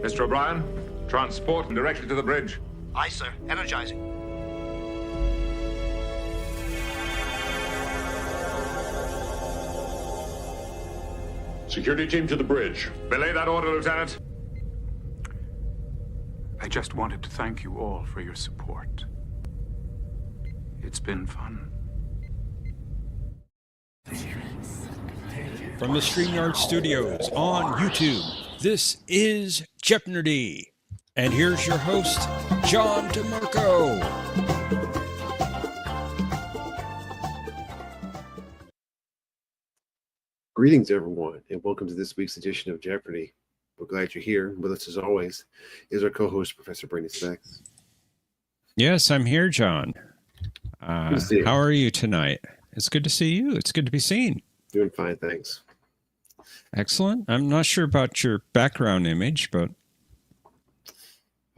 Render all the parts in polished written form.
Mr. O'Brien, transport him directly to the bridge. Aye, sir. Energizing. Security team to the bridge. Belay that order, Lieutenant. I just wanted to thank you all for your support. It's been fun. From the StreamYard Studios on YouTube, this is Jeopnerdy. And here's your host, John DeMarco. Greetings, everyone, and welcome to this week's edition of Jeopardy. We're glad you're here. With us, as always, is our co-host, Professor Brainy Specs. Yes, I'm here, John. How are you tonight? It's good to see you. It's good to be seen. Doing fine, thanks. Excellent. I'm not sure about your background image, but...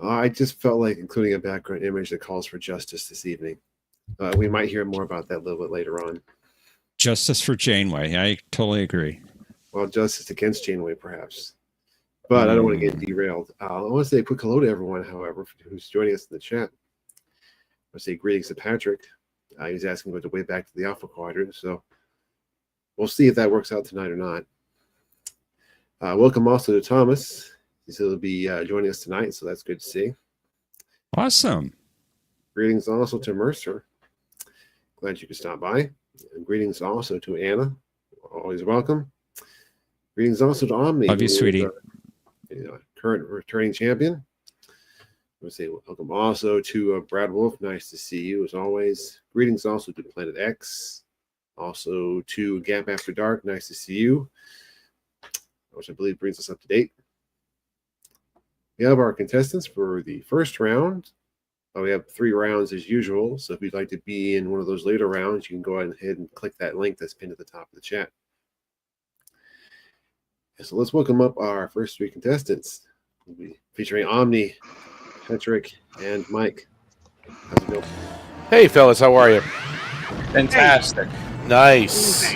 I just felt like including a background image that calls for justice this evening. We might hear more about that a little bit later on. Justice for Janeway. I totally agree. Well, justice against Janeway, perhaps. But I don't want to get derailed. I want to say a quick hello to everyone, however, who's joining us in the chat. I want to say greetings to Patrick. He's asking about the way back to the Alpha Quadrant, so we'll see if that works out tonight or not. Welcome also to Thomas. He'll be joining us tonight, so that's good to see. Awesome. Greetings also to Mercer. Glad you could stop by. And greetings also to Anna. Always welcome. Greetings also to Omni. Love you, sweetie. Current returning champion. I would say welcome also to Brad Wolf. Nice to see you as always. Greetings also to Planet X. Also to Gap After Dark. Nice to see you. Which I believe brings us up to date. We have our contestants for the first round. We have 3 rounds as usual. So if you'd like to be in one of those later rounds, you can go ahead and click that link that's pinned at the top of the chat. So let's welcome up our first 3 contestants. We'll be featuring Omni, Patrick, and Mike. How's it going? Hey, fellas, how are you? Fantastic. Nice.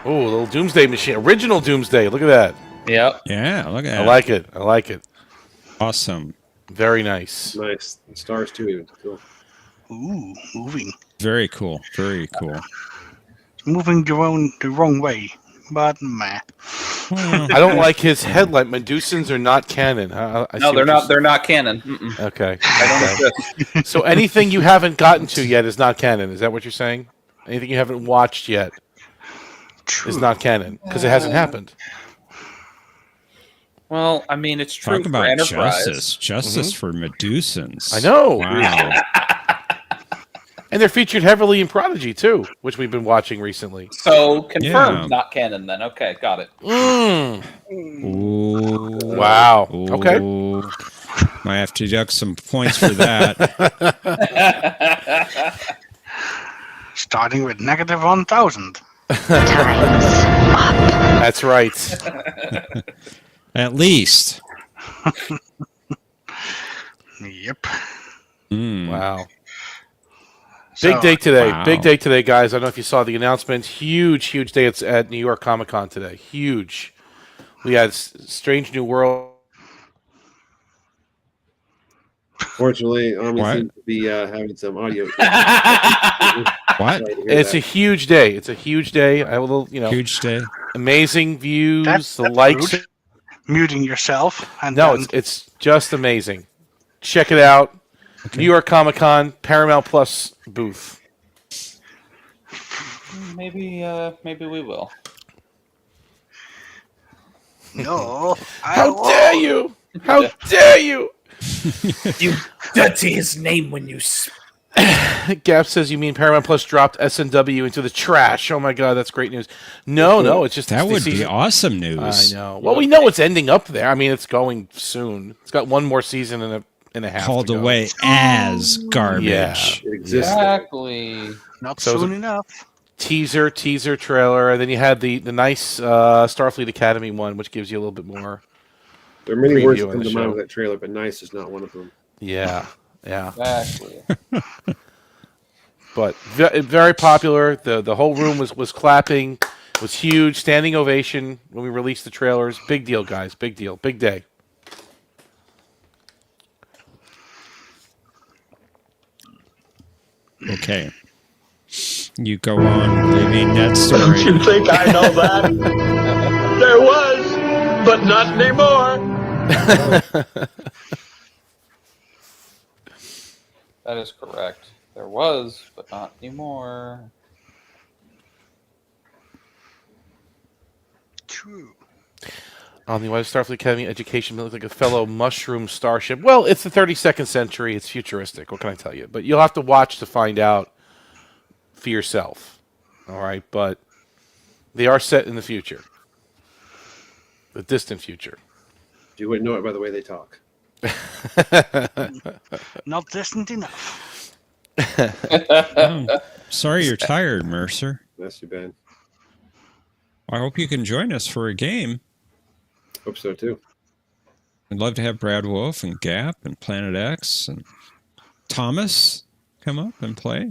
Oh, a little Doomsday machine. Original Doomsday. Look at that. Yep. Yeah, look at that. I like it. I like it. Awesome. Very nice. Nice. Stars too, even. Cool. Ooh, moving. Very cool. Very cool. Moving the wrong way, but meh. Well, I don't like his headlight. Medusans are not canon. I No, they're not. They're not canon. Mm-mm. Okay. I don't exist. So anything you haven't gotten to yet is not canon. Is that what you're saying? Anything you haven't watched yet is not canon because it hasn't happened. Well, I mean, it's true talk for about Enterprise. justice for Medusans. I know. Wow. And they're featured heavily in Prodigy too, which we've been watching recently. So confirmed, Yeah. not canon. Then okay, got it. Ooh. Wow. Ooh. Okay. Might have to deduct some points for that. Starting with negative 1,000. That's right. At least. Yep. Wow. So, Big day today. Wow. Big day today, guys. I don't know if you saw the announcement. Huge day. It's at New York Comic Con today. Huge. We had Strange New World. Fortunately, Omni What? seems to be having some audio. What? It's a huge day. It's a huge day. I will, Huge day. amazing views. That's The likes. rude. Muting yourself. And No, then, it's just amazing. Check it out. Okay. New York Comic Con Paramount Plus booth. Maybe we will. no. How dare you? How dare you? You dirty his name when you. Gap says, you mean Paramount Plus dropped SNW into the trash. Oh my God, that's great news. No, it's just That would be season. awesome news. I know. Well, we know it's ending up there. I mean, it's going soon. It's got one more season and a half Called to go. away as garbage. Yeah. It exists. Exactly. Not So soon enough. Teaser trailer, and then you had the nice Starfleet Academy one, which gives you a little bit more. There are many words Preview that on come the to mind show. with that trailer, but nice is not one of them. Yeah. Exactly. But very popular. The whole room was clapping. It was huge. Standing ovation when we released the trailers. Big deal, guys. Big deal. Big day. Okay. You go on leaving that Don't story. you think I know that? There was, but not anymore. That is correct. There was, but not anymore. True. On the Starfleet Academy education looks like a fellow mushroom starship. Well, it's the 32nd century. It's futuristic. What can I tell you? But you'll have to watch to find out for yourself. All right, but they are set in the future, the distant future. You wouldn't know it by the way they talk. Not distant enough. Sorry you're tired, Mercer. That's too bad. I hope you can join us for a game. Hope so too. I'd love to have Brad Wolf and Gap and Planet X and Thomas come up and play.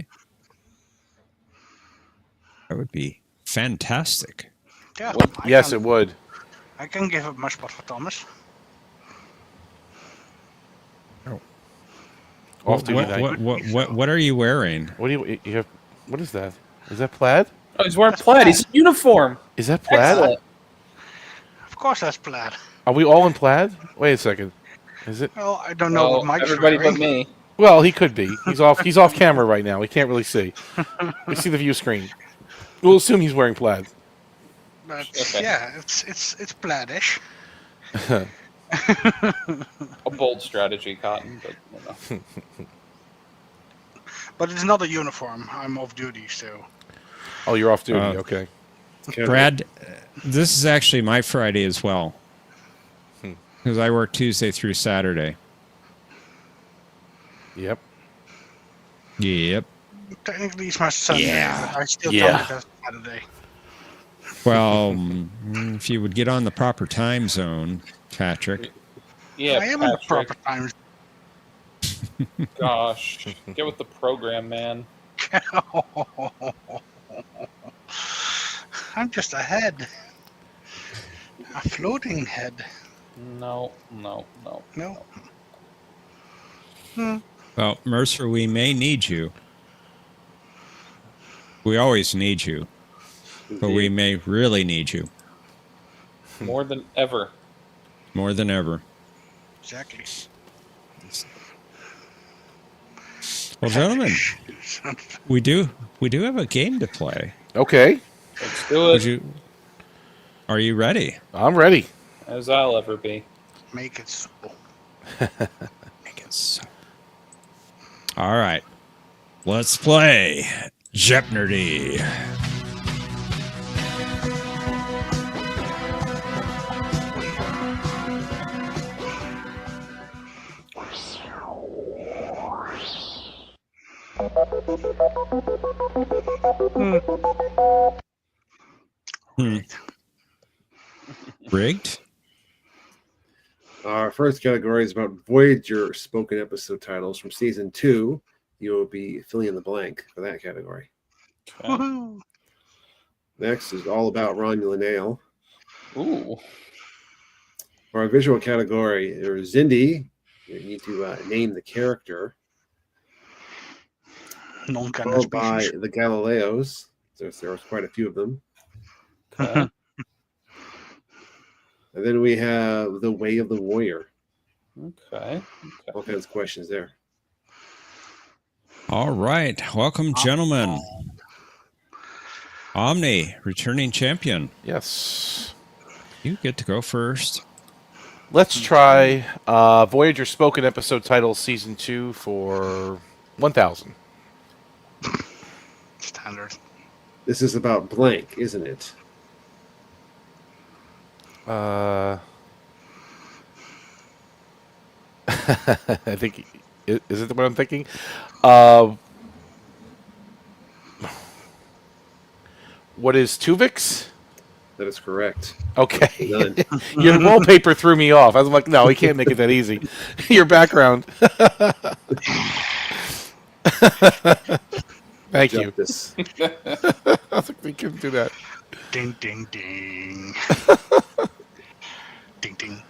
That would be fantastic. Yeah. Yes, it would. I can give up my spot for Thomas. Off duty night. What are you wearing? What do you have? What is that? Is that plaid? Oh, he's wearing plaid. He's in uniform. Is that plaid? Excellent. Of course, that's plaid. Are we all in plaid? Wait a second. Is it? Well, I don't know what Mike's everybody wearing. but me. Well, he could be. He's off. He's off camera right now. We can't really see. We see the view screen. We'll assume he's wearing plaid. But Okay. yeah, it's plaid-ish. A bold strategy, Cotton, but you know. But it's not a uniform. I'm off duty, so. Oh, you're off duty. Okay. Brad, this is actually my Friday as well. Because I work Tuesday through Saturday. Yep. Yep. Technically, it's my Sunday. Yeah. But I still Yeah. count it as Saturday. Well, if you would get on the proper time zone, Patrick. Yeah, I am in the Patrick. proper time. Gosh, get with the program, man. I'm just a head. A floating head. No. No. Well, Mercer, we may need you. We always need you. But we may really need you. More than ever. More than ever. Exactly. Well, gentlemen, we do have a game to play. Okay. Let's do it. Are you ready? I'm ready. As I'll ever be. Make it so. Make it so. All right. Let's play Jeopnerdy. Rigged? Our first category is about Voyager spoken episode titles from season 2. You will be filling in the blank for that category. Okay. Woohoo! Next is all about Romulan Ale. Ooh. For our visual category, there's Zindi. You need to name the character. Non-canon Followed by species. the Galileos. There was quite a few of them. Okay. And then we have the Way of the Warrior. Okay. All kinds of questions there. All right. Welcome, gentlemen. Omni, returning champion. Yes. You get to go first. Let's try Voyager spoken episode title season 2 for 1,000. Standard. This is about blank, isn't it? I think, is it what I'm thinking? What is Tuvix? That is correct. Okay. Done. Your wallpaper threw me off. I was like, no, we can't make it that easy. Your background. Thank you. Justice. I was like, we couldn't do that. Ding, ding, ding. Ding, ding.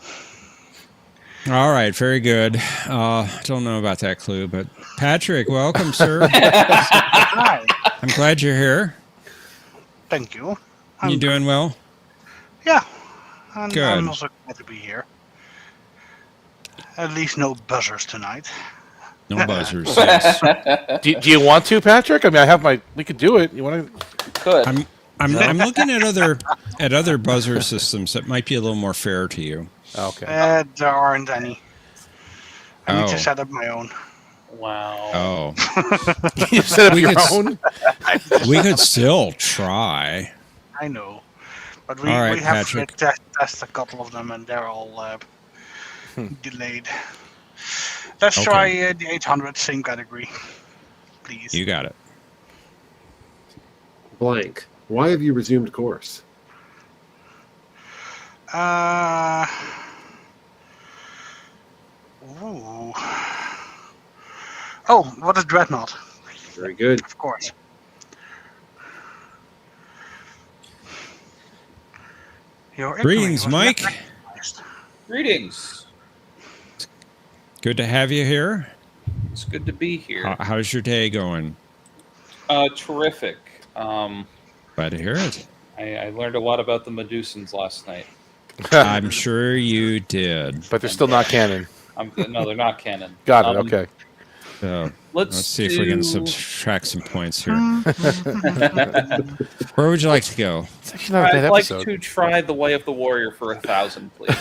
All right. Very good. Don't know about that clue, but Patrick, welcome, sir. Hi. I'm glad you're here. Thank you. You doing well? Yeah. I'm Good. also glad to be here. At least no buzzers tonight. No buzzers. Yes. Do you want to, Patrick? I mean, I have my. We could do it. You want to? Good. I'm looking at other buzzer systems that might be a little more fair to you. Okay. There aren't any. I need to Oh. set up my own. Wow. Oh, You set up We your could s- own. we could still try. I know. But we, All right, we have to Patrick. test a couple of them, and they're all delayed. Let's Okay. try the 800, same category. Please. You got it. Blank. Why have you resumed course? Ooh. Oh, what is Dreadnought? Very good. Of course. Your Greetings, inquiry was Mike. not recognized. Greetings. Good to have you here. It's good to be here. How's your day going? Terrific. Glad to hear it. I learned a lot about the Medusans last night. I'm sure you did. But they're still not canon. No, they're not canon. Got it. Okay. So Let's see if we can do- subtract some points here. Where would you like to go? It's actually not a bad I'd like episode. to try the Way of the Warrior for 1,000, please.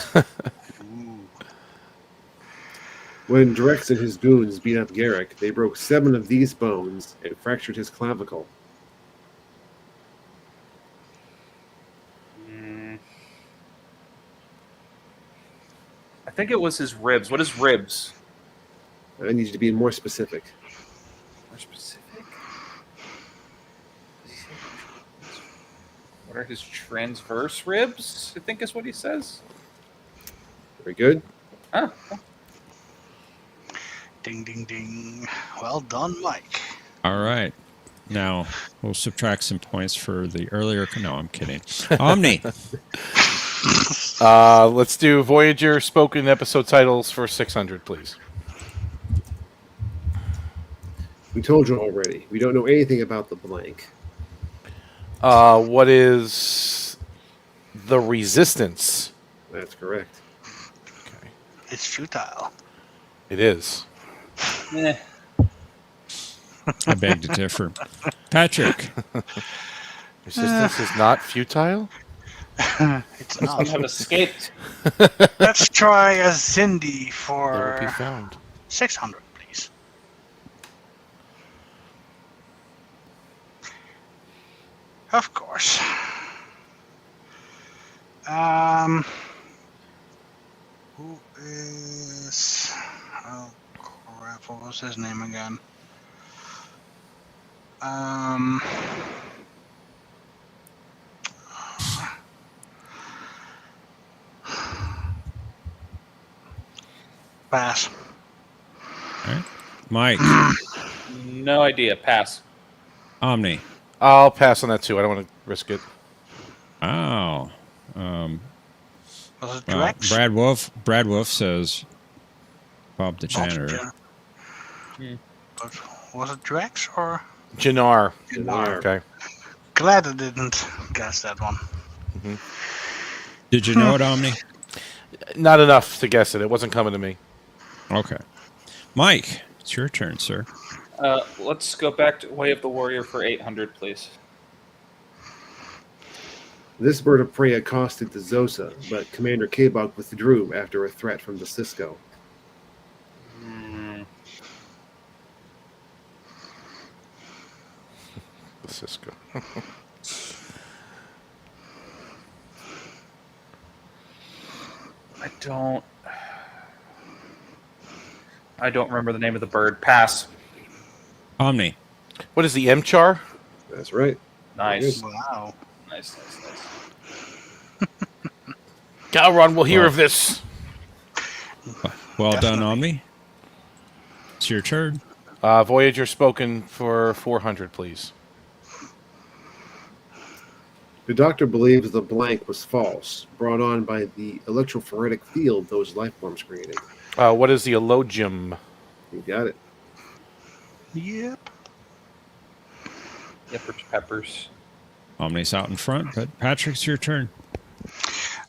When Drex and his goons beat up Garrick, they broke 7 of these bones and fractured his clavicle. I think it was his ribs. What is ribs? I need you to be more specific. More specific? What are his transverse ribs? I think is what he says. Very good. Oh, Ding, ding, ding. Well done, Mike. All right. Now we'll subtract some points for the earlier. No, I'm kidding. Omni. Let's do Voyager spoken episode titles for 600, please. We told you already. We don't know anything about the blank. What is the Resistance? That's correct. Okay. It's futile. It is. eh. I beg to differ. Patrick. Resistance is not futile? It's Some have not. escaped. Let's try a Zindi It will be for found. 600, please. Of course. Who is... Oh, crap. What was his name again? Pass. All right. Mike. No idea. Pass. Omni. I'll pass on that too. I don't want to risk it. Oh. Was it Well, Drex? Brad Wolf says Bob the Bob janitor. But was it Drex or... Jannar. Jannar. Okay. Glad I didn't guess that one. Did you know it, Omni? Not enough to guess it. It wasn't coming to me. Okay. Mike, it's your turn, sir. Let's go back to Way of the Warrior for 800, please. This bird of prey accosted the Zosa, but Commander Kabok withdrew after a threat from the Cisco. The Cisco. I don't remember the name of the bird. Pass. Omni. What is the MCHAR? That's right. Nice. Wow. Nice. Galron will hear of this. Well done, Definitely. Omni. It's your turn. Voyager spoken for 400, please. The doctor believes the blank was false, brought on by the electrophoretic field those life forms created. What is the elogium? You got it. Yep. Yippers peppers. Omni's out in front, but Patrick's your turn.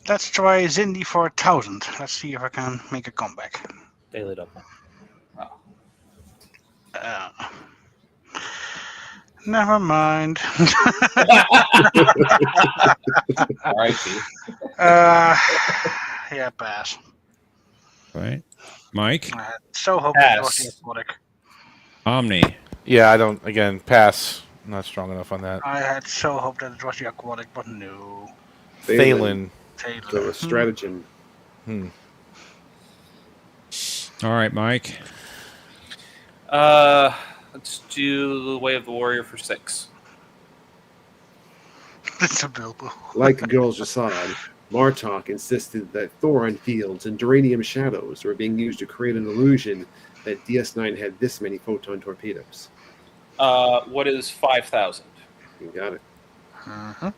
Let's try Zindy for 1,000. Let's see if I can make a comeback. Daily double. Uh, never mind. R.I.P. Yeah, pass. Right. Mike? I so hope it was the aquatic. Omni. Yeah, I don't. Again, pass. I'm not strong enough on that. I had so hoped that it was the aquatic, but no. Thalen. So a stratagem. All right, Mike. Let's do the Way of the Warrior for 6. It's a Bilbo. Like Girls Assad, Martok insisted that Thoron fields and Duranium shadows were being used to create an illusion that DS9 had this many photon torpedoes. What is 5,000? You got it. Uh-huh.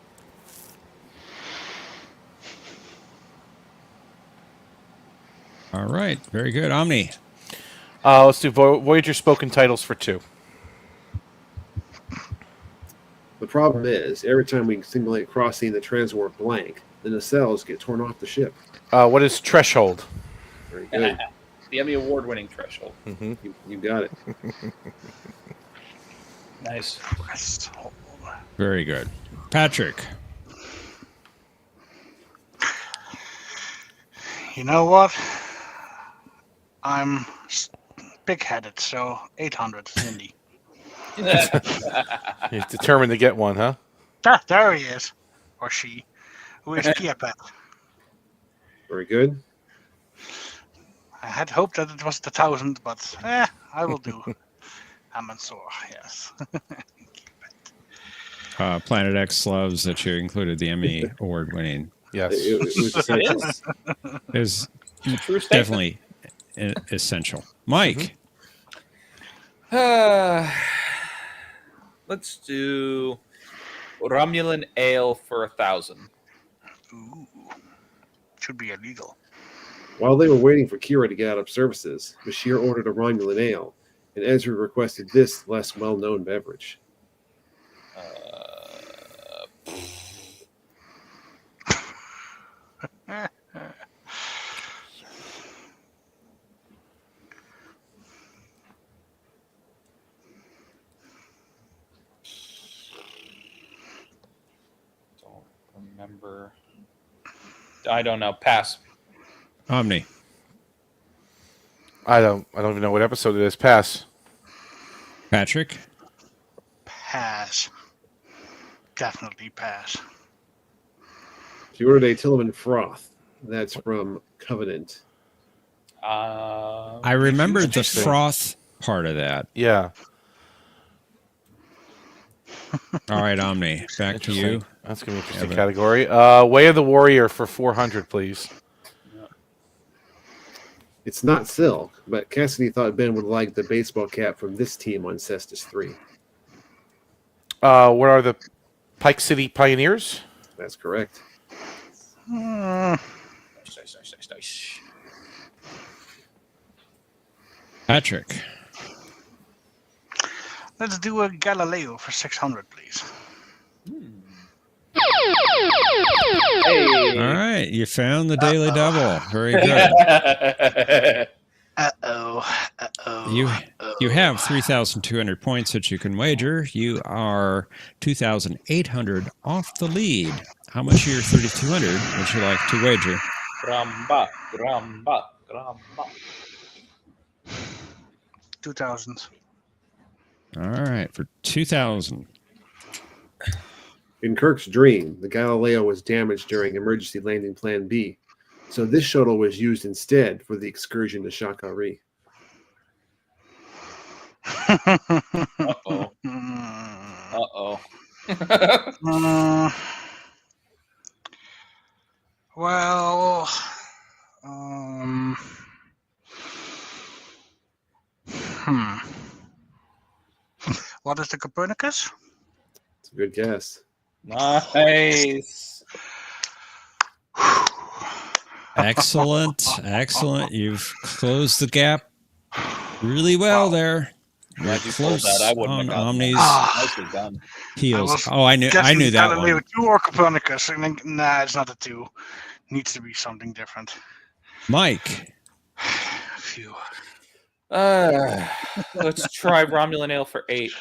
All right. Very good. Omni. Let's do Voyager spoken titles for 2. The problem is, every time we simulate crossing the transwarp blank, the nacelles get torn off the ship. What is threshold? Very good. The Emmy Award-winning threshold. Mm-hmm. You got it. Nice. Very good. Patrick. You know what? I'm big-headed, so 800 Zindy. He's determined to get one, huh? There he is. Or she. Who is Kiapet? Very good. I had hoped that it was the 1,000, but I will do. Amansor, yes. Planet X loves that you included the Emmy award-winning. Yes. It was essential. Is True statement. definitely essential. Mike. Let's do Romulan Ale for 1,000. Ooh. Should be illegal. While they were waiting for Kira to get out of services, Bashir ordered a Romulan ale, and Ezra requested this less well-known beverage. Don't remember. I don't know. Pass. Omni. I don't even know what episode it is. Pass. Patrick. Pass. Definitely pass. She ordered a Tillman froth. That's from Covenant. I remembered the froth part of that. Yeah. All right, Omni. Back to you. That's going to be an interesting Evan. category. Way of the Warrior for 400, please. It's not silk, but Cassidy thought Ben would like the baseball cap from this team on Cestus 3. What are the Pike City Pioneers? That's correct. Nice. Patrick. Let's do a Galileo for 600, please. Hey. All right. You found the daily double. Very good. You have 3,200 points that you can wager. You are 2,800 off the lead. How much of your 3,200 would you like to wager? Gramba. 2,000. All right, for 2,000. In Kirk's dream, the Galileo was damaged during emergency landing plan B, so this shuttle was used instead for the excursion to Shakari. Uh-oh. Uh-oh. Well, what is the Copernicus? It's a good guess. Nice. Excellent. Excellent. You've closed the gap really well there. You're Glad you pulled close that. I wouldn't on have gotten Omni's Ah. Nicely done. heels. was Oh, I knew Guessing that Galileo one. 2 or Copernicus. And then, nah, it's not a 2. Needs to be something different. Mike. Phew. Let's try Romulan ale for 8.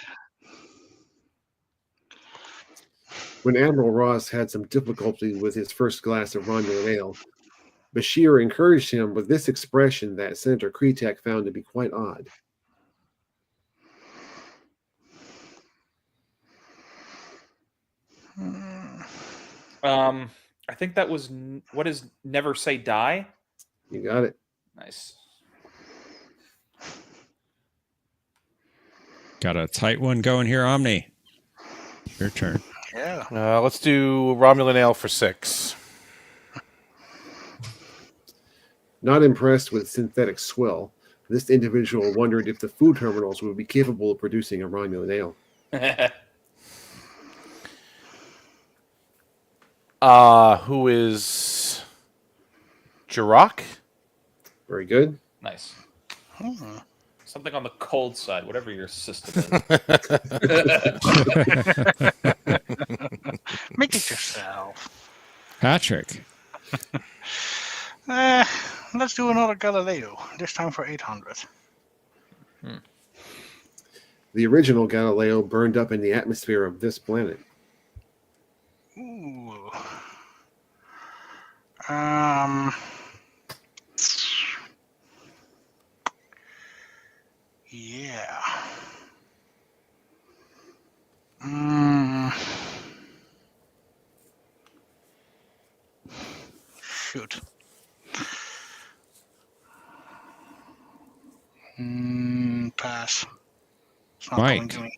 When Admiral Ross had some difficulty with his first glass of Romulan ale, Bashir encouraged him with this expression that Senator Kretek found to be quite odd. I think that was what is never say die. You got it. Nice. Got a tight one going here, Omni. Your turn. Yeah. Let's do Romulan ale for 6. Not impressed with synthetic swill, this individual wondered if the food terminals would be capable of producing a Romulan ale. Who is Jirok? Very good. Nice. Hmm. Something on the cold side, whatever your system is. Make it yourself. Patrick. Let's do another Galileo. This time for 800. The original Galileo burned up in the atmosphere of this planet. Ooh. Yeah. Shoot. Pass. It's not coming Mike. to me.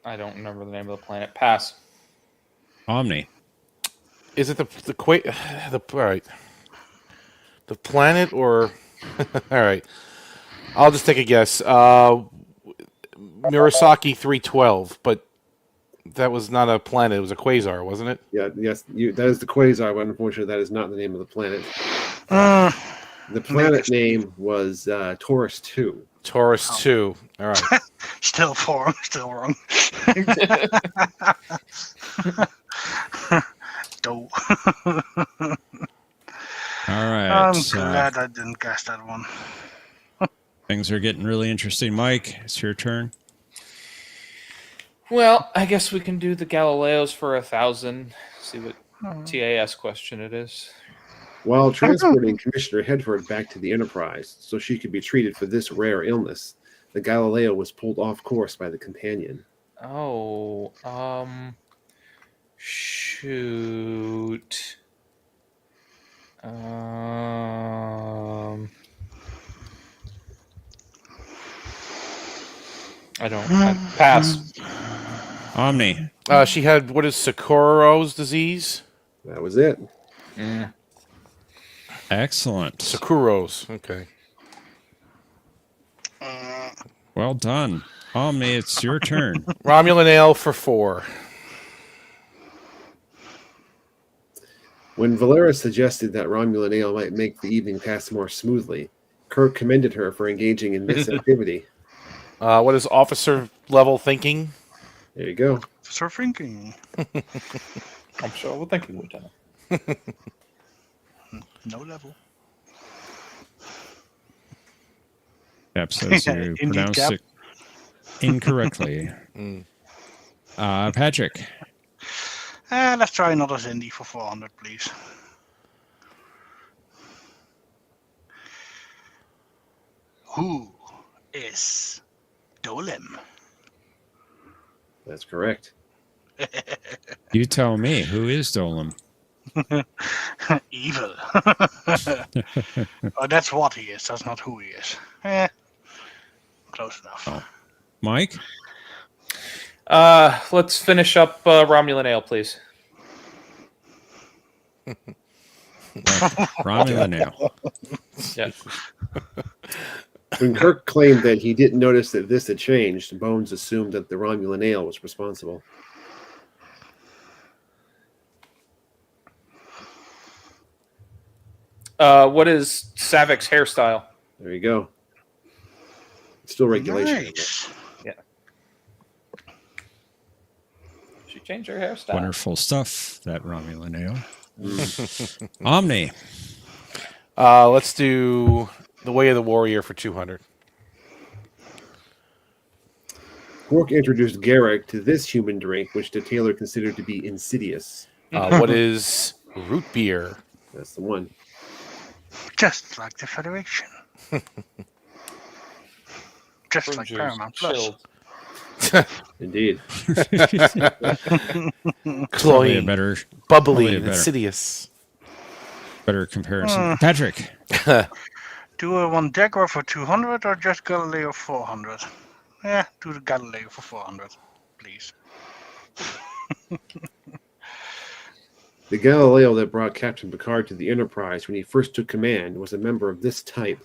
I don't remember the name of the planet. Pass. Omni. Is it all right. The planet or all right. I'll just take a guess. Murasaki 312, but that was not a planet, it was a quasar, wasn't it? Yeah, yes, that is the quasar, but unfortunately that is not the name of the planet. The planet name was Taurus 2. Taurus 2. All right. Still wrong. Dope. All right. I'm glad I didn't guess that one. Things are getting really interesting. Mike, it's your turn. Well, I guess we can do the Galileos for 1,000. See what TAS question it is. While transporting Commissioner Hedford back to the Enterprise so she could be treated for this rare illness, the Galileo was pulled off course by the companion. Oh, shoot. I don't. Pass. Omni. She had what is Socorro's disease? That was it. Excellent. Socorro's. Okay. Well done. Omni, it's your turn. Romulan ale for 4. When Valera suggested that Romulan ale might make the evening pass more smoothly, Kirk commended her for engaging in this activity. What is officer level thinking? There you go. Officer thinking. I'm sure we're thinking, Lieutenant. No level. Yep, says you Indeed, pronounced Cap. it incorrectly. Patrick. Let's try another Zindi for 400, please. Who is Dolem? That's correct. You tell me, who is Dolan? Evil. Oh, that's what he is. That's not who he is. Close enough. Oh. Mike? Let's finish up Romulan ale, please. Romulan ale. Yeah. When Kirk claimed that he didn't notice that this had changed, Bones assumed that the Romulan ale was responsible. What is Savik's hairstyle? There you go. It's still regulation. Nice. Yeah. She changed her hairstyle. Wonderful stuff, that Romulan ale. Omni. Let's do the Way of the Warrior for 200. Quark introduced Garrick to this human drink, which the tailor considered to be insidious. What is root beer? That's the one. Just like the Federation. Just like Fruit juice, Paramount Plus. chilled. Indeed. Probably a Cloying, better, bubbly, probably a better. insidious. better comparison. Patrick. Do a one Degra for 200 or just Galileo 400? Yeah, do the Galileo for 400, please. The Galileo that brought Captain Picard to the Enterprise when he first took command was a member of this type.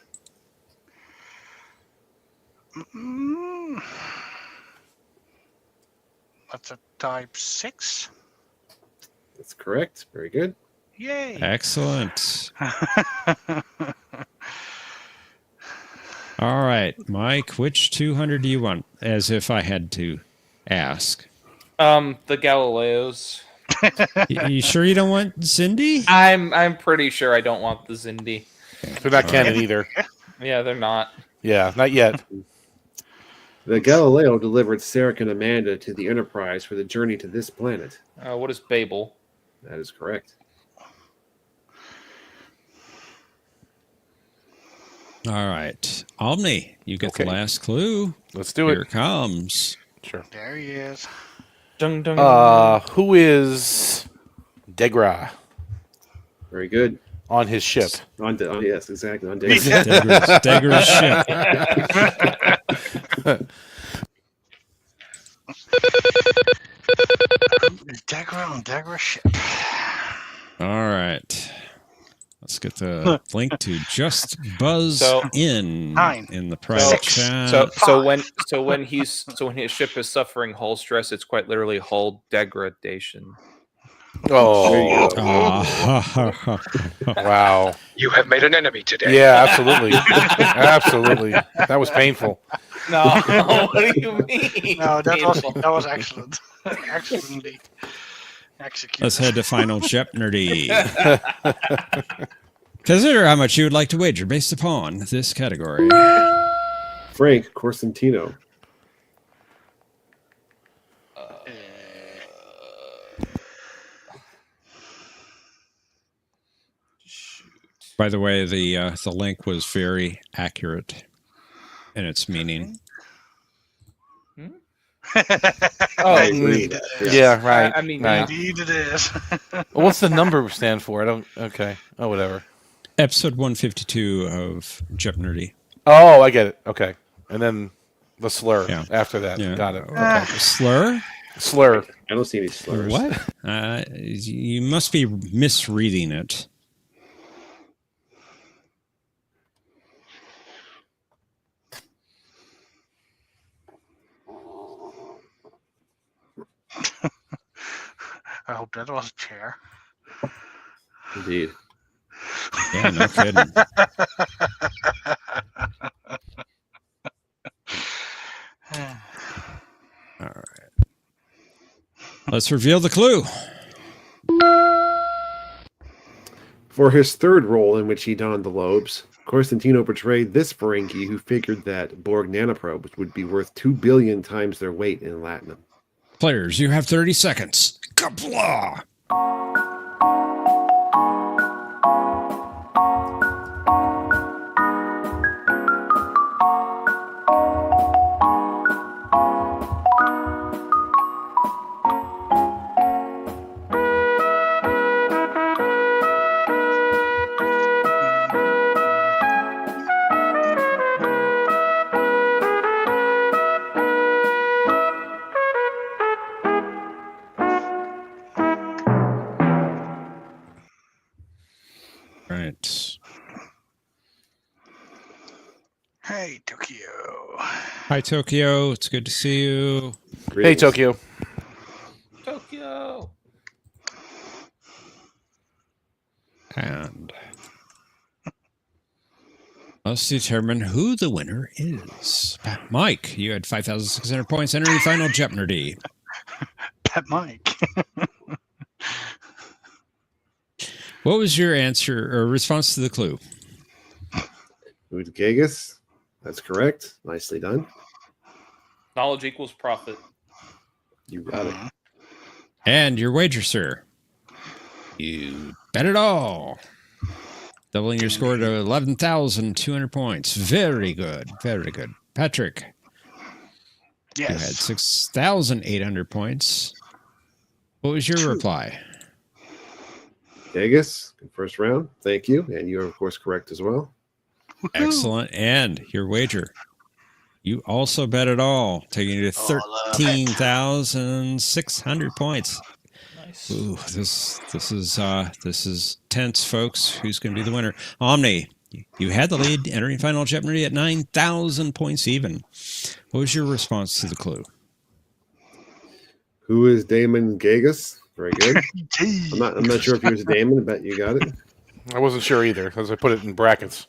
That's a type 6. That's correct. Very good. Yay! Excellent. All right, Mike, which 200 do you want? As if I had to ask. The Galileos. You sure you don't want Cindy? I'm pretty sure I don't want the Zindi. They're not canon either. Yeah, they're not. Yeah, not yet. The Galileo delivered Sarek and Amanda to the Enterprise for the journey to this planet. What is Babel? That is correct. All right. Omni, you get Okay. the last clue. Let's do Here it. it comes. Sure. There he is. Dung, dung. Who is Degra Very good. on his ship? Yes, exactly. On David. Degra's ship. Degra on Degra ship. All right. Let's get the link to Just Buzz So- in 9, in the private 6. chat. So when his ship is suffering hull stress, it's quite literally hull degradation. Oh, Ah, wow. You have made an enemy today. Yeah, absolutely. Absolutely. That was painful. No, what do you mean? No, that was excellent. Excellently executed. let's head to final Jeopnerdy. Consider how much you would like to wager based upon this category. Frank Corsentino. By the way, the link was very accurate in its meaning. Oh, Agreed. Yeah, right. I mean, right. Indeed it is. What's the number stand for? I don't. Okay. Oh, whatever. Episode 152 of Jeopnerdy. Oh, I get it. Okay. And then the slur Yeah. after that. Yeah. Got it. Okay. Slur? Slur. I don't see any slurs. What? You must be misreading it. I hope that was a chair. Indeed. Yeah, no kidding. All right. Let's reveal the clue. For his third role in which he donned the lobes, Corsentino portrayed this Ferengi who figured that Borg nanoprobes would be worth 2 billion times their weight in latinum. Players, you have 30 seconds. Kapla! Right. Hey, Tokyo. Hi, Tokyo. It's good to see you. Hey, Greetings. Tokyo. Tokyo. And Let's determine who the winner is. Mike, you had 5,600 points entering the final Jeopnerdy. Pat Mike. What was your answer or response to the clue? Udgagus. That's correct. Nicely done. Knowledge equals profit. You got it. And your wager, sir. You bet it all. Doubling your score to 11,200 points. Very good. Very good. Patrick. Yes. You had 6,800 points. What was your reply? Gagus, first round. Thank you. And you are, of course, correct as well. Excellent. And your wager. You also bet it all, taking you to 13,600 points. Nice. Ooh, this is tense, folks. Who's going to be the winner? Omni, you had the lead, entering final Jeopardy at 9,000 points even. What was your response to the clue? Who is Damon Gagus? Very good. I'm not sure if he was a Damon, but you got it. I wasn't sure either, because I put it in brackets.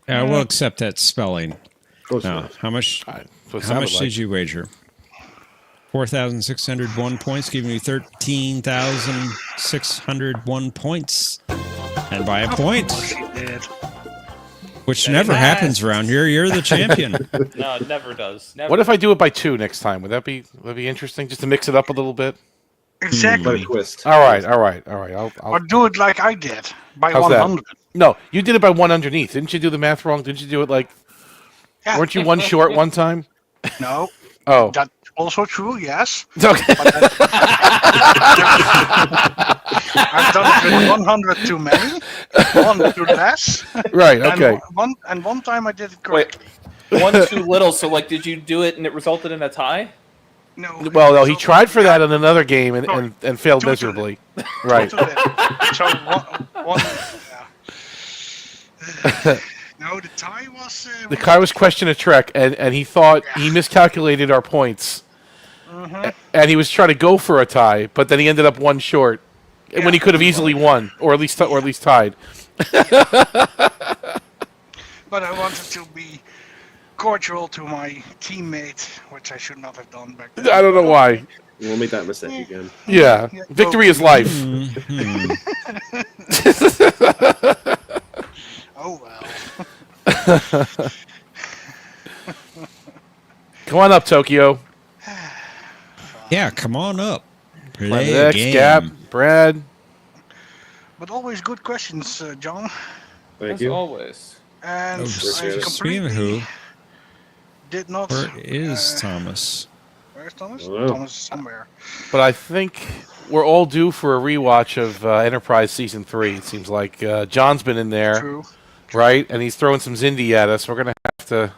I will accept that spelling. Close Now, enough. how much did you wager? 4,601 points, giving you 13,601 points. And by a point, which never happens around here, you're the champion. No, it never does. Never. What if I do it by 2 next time? Would that be interesting, just to mix it up a little bit? Exactly. But a twist. All right. I'll Or do it like I did, by How's that? 100. No, you did it by 1 underneath. Didn't you do the math wrong? Didn't you do it like... Yeah. Weren't you 1 short one time? No. Oh. That's also true, yes. Okay. I've done it with 100 too many, 1 too less. Right, okay. And one time I did it correctly. Wait, 1 too little. So, like, did you do it and it resulted in a tie? No. Well, no, he tried for that in another game and failed miserably. Right. So one yeah. No, the tie was... The guy was question a trek, and he thought he miscalculated our points. And he was trying to go for a tie, but then he ended up 1 short when he could have easily won, or at least tied. But I wanted to be cordial to my teammate, which I should not have done back then. I don't know why. We won't make that mistake again. Yeah, victory is life. Oh, well. Come on up, Tokyo. Yeah, come on up. Play Planet a X, game. Gap, Brad. But always good questions, John. Thank As you. always. And I Speaking of completely who, did not... where is Thomas? Where's Thomas? Hello. Thomas is somewhere. But I think we're all due for a rewatch of Enterprise Season 3. It seems like John's been in there, True. right? And he's throwing some Zindi at us. We're gonna have to,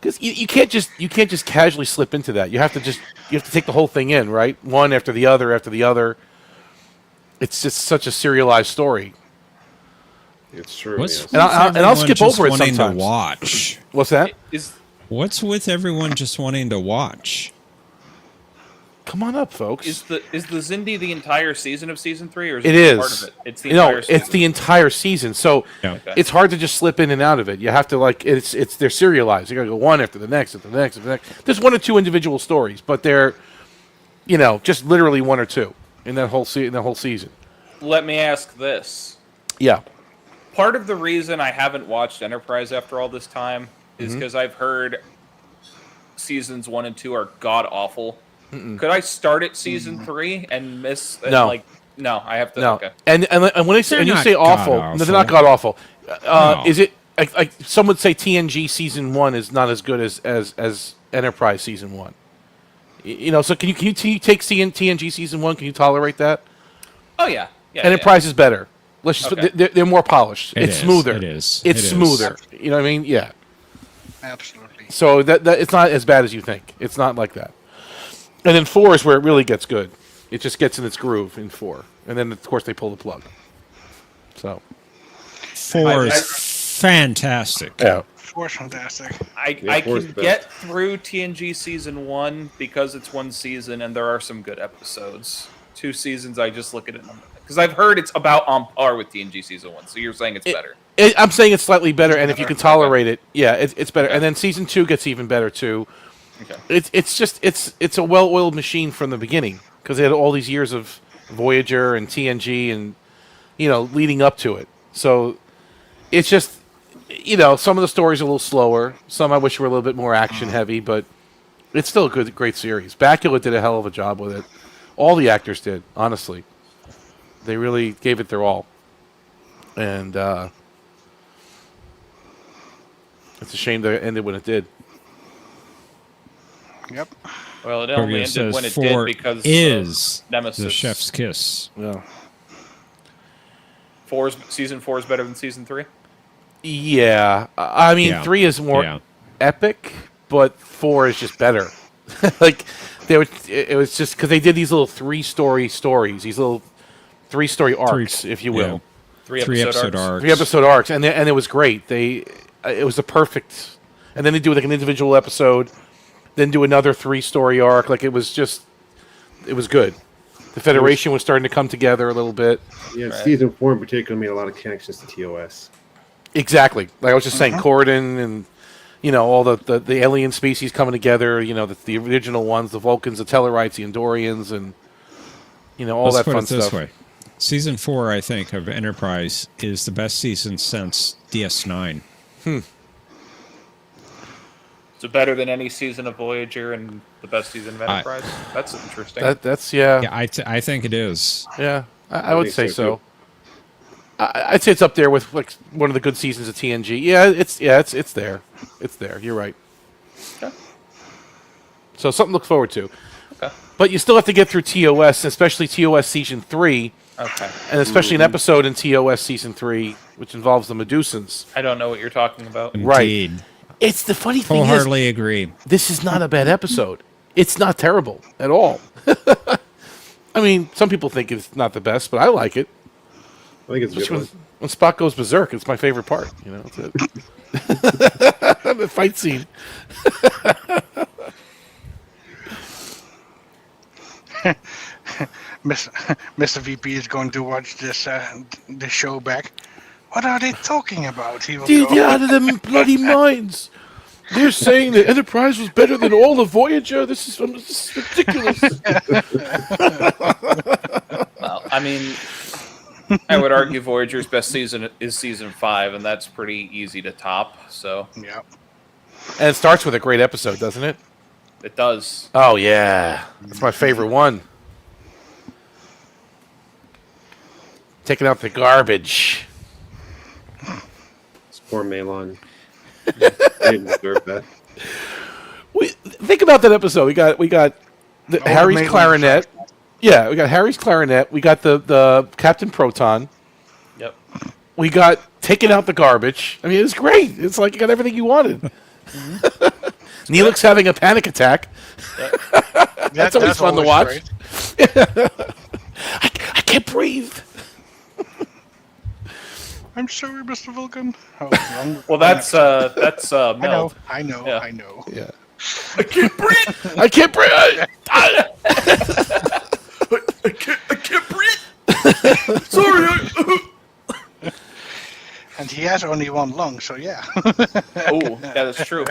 because you can't just casually slip into that. You have to take the whole thing in, right? One after the other after the other. It's just such a serialized story. It's true. What's Yes. And I'll skip just over it wanting sometimes. to watch? What's that? What's with everyone just wanting to watch? Come on up, folks. Is the Zindi the entire season of season 3, or is It it is. part of it? It's the entire season. It's the entire season. So Okay. it's hard to just slip in and out of it. You have to they're serialized. You got to go one after the next, after the next, after the next. There's 1 or 2 individual stories, but they're, just literally 1 or 2 in that whole season. Let me ask this. Yeah. Part of the reason I haven't watched Enterprise after all this time is because I've heard seasons 1 and 2 are god awful. Could I start at season 3 and miss? And No. No, I have to. No. Okay. And when you say awful, no, they're not god awful. No. Is it like some would say TNG season 1 is not as good as Enterprise season 1? So can you take TNG season 1? Can you tolerate that? Oh yeah. Enterprise is better. Let's just Okay. they're more polished. It's is. smoother. It is. It's It is. smoother. You know what I mean? Yeah. Absolutely. So that it's not as bad as you think. It's not like that. And then 4 is where it really gets good. It just gets in its groove in 4, and then of course they pull the plug. So 4 is fantastic. yeah. 4 is fantastic. I four's can the get through TNG season 1 because it's 1 season and there are some good episodes. 2 seasons, I just look at it and I'm like, Because I've heard it's about on par with TNG season 1. So you're saying it's better. I'm saying it's slightly better, and if you can tolerate it, yeah, it's better. And then season 2 gets even better too. Okay. It's a well-oiled machine from the beginning because they had all these years of Voyager and TNG and leading up to it. So it's just some of the stories are a little slower. Some I wish were a little bit more action heavy, but it's still a great series. Bakula did a hell of a job with it. All the actors did, honestly. They really gave it their all. And it's a shame that it ended when it did. Yep. Well, it only ended when it did because is Nemesis. the chef's kiss. Yeah. Season 4 is better than season 3. Yeah, I mean 3 is more epic, but 4 is just better. Like it was just because they did these little 3-story stories, these little 3-story arcs, if you will. Yeah. 3 episode arcs. 3 episode arcs, and it was great. It was the perfect. And then they do like an individual episode, then do another 3-story arc. Like it was good. The Federation was starting to come together a little bit. Yeah, season 4 in particular made a lot of connections to TOS. Exactly. Like I was just saying, Corden and all the alien species coming together. The original ones, the Vulcans, the Tellarites, the Andorians, and all Let's that put fun it this stuff. way. Season 4, I think, of Enterprise is the best season since DS9. So better than any season of Voyager and the best season of Enterprise. That's interesting. That's yeah. Yeah, I think it is. Yeah, I would say so. I'd say it's up there with like one of the good seasons of TNG. Yeah, it's there. It's there. You're right. Okay. So something to look forward to. Okay. But you still have to get through TOS, especially TOS season 3. Okay. And especially an episode in TOS season 3, which involves the Medusans. I don't know what you're talking about. Right. It's the funny thing Wholeheartedly agree. This is not a bad episode. It's not terrible at all. I mean, some people think it's not the best, but I like it. I think it's a good one. When Spock goes berserk, it's my favorite part. It's it. The fight scene. Mr. VP is going to watch this show back. What are they talking about? He will They're go. out of their bloody minds. They're saying that Enterprise was better than all of Voyager. This is ridiculous. Well, I mean, I would argue Voyager's best season is season 5, and that's pretty easy to top. So Yeah. And it starts with a great episode, doesn't it? it does. Oh, yeah. That's my favorite one. Taking out the garbage. It's poor Malon. They didn't deserve that. Think about that episode. We got Harry's Malin clarinet. Yeah, we got Harry's clarinet. We got the Captain Proton. Yep. We got taking out the garbage. I mean, it's great. It's like you got everything you wanted. Neelix's having a panic attack. That's always fun to watch. great. I can't breathe. I'm sorry, Mr. Vulcan. Oh, wrong. Well, that's Meld. I know. Yeah. I can't breathe. I can't breathe. I can't breathe. Sorry. And he has only one lung, so yeah. Oh, yeah, that's true.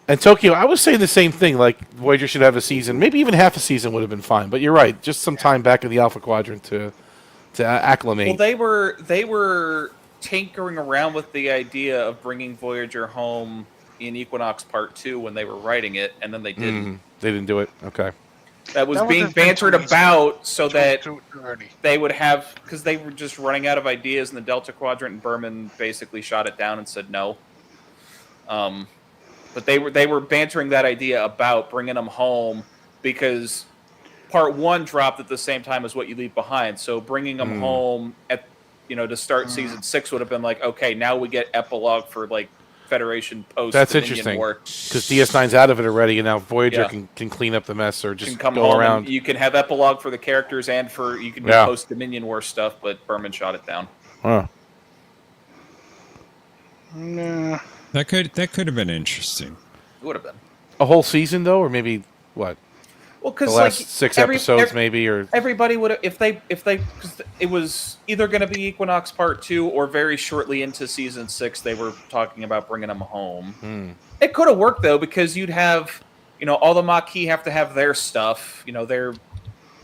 And Tokyo, I was saying the same thing. Like Voyager should have a season, maybe even half a season would have been fine. But you're right, just some time back in the Alpha Quadrant to acclimate. Well, they were tinkering around with the idea of bringing Voyager home in Equinox Part 2 when they were writing it, and then they didn't. They didn't do it. Okay. That was That being have been bantered too easy. about so that Too early. they would have, because they were just running out of ideas in the Delta Quadrant, and Berman basically shot it down and said no. But they were bantering that idea about bringing them home because Part 1 dropped at the same time as What You Leave Behind. So bringing them home at to start season 6 would have been like, okay, now we get epilogue for like Federation post. That's Dominion interesting. War. Because DS9's out of it already, and now Voyager Yeah. can clean up the mess or You just can come go home around. and you can have epilogue for the characters and for you can do Yeah. post Dominion War stuff, but Berman shot it down. Huh. Nah. That could have been interesting. It would have been. A whole season though, or maybe what? Well, because The last 6 episodes, maybe, or everybody would if they because it was either going to be Equinox Part 2 or very shortly into Season 6 they were talking about bringing them home. It could have worked though because you'd have all the Maquis have to have their stuff, their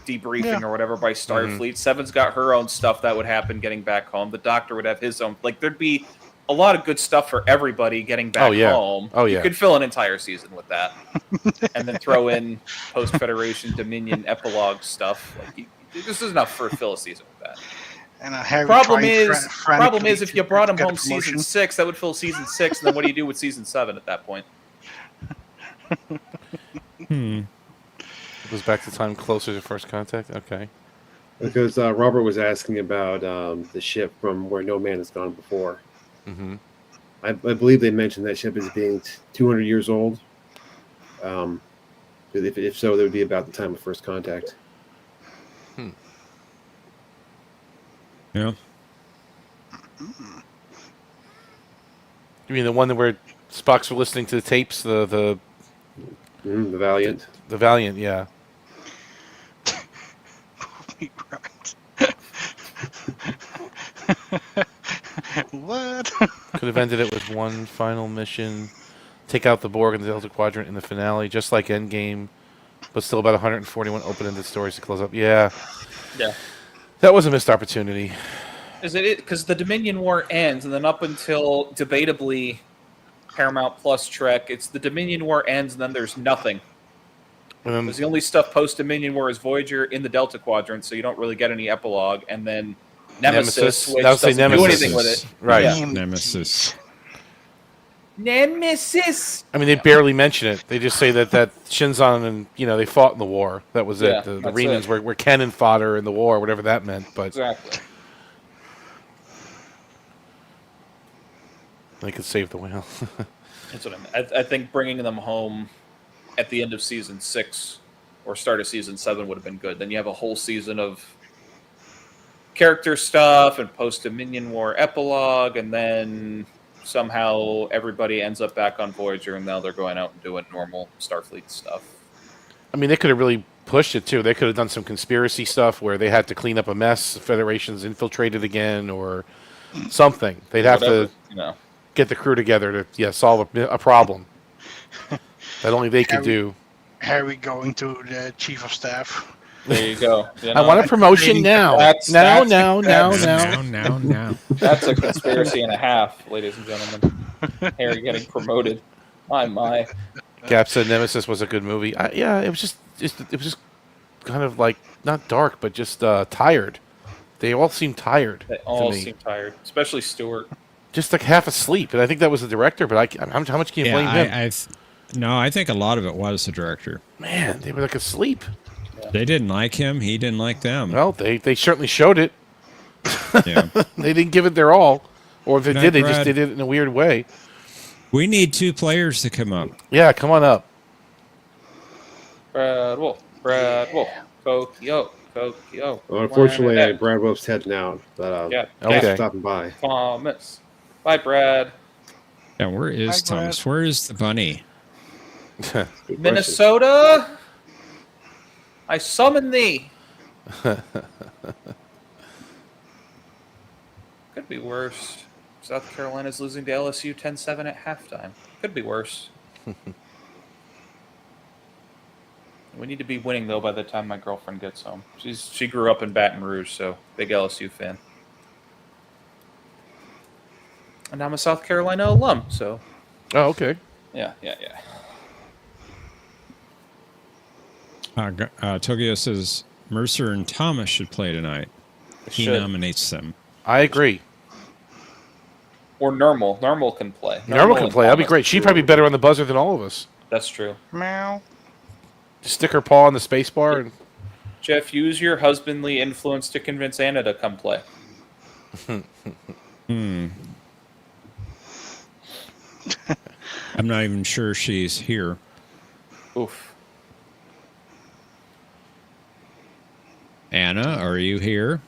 debriefing or whatever by Starfleet. Seven's got her own stuff that would happen getting back home. The Doctor would have his own. Like there'd be a lot of good stuff for everybody getting back home. You could fill an entire season with that, and then throw in post Federation Dominion epilogue stuff. Like this is enough for fill a season with that. And Harry problem is if you brought him home season 6, that would fill season 6, and then what do you do with season 7 at that point? It goes back to time closer to First Contact. Okay. Because Robert was asking about the ship from where no man has gone before. I believe they mentioned that ship as being 200 years old. If so, that would be about the time of First Contact. Yeah. You mean the one where Spock's were listening to the tapes? The Valiant. The Valiant, yeah. What? Could have ended it with one final mission, take out the Borg and the Delta Quadrant in the finale, just like Endgame, but still about 141 open-ended stories to close up. Yeah. That was a missed opportunity. Is it because the Dominion War ends, and then up until debatably Paramount Plus Trek, it's the Dominion War ends, and then there's nothing. Because the only stuff post Dominion War is Voyager in the Delta Quadrant, so you don't really get any epilogue, and then Nemesis, which doesn't do anything with it. Right. Yeah. Nemesis. I mean, they barely mention it. They just say that Shinzon and they fought in the war. That was it. The Remans were cannon fodder in the war, whatever that meant. But exactly. They could save the whale. That's what I mean. I think bringing them home at the end of season 6 or start of season 7 would have been good. Then you have a whole season of character stuff and post Dominion War epilogue, and then somehow everybody ends up back on Voyager, and now they're going out and doing normal Starfleet stuff. I mean, they could have really pushed it too. They could have done some conspiracy stuff where they had to clean up a mess, Federation's infiltrated again, or something. They'd have to get the crew together to solve a problem that only they could do. Harry going to the chief of staff. There you go. I want a promotion now. Now. That's a conspiracy and a half, ladies and gentlemen. Harry getting promoted. My. Gap said Nemesis was a good movie. It was just kind of like not dark, but just tired. They all seemed tired. They all seem tired, especially Stewart. Just like half asleep, and I think that was the director. But how much can you blame him? I think a lot of it was the director. Man, they were like asleep. They didn't like him. He didn't like them. Well, they certainly showed it. Yeah. They didn't give it their all, or if they did, they just did it in a weird way. We need 2 players to come up. Yeah, come on up. Brad Wolf, Tokyo. Well, unfortunately, Brad Wolf's heading out, but thanks for stopping by. Thomas. Bye, Brad. Yeah, where is Thomas? Where is the bunny? Minnesota, I summon thee. Could be worse. South Carolina's losing to LSU 10-7 at halftime. Could be worse. We need to be winning, though, by the time my girlfriend gets home. She grew up in Baton Rouge, so big LSU fan. And I'm a South Carolina alum, so... Oh, okay. Yeah. Tokyo says Mercer and Thomas should play tonight. He nominates them. I agree. Or Normal. Normal can play. Normal can play. That'd be great. She'd probably be better on the buzzer than all of us. That's true. Meow. Just stick her paw on the space bar. And... Jeff, use your husbandly influence to convince Anna to come play. I'm not even sure she's here. Oof. Anna, are you here?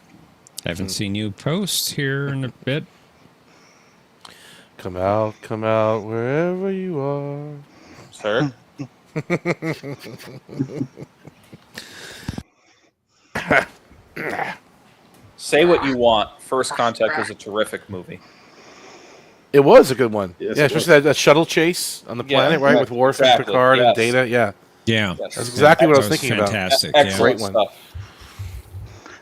Haven't seen you post here in a bit. Come out, wherever you are. Sir? Say what you want. First Contact was a terrific movie. It was a good one. Yes, yeah, it especially that shuttle chase on the planet, right? With Worf and Picard and Data. Yeah. Yeah. Yes. That's exactly what I was That thinking fantastic. about. Excellent Great one. stuff.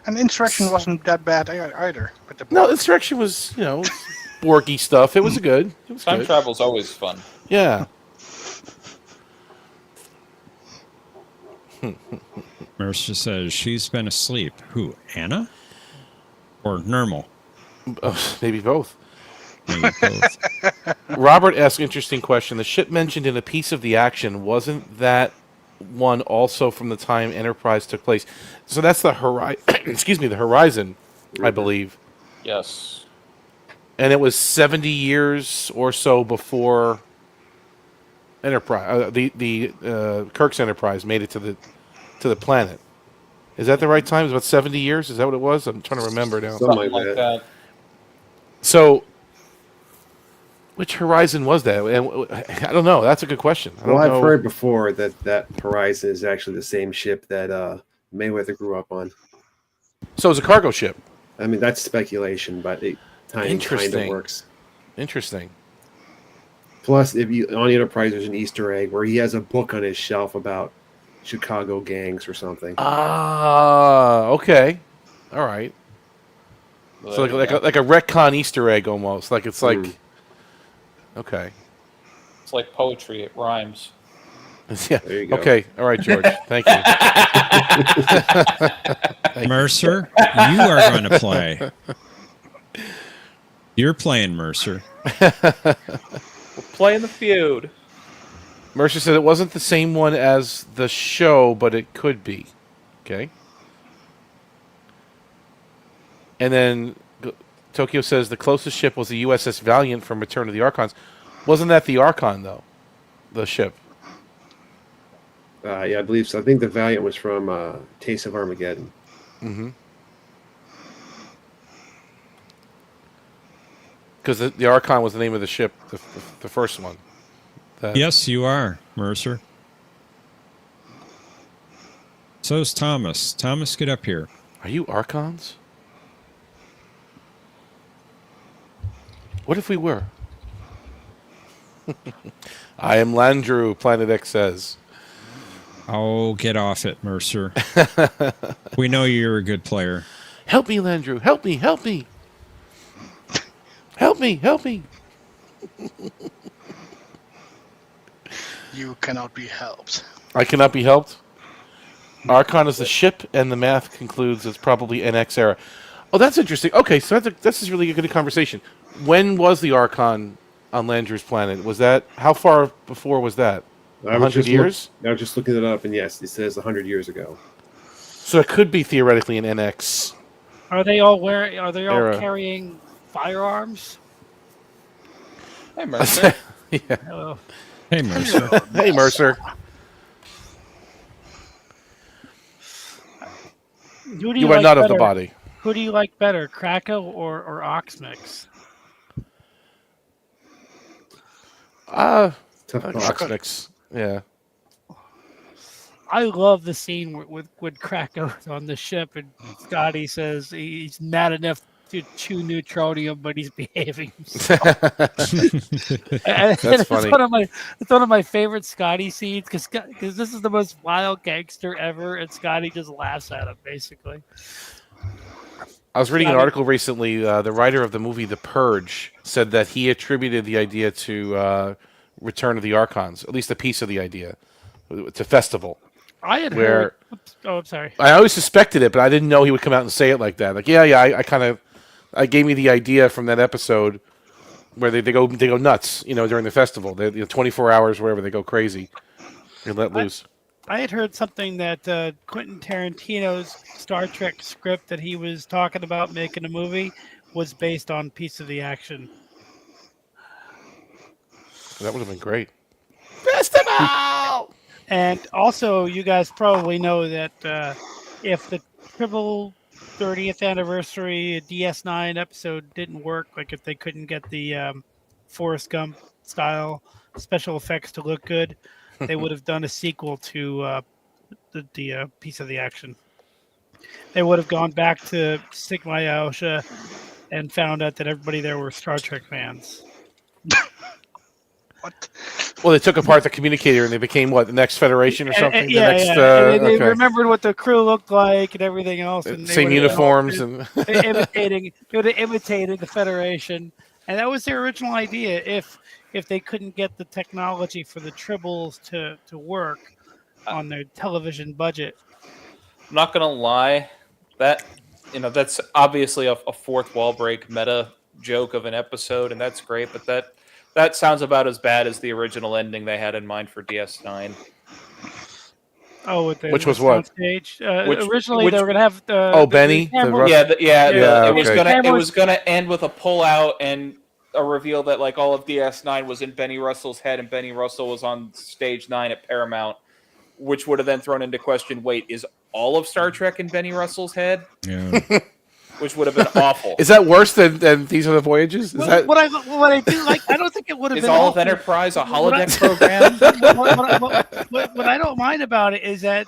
And Insurrection wasn't that bad either. But the No, Insurrection was, Borky stuff. It was good. It was Time good. travel's always fun. Yeah. Mercer says she's been asleep. Who, Anna? Or Nermal? Maybe both. Maybe both. Robert asks interesting question. The ship mentioned in a piece of the action, wasn't that one also from the time Enterprise took place? So that's the the Horizon, I believe. Yes. And it was 70 years or so before Enterprise, the Kirk's Enterprise made it to the planet. Is that the right time? It was about 70 years? Is that what it was? I'm trying to remember now. Something like that. So, which Horizon was that? I don't know. That's a good question. I've heard before that Horizon is actually the same ship that Mayweather grew up on. So it's a cargo ship. I mean, that's speculation, but it kind of works. Interesting. Plus, on the Enterprise, there's an Easter egg where he has a book on his shelf about Chicago gangs or something. Ah, okay. All right. Well, So like a retcon Easter egg almost. Like it's like okay. It's like poetry. It rhymes. Yeah. There you go. Okay. All right, George. Thank you. Mercer, you are going to play. You're playing Mercer. We're playing the feud. Mercer said it wasn't the same one as the show, but it could be. Okay. And then Tokyo says the closest ship was the USS Valiant from Return of the Archons. Wasn't that the Archon, though? The ship. Yeah, I believe so. I think the Valiant was from Taste of Armageddon. Mm-hmm. Because the Archon was the name of the ship, the first one. Yes, you are, Mercer. So's Thomas. Thomas, get up here. Are you Archons? What if we were? I am Landru, Planet X says. Oh, get off it, Mercer. We know you're a good player. Help me, Landru. Help me. Help me. Help me. Help me. You cannot be helped. I cannot be helped. Archon is the ship, and the math concludes it's probably NX era. Oh, that's interesting. Okay, so this is really a good conversation. When was the Archon on Landru's planet? Was that how far before was that? 100 years? I was just looking it up, and yes, it says 100 years ago. So it could be theoretically an NX. Are they all Era. carrying firearms? Hey, Mercer. Yeah. Hello. Hey, Mercer. Hey, Mercer. Who do You you are like not better? of the body. Who do you like better, Krakow or Oxmix? Tough call. Oxmix. Yeah. I love the scene with Krakow on the ship, and Scotty says he's mad enough to chew neutronium, but he's behaving himself. That's funny. It's one of my favorite Scotty scenes because this is the most vile gangster ever, and Scotty just laughs at him basically. I was reading an article recently. The writer of the movie The Purge said that he attributed the idea to Return of the Archons, at least a piece of the idea, to Festival. I had heard. Oh, I'm sorry. I always suspected it, but I didn't know he would come out and say it like that. Like, I gave me the idea from that episode where they go nuts, during the festival. They 24 hours, wherever they go crazy, they let loose. I had heard something that Quentin Tarantino's Star Trek script that he was talking about making a movie was based on Piece of the Action. That would have been great. Festival! And also, you guys probably know that if the triple 30th anniversary DS9 episode didn't work, like if they couldn't get the Forrest Gump style special effects to look good, they would have done a sequel to the Piece of the Action. they would have gone back to Sigma Iosha and found out that everybody there were Star Trek fans. What? Well, they took apart the communicator and they became what, the next Federation or something? Yeah, the next, And they okay. remembered what the crew looked like and everything else. And they Same would have uniforms and they would have imitated the Federation, and that was their original idea. If they couldn't get the technology for the tribbles to work on their television budget. I'm not gonna lie, that's obviously a fourth wall break meta joke of an episode, and that's great. But that sounds about as bad as the original ending they had in mind for DS9. Oh, which was what? Stage. Originally, they were gonna have Benny. It was gonna end with a pullout and a reveal that like all of DS9 was in Benny Russell's head, and Benny Russell was on stage 9 at Paramount, which would have then thrown into question: wait, is all of Star Trek in Benny Russell's head? Yeah. Which would have been awful. Is that worse than These Are the Voyages? What I do like, I don't think it would have been. Is all of Enterprise a holodeck program? What I don't mind about it is that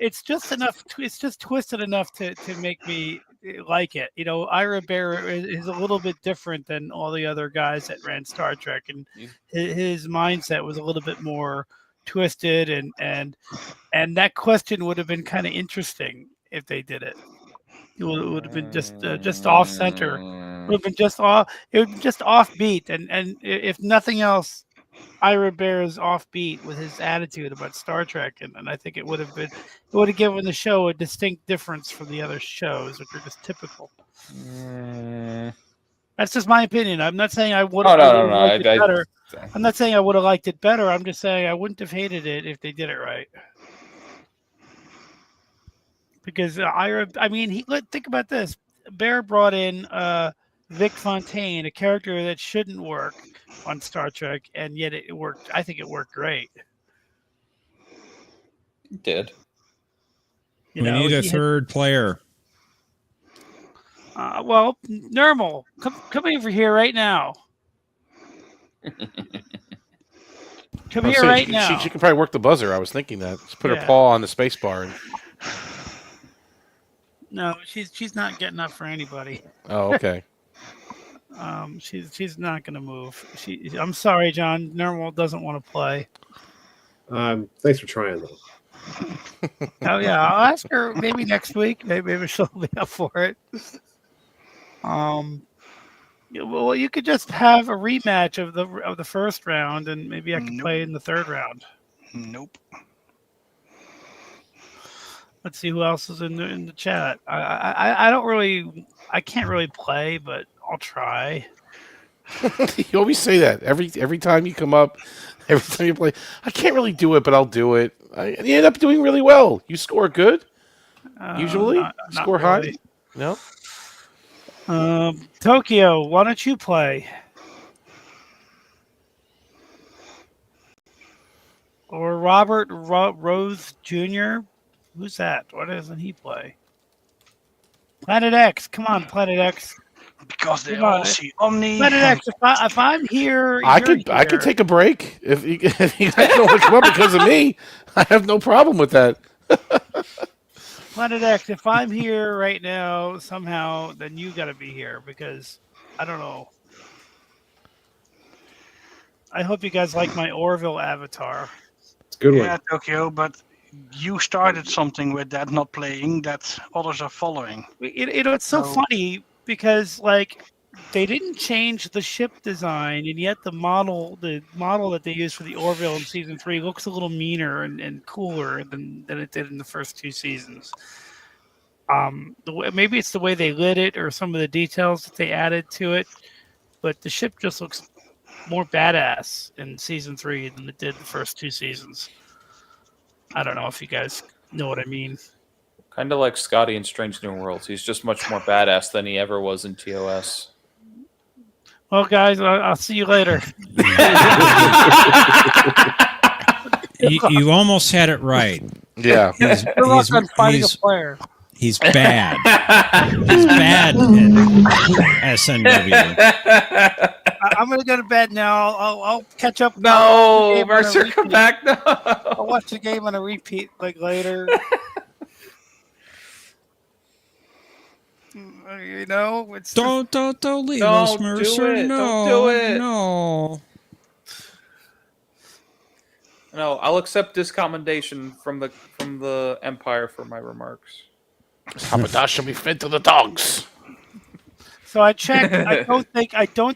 it's just enough. It's just twisted enough to make me like it. You know, Ira Bear is a little bit different than all the other guys that ran Star Trek, and his mindset was a little bit more twisted, and that question would have been kind of interesting if they did it. It would have been just off center. It would have been just off. It would be just offbeat, and if nothing else, Ira Bear is offbeat with his attitude about Star Trek, and I think it would have given the show a distinct difference from the other shows, which are just typical. That's just my opinion. I'm not saying I would have liked it better. I'm not saying I would have liked it better. I'm just saying I wouldn't have hated it if they did it right. Because think about this. Bear brought in Vic Fontaine, a character that shouldn't work on Star Trek, and yet it worked. I think it worked great. It did. We need a third player. Well, Nermal, come over here right now. Come here right now. She can probably work the buzzer. I was thinking that. Just put her paw on the space bar. No, she's not getting up for anybody. Oh, okay. She's not going to move. I'm sorry, John. Nermal doesn't want to play. Thanks for trying, though. Oh yeah, I'll ask her maybe next week. Maybe she'll be up for it. Well, you could just have a rematch of the first round, and maybe I can play in the third round. Nope. Let's see who else is in the chat. I can't really play, but I'll try. You always say that every time you come up, every time you play. I can't really do it, but I'll do it. You end up doing really well. You score good. Usually, not score really. high. No. Tokyo, why don't you play? Or Robert Rose Jr. Who's that? Why doesn't he play? Planet X. Come on, Planet X. Because they all see Omni. Planet X. If I'm here, I could take a break if you guys don't want to come up because of me. I have no problem with that. Planet X. If I'm here right now somehow, then you got to be here because I don't know. I hope you guys like my Orville avatar. It's a good one. Yeah, Tokyo, but you started something with that not playing that others are following. It's so funny because like they didn't change the ship design, and yet the model that they used for the Orville in season 3 looks a little meaner and cooler than it did in the first 2 seasons. Maybe it's the way they lit it or some of the details that they added to it, but the ship just looks more badass in season 3 than it did the first 2 seasons. I don't know if you guys know what I mean. Kind of like Scotty in Strange New Worlds. He's just much more badass than he ever was in TOS. Well, guys, I'll see you later. You almost had it right. Yeah. Good luck on finding a player. He's bad. He's bad at SNW. I'm going to go to bed now. I'll catch up. No, Mercer, come back. No. I'll watch the game on a repeat like later. You know, it's Don't leave us, Don't do Mercer. it. No, Don't do it. no. No, I'll accept this commendation from the Empire for my remarks. Haberdasher shall be fed to the dogs. So I checked. I don't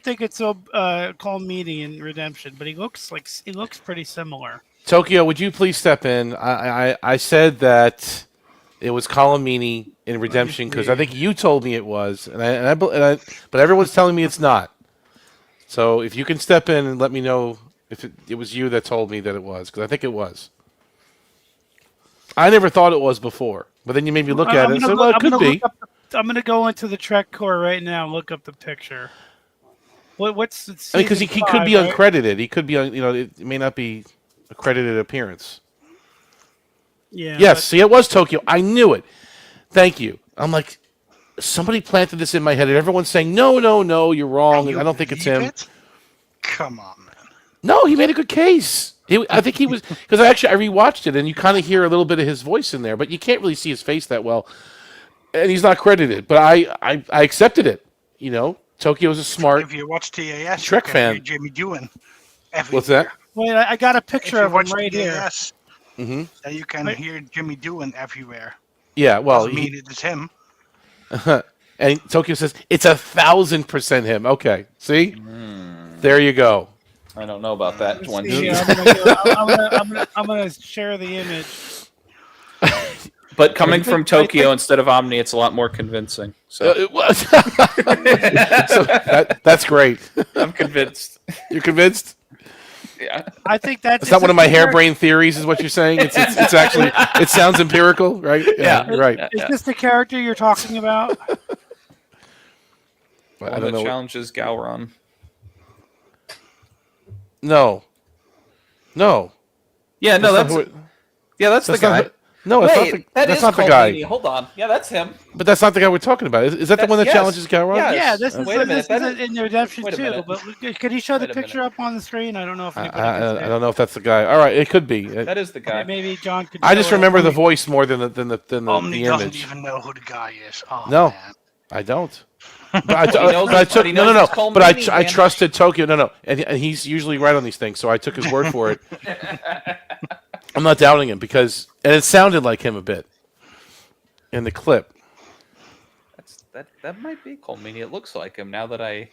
think it's Colmini in Redemption, but he looks pretty similar. Tokyo, would you please step in? I said that it was Colomini in Redemption because I think you told me it was, but everyone's telling me it's not. So if you can step in and let me know if it was you that told me that it was, because I think it was. I never thought it was before, but then you made me look at it and said, well, it could be. I'm going to go into the Trek Core right now and look up the picture. What's the season Because he could be uncredited. He could be, it may not be a credited appearance. Yeah. Yes, see, it was Tokyo. I knew it. Thank you. I'm like, somebody planted this in my head, and everyone's saying, no, you're wrong. I don't think it's him. Come on, man. No, he made a good case. I think he was, because I rewatched it, and you kind of hear a little bit of his voice in there, but you can't really see his face that well. And he's not credited, but I accepted it. Tokyo's a smart If you watch TAS, Trek you can fan. hear Jimmy Doohan everywhere. What's that? Wait, I got a picture of him right here. Mm-hmm. So you can hear Jimmy Doohan everywhere. Yeah, well, Doesn't mean it is him. And Tokyo says it's 1,000% him. Okay, see, there you go. I don't know about that one. Yeah, I'm gonna share the image. But coming from Tokyo instead of Omni, it's a lot more convincing. So, It was. So that's great. I'm convinced. You're convinced? Yeah. I think that's. It's not one of my harebrained theories, is what you're saying. It's actually, it sounds empirical, right? Yeah. Right. Is this the character you're talking about? I don't know. Challenges Gowron. No. Yeah, no, that's the guy. That's not the guy. Hold on. Yeah, that's him. But that's not the guy we're talking about. Is that the one that challenges Gowron? Yes. Yeah, this is, Wait a minute, this that is in Redemption wait a too. minute. But could he show the Wait a picture up on the screen? I don't know if anybody I can see it. don't know if that's the guy. All right, it could be. That is the guy. Maybe John could. I just show it. remember the voice more than the Omni doesn't image. even know who the guy is. Oh, No, man. I don't. But I trusted Tokyo. No, and he's usually right on these things, so I took his word for it. I'm not doubting him and it sounded like him a bit in the clip. That might be Colmini. It looks like him now that I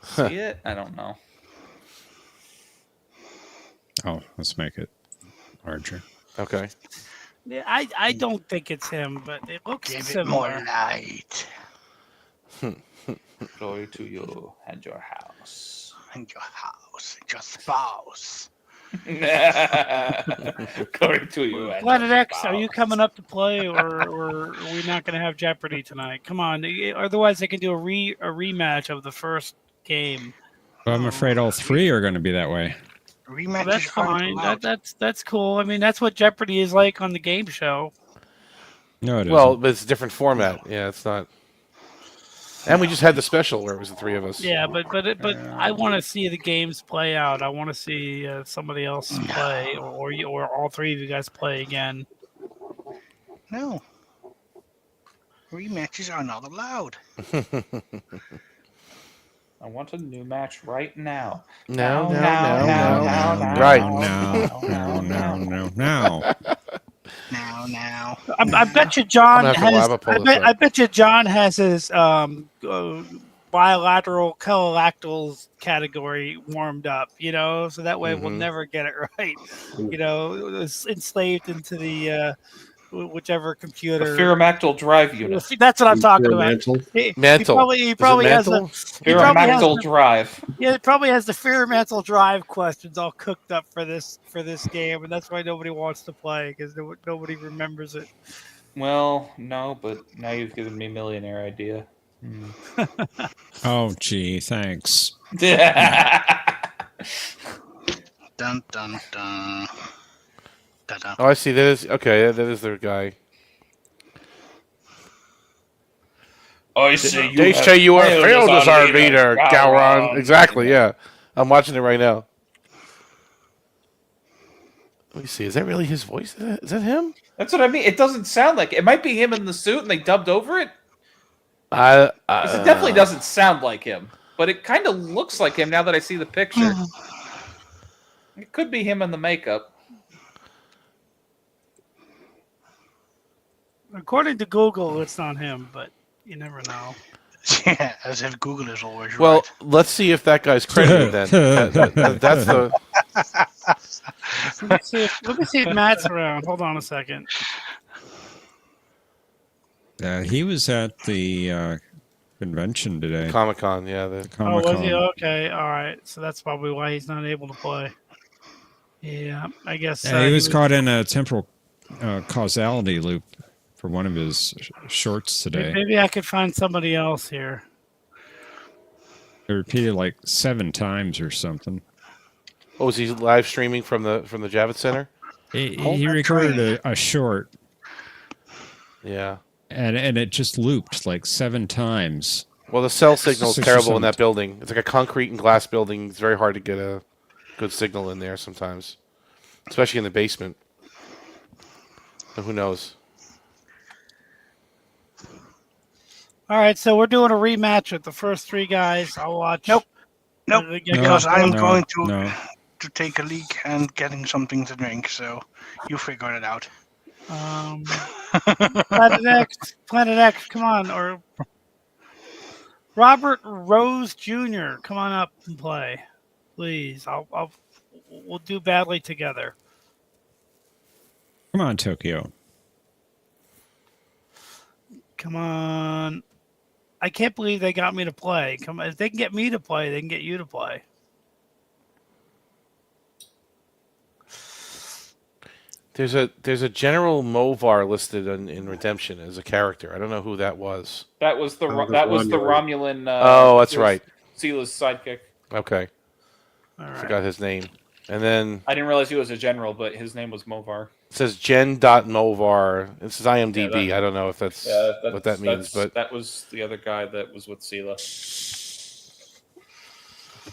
see it. I don't know. Oh, let's make it larger. Okay. Yeah, I don't think it's him, but it looks Give it similar. more light. Glory to you and your house. And your house. And your spouse. Glory to you. And Planet your X, are you spouse. coming up to play, or are we not going to have Jeopardy tonight? Come on, otherwise they can do a rematch of the first game. Well, I'm afraid all three are going to be that way. Rematch That's is hard fine. allowed. That's cool. I mean, that's what Jeopardy is like on the game show. No, it Well, isn't. but it's a different format. Yeah, it's not. And we just had the special where it was the three of us. Yeah, but I want to see the games play out. I want to see somebody else play, or all three of you guys play again. No. Rematches are not allowed. I want a new match right now. No. Right. No. Now. I bet you John I'm gonna have to has. pull this I up. bet you John has his bilateral collatals category warmed up. So that way we'll never get it right. It's enslaved into the whichever The computer. Ferromactyl drive unit. That's what I'm talking about. Mantle. Mantle. He Is it probably has mantle? he probably has Ferromactyl drive. Yeah, it probably has the Ferromactyl drive questions all cooked up for this game, and that's why nobody wants to play because nobody remembers it. Well, no, but now you've given me millionaire idea. Oh, gee, thanks. Dun dun dun. Da-da. Oh, I see. That is their guy. I say They say you are failed as our leader, Gowron. Exactly, yeah. I'm watching it right now. Let me see. Is that really his voice? Is that him? That's what I mean. It doesn't sound like it. It might be him in the suit and they dubbed over it. Because it definitely doesn't sound like him, but it kind of looks like him now that I see the picture. It could be him in the makeup. According to Google, it's not him, but you never know. Yeah, as if Google is always Well, right. let's see if that guy's credited then. That's the. Let me see if Matt's around. Hold on a second. He was at the convention today. Comic-Con, yeah. The Oh, was he? Comic-Con. Okay, all right. So that's probably why he's not able to play. Yeah, I guess. Yeah, he was caught in a temporal causality loop for one of his shorts today. Maybe I could find somebody else here. It repeated like 7 times or something. Oh, was he live streaming from the Javits Center? He recorded a short. Yeah. And it just looped like 7 times. Well, the cell signal is 6 or terrible 7 in that building. It's like a concrete and glass building. It's very hard to get a good signal in there sometimes, especially in the basement. So who knows? All right, so we're doing a rematch with the first 3 guys. I'll watch. Nope, because I'm going no. to take a leak and getting something to drink. So you figure it out. Planet X, come on, or Robert Rose Jr., come on up and play, please. We'll do badly together. Come on, Tokyo. Come on. I can't believe they got me to play. Come on, if they can get me to play, they can get you to play. There's a General Movar listed in Redemption as a character. I don't know who that was. That was the Romulan. Oh, that's right. Sila's sidekick. Okay. All right. Forgot his name. And then I didn't realize he was a general, but his name was Movar. it says Gen.Movar. This is IMDb. I don't know if that's what that means, but that was the other guy that was with Sila.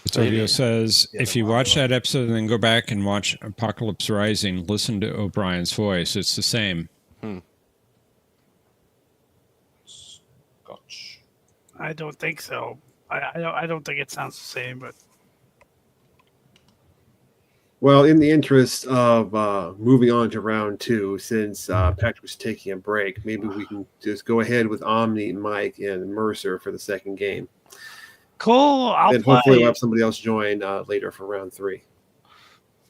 Tokyo says, if you watch that episode and then go back and watch Apocalypse Rising, listen to O'Brien's voice. It's the same. Scotch. I don't think so. I don't think it sounds the same, but Well, in the interest of moving on to round 2, since Patrick's taking a break, maybe we can just go ahead with Omni, Mike, and Mercer for the second game. cool. I'll And play. hopefully we'll have somebody else join later for round 3.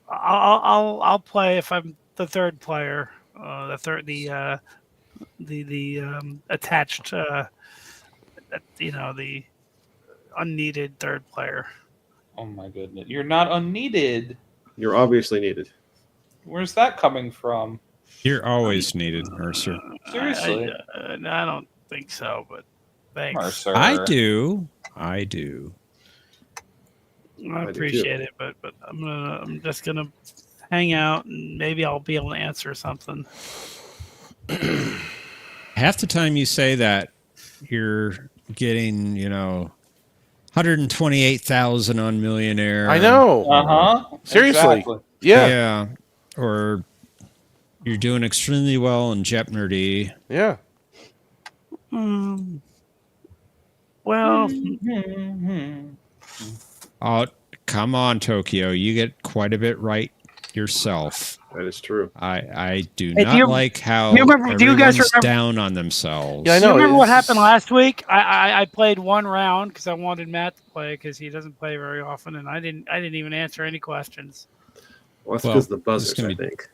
I'll play if I'm the third player. The attached, the unneeded third player. Oh my goodness, you're not unneeded. You're obviously needed. Where's that coming from? You're always needed, Mercer. Seriously, I don't think so, but thanks. Mercer. I do. I appreciate it, but I'm just gonna hang out and maybe I'll be able to answer something. Half the time you say that, you're getting, 128,000 on Millionaire. I know. Seriously. Exactly. Yeah. Yeah. Or you're doing extremely well in Jeopnerdy. Yeah. Well, Oh, come on, Tokyo. You get quite a bit right yourself. That is true. I do Hey, not like how do you guys everyone's remember- down on themselves. Yeah, I do you know. remember what it's- happened last week? I played one round because I wanted Matt to play because he doesn't play very often, and I didn't even answer any questions. Well, that's Well, because of the it's buzzers, gonna I be- think.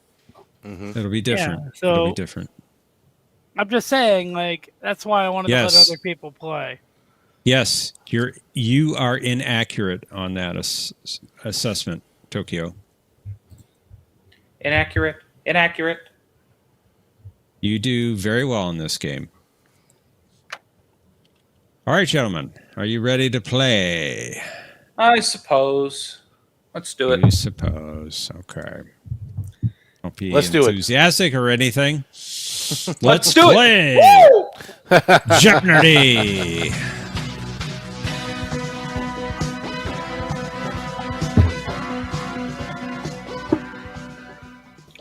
It'll be different. Yeah, so- It'll be different. I'm just saying, that's why I wanted to Yes. let other people play. Yes, you are inaccurate on that assessment, Tokyo. Inaccurate. You do very well in this game. All right, gentlemen, are you ready to play? I suppose. Let's do it. I suppose. Okay. Don't be Let's do it. enthusiastic or anything. Let's do it. play. Jeopnerdy.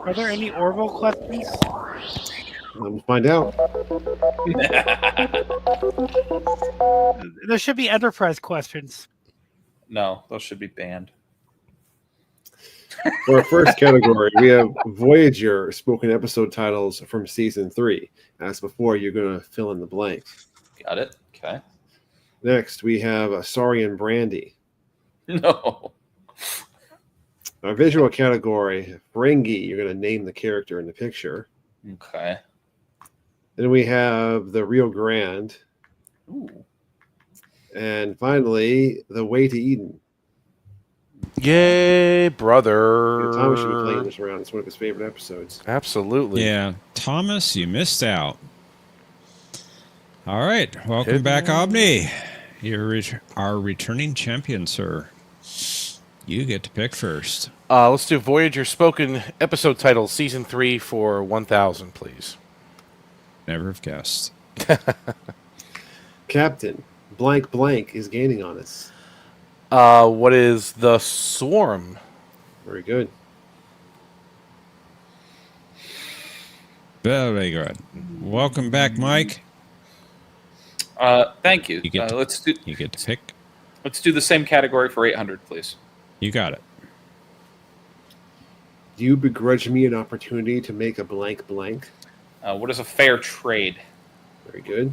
Are there any Orville questions? We'll find out. There should be Enterprise questions. No, those should be banned. For our first category, we have Voyager spoken episode titles from season 3. As before, you're going to fill in the blank. Got it. Okay. Next, we have Saurian Brandy. No. Our visual category, Ferengi, you're going to name the character in the picture. Okay. Then we have the Rio Grande. Ooh. And finally, The Way to Eden. Yay, brother. Thomas should be playing this round. It's one of his favorite episodes. Absolutely. Yeah. Thomas, you missed out. All right. Welcome back, Omni. You're our returning champion, sir. You get to pick first. Let's do Voyager spoken episode title, season 3 for 1,000, please. Never have guessed. Captain, blank blank is gaining on us. What is the Swarm? Very good. Very good. Welcome back, Mike. Thank you. You get You get to pick. Let's do the same category for 800, please. You got it. Do you begrudge me an opportunity to make a blank blank? What is a fair trade? Very good.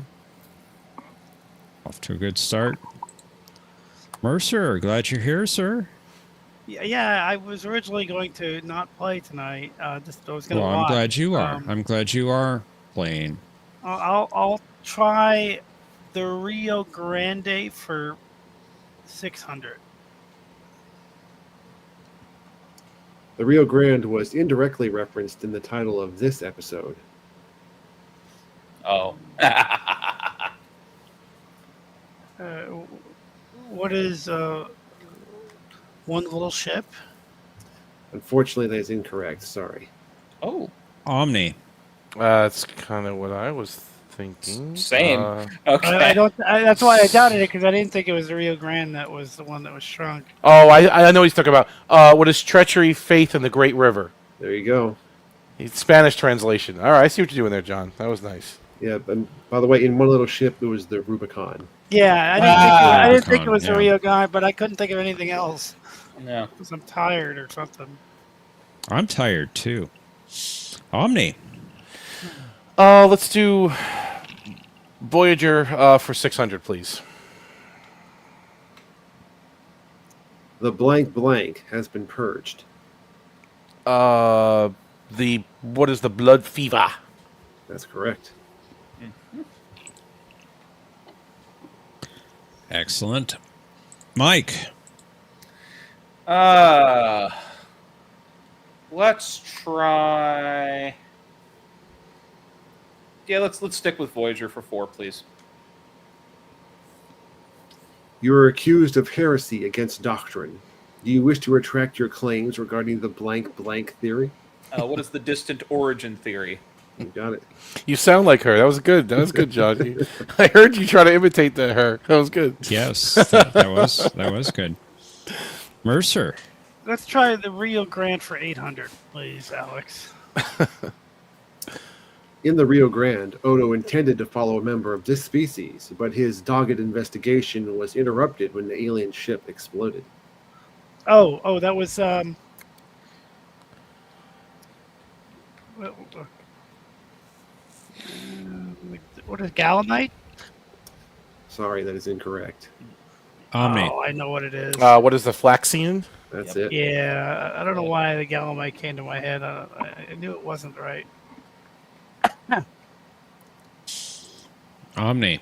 Off to a good start. Mercer, glad you're here, sir. Yeah, I was originally going to not play tonight. I was going to. Well, I'm glad you are. I'm glad you are playing. I'll try the Rio Grande for 600. The Rio Grande was indirectly referenced in the title of this episode. Oh. What is one little ship? Unfortunately, that is incorrect. Sorry. Oh. Omni. That's kind of what I was thinking. Same. Okay. I don't. That's why I doubted it, because I didn't think it was the Rio Grande that was the one that was shrunk. Oh, I know what he's talking about. What is treachery, faith, and the Great River? There you go. It's Spanish translation. All right, I see what you're doing there, John. That was nice. Yeah, and by the way, in one little ship, it was the Rubicon. Yeah, I didn't think it was the Rio Grande, but I couldn't think of anything else. No. Because I'm tired or something. I'm tired too. Omni. Let's do Voyager for 600, please. The blank blank has been purged. What is the blood fever? That's correct. Excellent. Mike. Let's try. Yeah, let's stick with Voyager for 4, please. You are accused of heresy against doctrine. Do you wish to retract your claims regarding the blank blank theory? What is the distant origin theory? You got it. You sound like her. That was good. That was good, John. I heard you try to imitate her. That was good. Yes, that was good. Mercer. Let's try the Rio Grande for 800, please, Alex. In the Rio Grande, Odo intended to follow a member of this species, but his dogged investigation was interrupted when the alien ship exploded. Oh, that was what is Galanite? Sorry, that is incorrect. Omni. Oh, I know what it is. What is the Flaxian? That's it. Yeah, I don't know why the Galamite came to my head. I knew it wasn't right. Omni.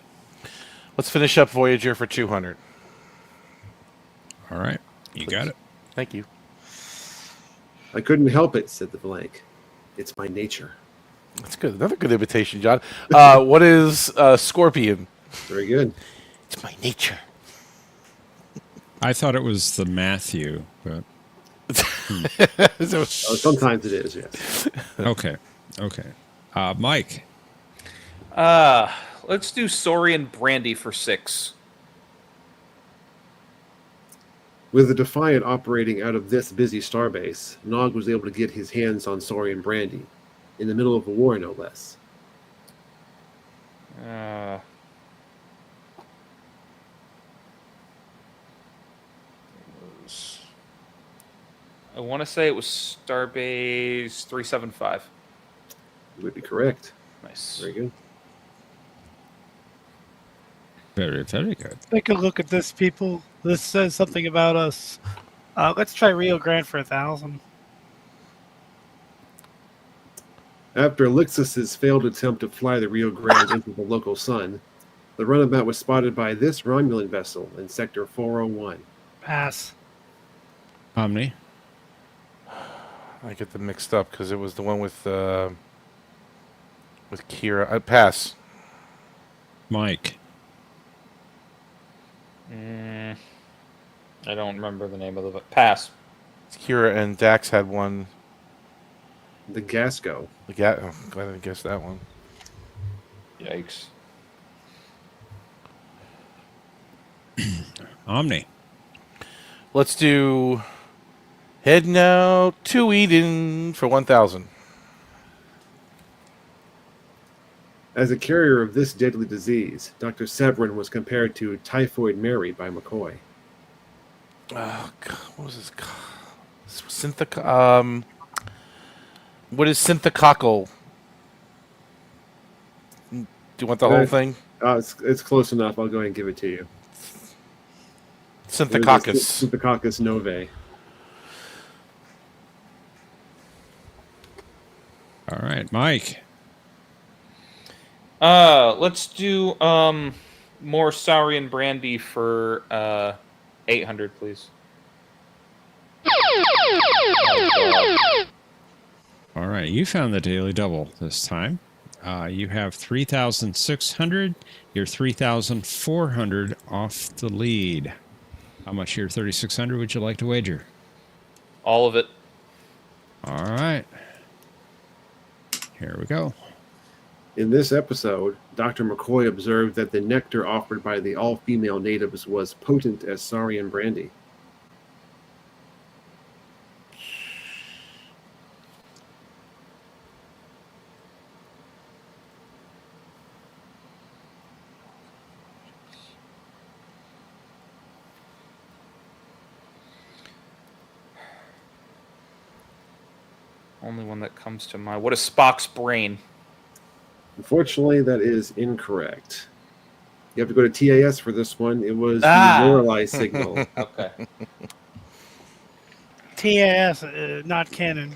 Let's finish up Voyager for 200. All right. You got it. Thank you. I couldn't help it, said the blank. It's my nature. That's good. Another good imitation, John. What is Scorpion? Very good. It's my nature. I thought it was the Matthew, but Sometimes it is, yes. okay. Mike. Let's do Saurian Brandy for 6. With the Defiant operating out of this busy starbase, Nog was able to get his hands on Saurian Brandy, in the middle of a war, no less. I want to say it was Starbase 375. You would be correct. Nice. Very good. Very, very good. Take a look at this, people. This says something about us. Let's try Rio Grande for 1,000. After Alexis's failed attempt to fly the Rio Grande into the local sun, the runabout was spotted by this Romulan vessel in Sector 401. Pass. Omni. I get them mixed up because it was the one with Kira. I pass. Mike. I don't remember the name of the pass. Kira and Dax had one. The Gasco. I'm glad I didn't guess that one. Yikes. Omni. Let's do head now to Eden for 1,000. As a carrier of this deadly disease, Dr. Severin was compared to Typhoid Mary by McCoy. Oh, God, what was this? What is synthococcal? Do you want the whole thing? It's close enough. I'll go ahead and give it to you. Synthococcus. Synthococcus novae. All right, Mike. Let's do more Saurian brandy for 800, please. All right, you found the daily double this time. You have 3,600. You're 3,400 off the lead. How much of your 3,600 would you like to wager? All of it. All right. Here we go. In this episode, Dr. McCoy observed that the nectar offered by the all-female natives was potent as Saurian brandy. Only one that comes to mind. What is Spock's brain? Unfortunately, that is incorrect. You have to go to TAS for this one. It was the Lorelei signal. Okay. TAS, not canon.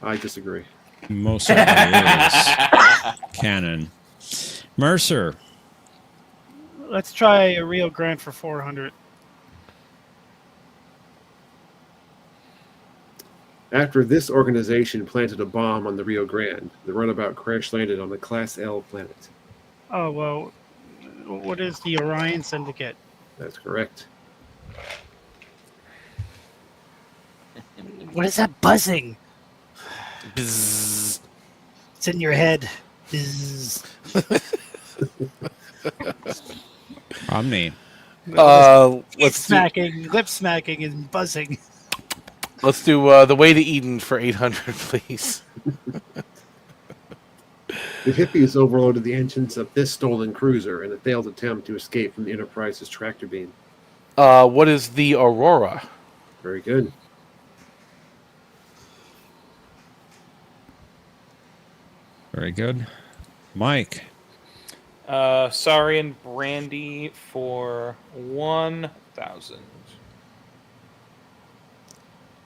I disagree. Most certainly is canon. Mercer. Let's try a Rio Grande for 400. After this organization planted a bomb on the Rio Grande, the runabout crash-landed on the Class L planet. Oh, well, what is the Orion Syndicate? That's correct. What is that buzzing? Bzzz. It's in your head. Bzzz. Omni. Let's Lip smacking and buzzing. Let's do the way to Eden for 800, please. The hippies overloaded the engines of this stolen cruiser in a failed attempt to escape from the Enterprise's tractor beam. What is the Aurora? Very good. Very good. Mike. Saurian brandy for 1,000.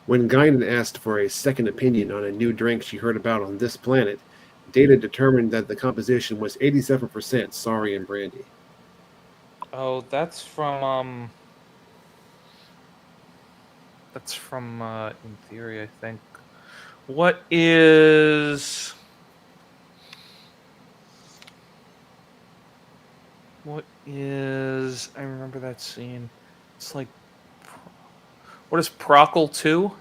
When Guinan asked for a second opinion on a new drink she heard about on this planet, data determined that the composition was 87% Saurian brandy. Oh, that's from in theory, I think. What is I remember that scene. It's like, what is Procol 2?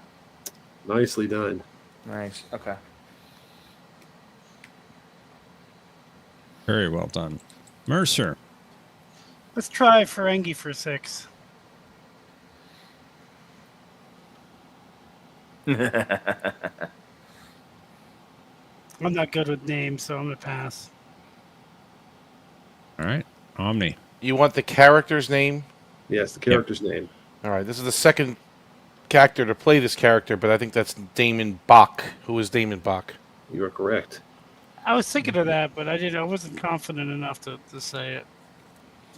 Nicely done. Nice. Okay. Very well done. Mercer. Let's try Ferengi for 6. I'm not good with names, so I'm going to pass. All right. Omni. You want the character's name? Yes, the character's name. All right. This is the second actor to play this character, but I think that's Damon Bach. Who is Damon Bach? You are correct. I was thinking of that, but I wasn't confident enough to say it.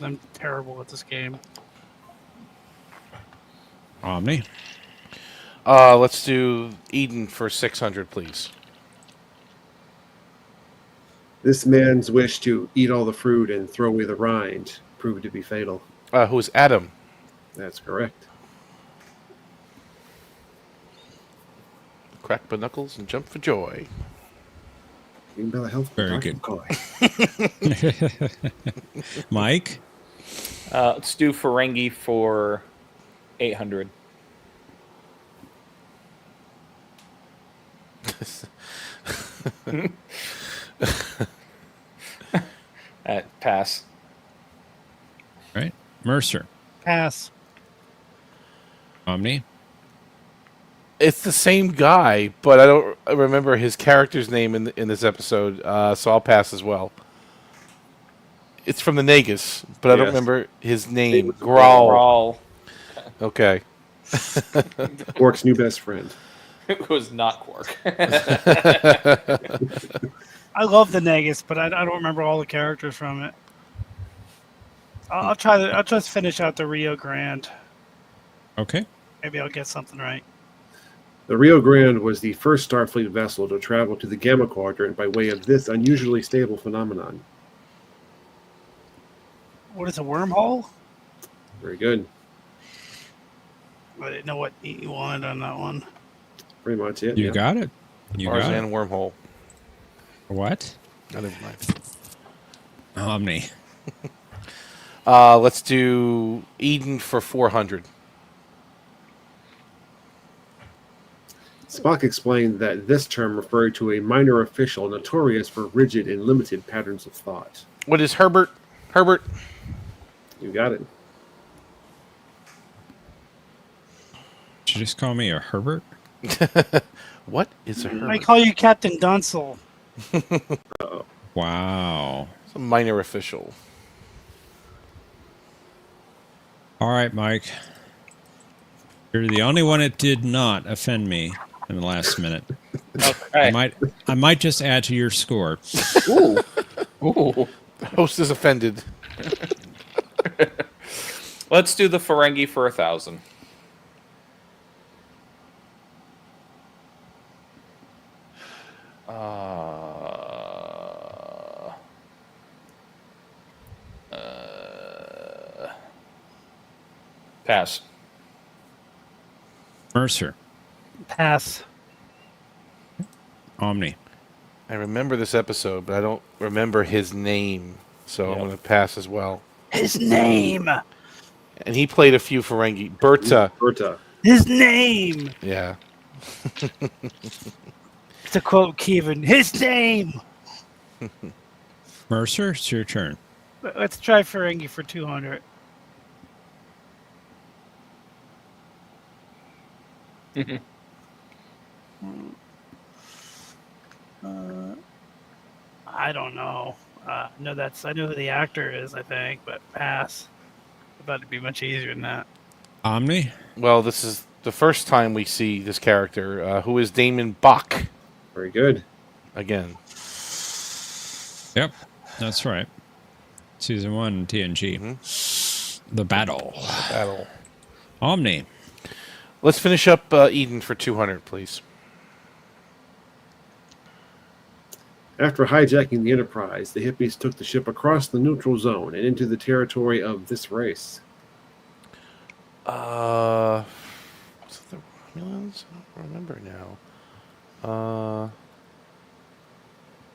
I'm terrible at this game. Omni. Let's do Eden for 600, please. This man's wish to eat all the fruit and throw away the rind proved to be fatal. Who is Adam? That's correct. Crack my knuckles and jump for joy. Green Bella Health. Very good. Mike. Let's do Ferengi for 800. Pass. Right. Mercer. Pass. Omni. It's the same guy, but I don't remember his character's name in this episode, so I'll pass as well. It's from the Nagus, but I don't remember his name. Grawl. Okay. Quark's new best friend. It was not Quark. I love the Nagus, but I don't remember all the characters from it. I'll try. I'll just finish out the Rio Grande. Okay. Maybe I'll get something right. The Rio Grande was the first Starfleet vessel to travel to the Gamma Quadrant by way of this unusually stable phenomenon. What is a wormhole? Very good. I didn't know what you wanted on that one. Pretty much it. You got it. You got Tarzan it. wormhole. What? Oh, never mind. Omni. Let's do Eden for 400. Spock explained that this term referred to a minor official notorious for rigid and limited patterns of thought. What is Herbert? Herbert? You got it. Did you just call me a Herbert? What is a Herbert? I call you Captain Dunsel. Wow. It's a minor official. All right, Mike. You're the only one that did not offend me in the last minute. Okay. I might just add to your score. Ooh. Ooh. The host is offended. Let's do the Ferengi for 1,000. Pass. Mercer. Pass. Omni. I remember this episode, but I don't remember his name, so I'm going to pass as well. His name. And he played a few Ferengi. Berta. Berta. His name. Yeah. To quote Kevin, his name. Mercer, it's your turn. Let's try Ferengi for 200. I don't know. No, I know who the actor is, I think, but pass. I thought it'd be much easier than that. Omni. Well, this is the first time we see this character, who is Damon Bach. Very good. Again. Yep, that's right. Season 1, TNG. Mm-hmm. The Battle. Omni. Let's finish up Eden for 200, please. After hijacking the Enterprise, the hippies took the ship across the neutral zone and into the territory of this race. Was it the Romulans? I don't remember now.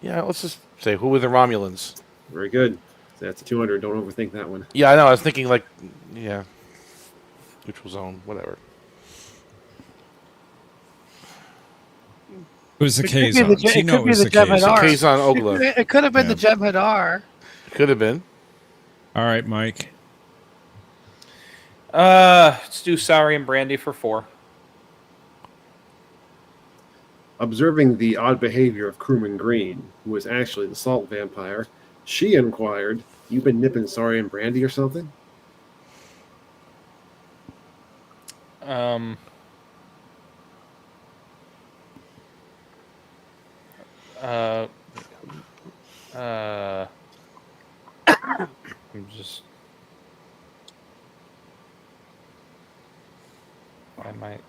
Yeah, let's just say, who were the Romulans? Very good. That's a 200. Don't overthink that one. Yeah, I know. I was thinking, like, yeah. Neutral zone, whatever. It was the Kazon. It could be the Jeopnerdy. Kazon Ogla. It could have been the Jeopnerdy. Could have been. All right, Mike. Let's do Sour and Brandy for 4. Observing the odd behavior of Crewman Green, who was actually the salt vampire, She inquired, "You been nipping Sorry and Brandy or something?" I'm just. I might.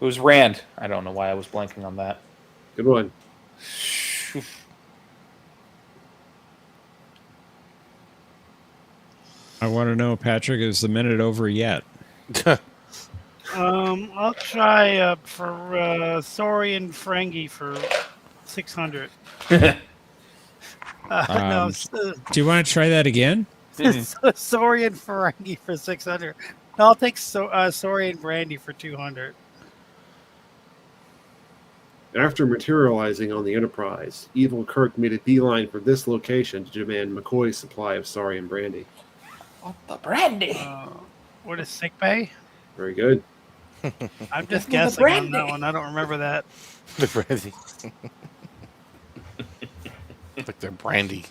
It was Rand. I don't know why I was blanking on that. Good one. I want to know, Patrick, is the minute over yet? I'll try for Sorry and Frangie for 600. No, Do you want to try that again? Sorry and Ferengi for 600. No, I'll take Sorry and Brandy for 200. After materializing on the Enterprise, Evil Kirk made a beeline for this location to demand McCoy's supply of Sorry and Brandy. What the brandy? What is sick bay? Very good. I'm just guessing on that one. I don't remember that. The brandy. Like they're brandy.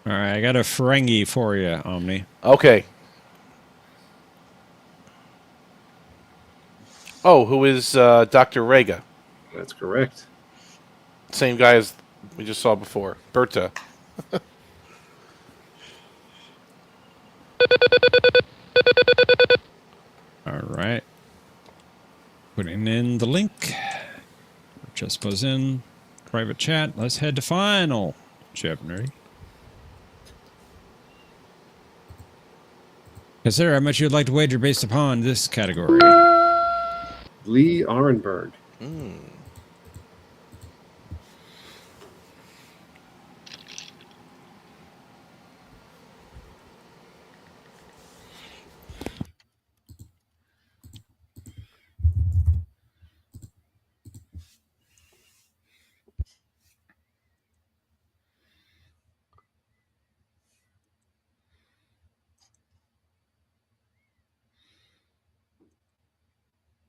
All right, I got a Ferengi for you, Omni. Okay. Oh, who is Dr. Rega? That's correct. Same guy as we just saw before. Berta. All right. Putting in the link. Just was in private chat. Let's head to final. Jeopnerdy. Consider how much you'd like to wager based upon this category. Lee Arenberg.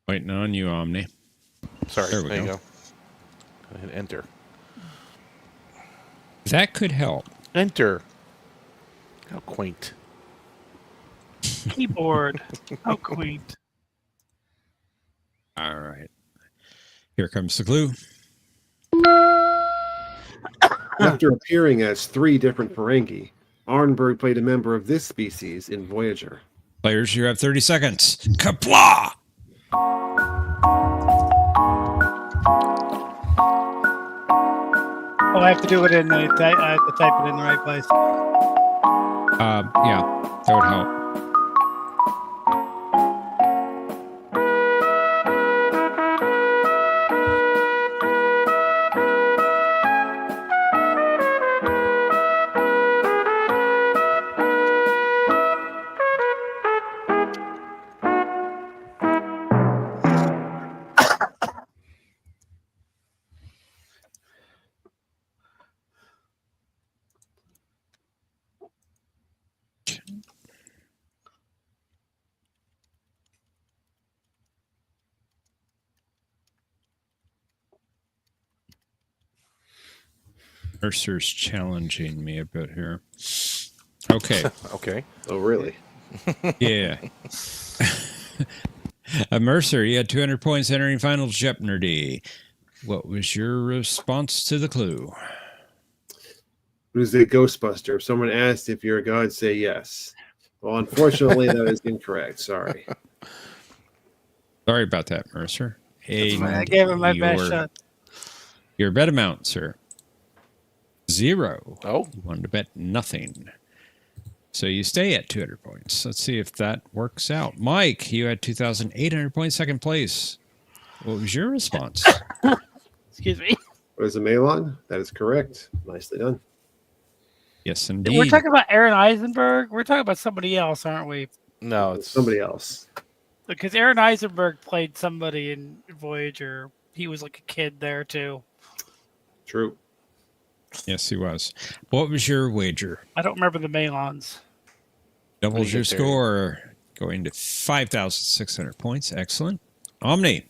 Waiting on you, Omni. Sorry, there we you go. go. Go ahead, enter. That could help. Enter. How quaint. Keyboard. How quaint. All right. Here comes the clue. After appearing as 3 different Ferengi, Arenberg played a member of this species in Voyager. Players, you have 30 seconds. Kapla! Oh, I have to do it in the. I have to type it in the right place. Yeah, that would help. Mercer's challenging me a bit here. Okay. Okay. Oh, really? Yeah. Mercer, you had 200 points entering final Jeopnerdy. What was your response to the clue? It was a Ghostbuster. If someone asked if you're a god, say yes. Well, unfortunately, that is incorrect. Sorry. Sorry about that, Mercer. I gave him my best shot. Your bet amount, sir. 0. Oh. You wanted to bet nothing. So you stay at 200 points. Let's see if that works out. Mike, you had 2,800 points, second place. What was your response? Excuse me. What is a Malon? That is correct. Nicely done. Yes, indeed. We're talking about Aaron Eisenberg. We're talking about somebody else, aren't we? No, it's somebody else. Because Aaron Eisenberg played somebody in Voyager. He was like a kid there too. True. Yes, he was. What was your wager? I don't remember the Malons. Doubles your score, going to 5,600 points. Excellent. Omni.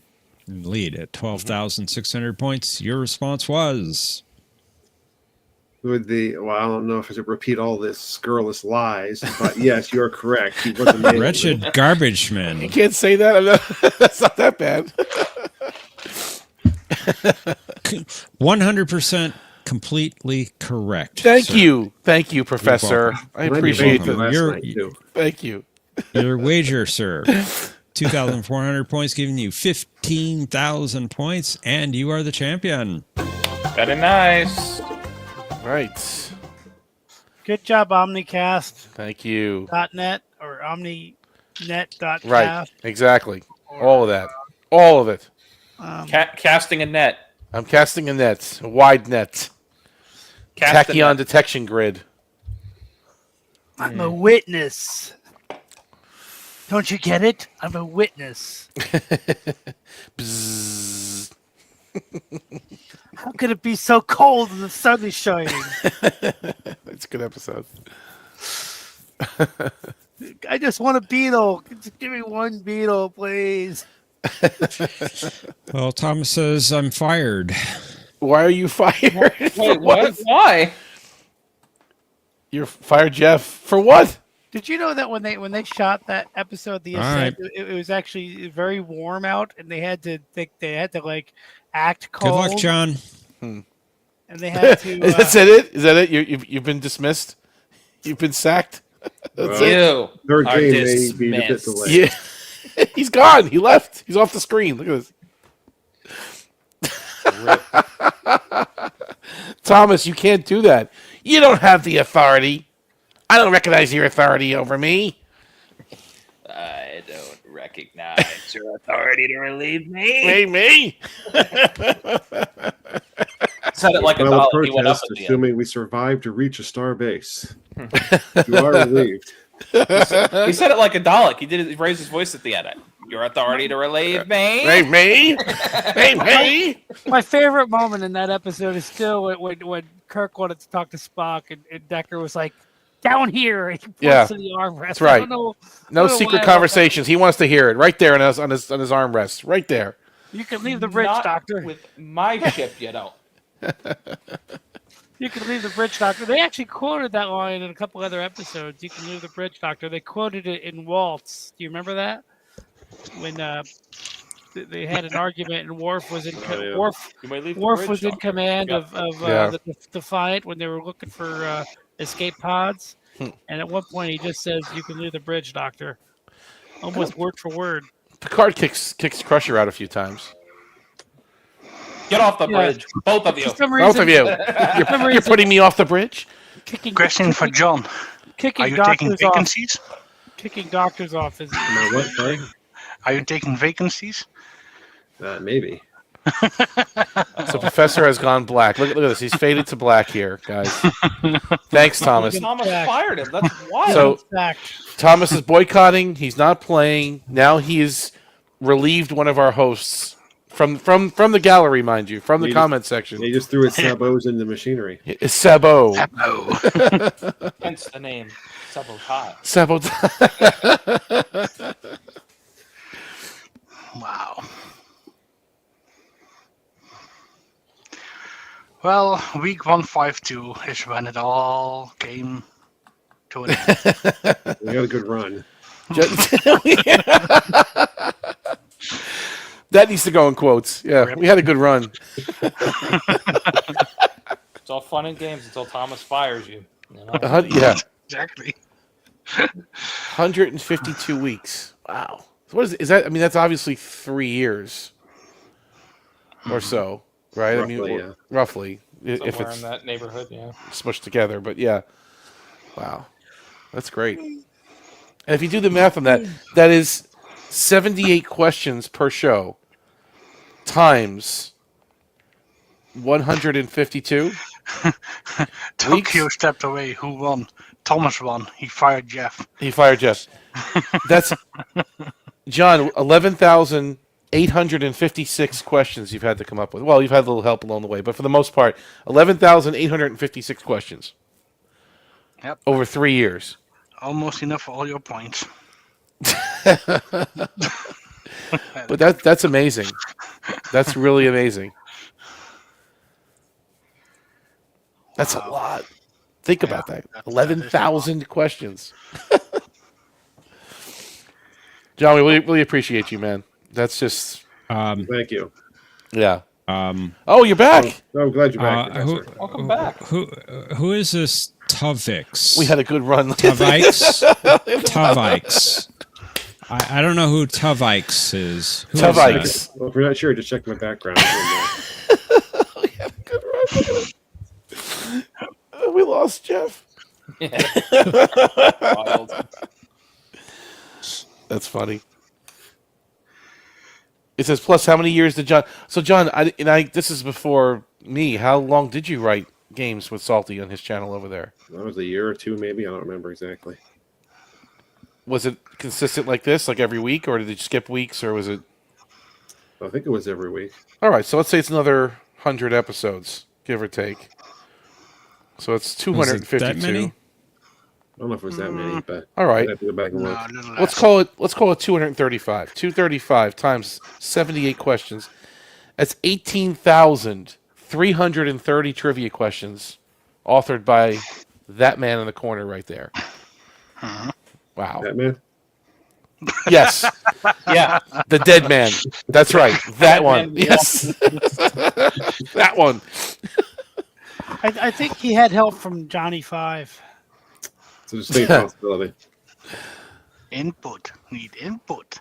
lead at 12,600 points. Your response was I don't know if I should repeat all this scurrilous lies, but yes, you are correct. He was a man. Wretched Garbage Man. You can't say that. That's not that bad. 100% completely correct. Thank sir. you, Professor. I appreciate that. Thank you. Your wager, sir. 2,400 points, giving you 15,000 points, and you are the champion. Very nice. Right. Good job, OmniCast. Thank you. .net or OmniNet.cast. Right. Exactly. All of that. All of it. Casting a net. I'm casting a net, a wide net. Tachyon detection grid. I'm a witness. Don't you get it? I'm a witness. Bzzz. How could it be so cold and the sun is shining? It's a good episode. I just want a beetle. Just give me one beetle, please. Well, Thomas says I'm fired. Why are you fired? Wait, what? Why? You're fired, Jeff. For what? Did you know that when they shot that episode, the Ascent, it was actually very warm out, and they had to like act cold. Good luck, John. And they had to. Is that it? Is that it? You've been dismissed. You've been sacked. Well, You third are game may be a bit dismissed. delayed. Yeah, he's gone. He left. He's off the screen. Look at this. Thomas, you can't do that. You don't have the authority. I don't recognize your authority over me. I don't recognize your authority to relieve me. Hey, me? Said it like a Well, dollar. He went up protest, at the end. assuming we survive to reach a star base. You are relieved. He said it like a Dalek. He raised his voice at the end. Your authority to relieve me. Hey, me? Hey, me? My favorite moment in that episode is still when Kirk wanted to talk to Spock, and Decker was like, "Down here." He points Yeah, to the armrest. that's right. I don't know No why secret I love conversations. He wants to hear it right there on his armrest. Right there. that. You can leave the bridge, Not Doctor. with my ship, you know. You can leave the bridge, Doctor. They actually quoted that line in a couple other episodes. You can leave the bridge, Doctor. They quoted it in Waltz. Do you remember that? When they had an argument and Worf was in You may leave the Worf bridge, was in Doctor. command Yeah. of Yeah. the Defiant when they were looking for escape pods. And at one point he just says, "You can leave the bridge, Doctor." Almost word for word. Picard kicks Crusher out a few times. Get off the bridge, both of you. For some Both of reason, you. You're putting me off the bridge? Question for John. Kicking Are you taking doctors off. vacancies? Kicking doctors off is Now what? Sorry? Are you taking vacancies? Maybe. So Professor has gone black. Look at this. He's faded to black here, guys. Thanks, Thomas. Thomas fired him. That's wild. So fact. Thomas is boycotting. He's not playing. Now he's relieved one of our hosts from the gallery, mind you, from the comment section. He just threw his sabos in the machinery. It's Sabo. Hence the name Sabotage. Sabotage. Wow. Well, week 152 is when it all came to an end. We got a good run. That needs to go in quotes. Yeah, we had a good run. It's all fun and games until Thomas fires you. You know? Yeah, Exactly. 152 weeks. Wow. So what is that? I mean, that's obviously 3 years or so, right? Roughly, I mean, yeah. roughly, if Somewhere it's in that neighborhood, yeah. smushed together. But yeah, wow, that's great. And if you do the math on that, that is 78 questions per show times 152. Tokyo stepped away. Who won? Thomas won. He fired Jeff. He fired Jeff. That's John. 11,856 questions you've had to come up with. Well, you've had a little help along the way, but for the most part, 11,856 questions. Yep. Over 3 years. Almost enough for all your points. But that's amazing. That's really amazing. That's a lot. Think about that. 11,000 questions. John, we really appreciate you, man. That's just... Thank you. Yeah. Oh, you're back. Oh, I'm glad you're back, Professor. Welcome back. Who is this Tuvix? We had a good run. Tuvix? Tuvix. I don't know who Tuvix is. Who Tuvix. is Well, if you're not sure, just check my background. We had a good run. We lost Jeff. Wild. That's funny. It says, plus, how many years did John... So, John, this is before me. How long did you write games with Salty on his channel over there? That was a year or two, maybe. I don't remember exactly. Was it consistent like this, like every week, or did it skip weeks, or was it... I think it was every week. All right, so let's say it's another 100 episodes, give or take. So it's 252. that many? I don't know if it was that many, but All right. I'd have to go back and look. Let's call it 235. 235 times 78 questions. That's 18,330 trivia questions authored by that man in the corner right there. Wow. That man? Yes. Yeah. The dead man. That's right. That one. Yes. That one. I think he had help from Johnny Five. It's a distinct possibility. Input. Need input.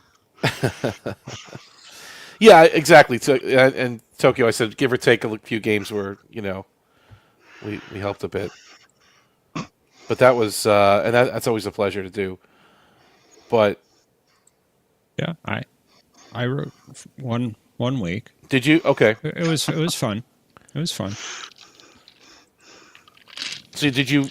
Yeah, exactly. So, and Tokyo, I said, give or take a few games where, we helped a bit. But that was, and that's always a pleasure to do. But Yeah, I wrote one week. did you? Okay. It was fun. It was fun. So did you?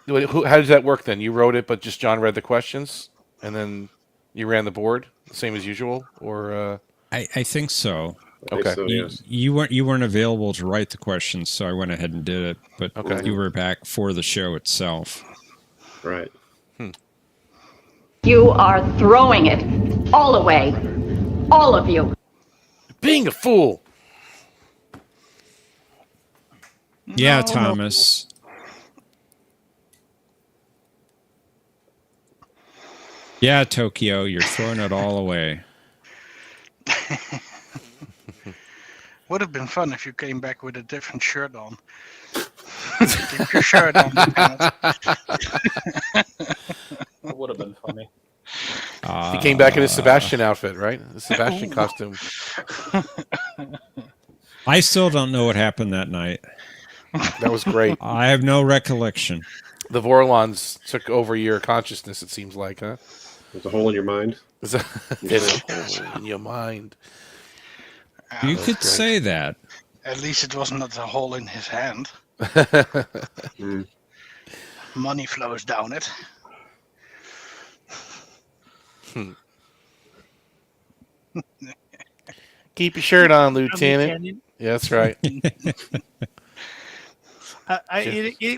How did that work then? You wrote it, but just John read the questions, and then you ran the board, same as usual, or? I think so. Okay. So, yes. You weren't available to write the questions, so I went ahead and did it. But Okay. you were back for the show itself. Right. You are throwing it all away. All of you. Being a fool. Yeah, Thomas. Yeah, Tokyo, you're throwing it all away. Would have been fun if you came back with a different shirt on. Keep your shirt on. That would have been funny. He came back in his Sebastian outfit, right? The Sebastian costume. I still don't know what happened that night. That was great. I have no recollection. The Vorlons took over your consciousness, it seems like, huh? There's a hole in your mind. There's a hole in your mind. You could say that. At least it wasn't a hole in his hand. Money flows down it. Keep your shirt on, Lieutenant. Yeah, that's right.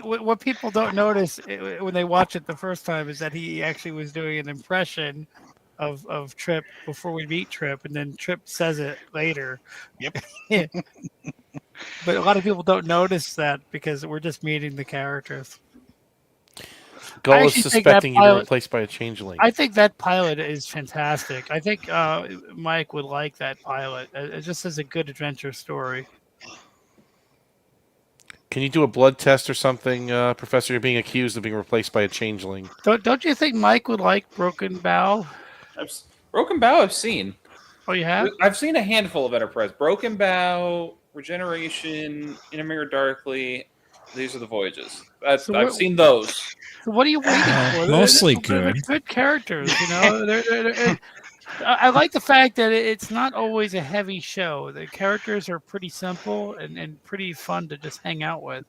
What people don't notice when they watch it the first time is that he actually was doing an impression of Trip before we meet Trip, and then Trip says it later. Yep. But a lot of people don't notice that because we're just meeting the characters. Gull is suspecting you were replaced by a changeling. I think that pilot is fantastic. I think Mike would like that pilot. It just is a good adventure story. Can you do a blood test or something, Professor? You're being accused of being replaced by a changeling. Don't you think Mike would like Broken Bow? Broken Bow I've seen. Oh, you have? I've seen a handful of Enterprise. Broken Bow, Regeneration, In a Mirror Darkly. These are the Voyages. I've seen those. So what are you waiting for? Mostly They're good. good characters, you know. I like the fact that it's not always a heavy show. The characters are pretty simple and pretty fun to just hang out with.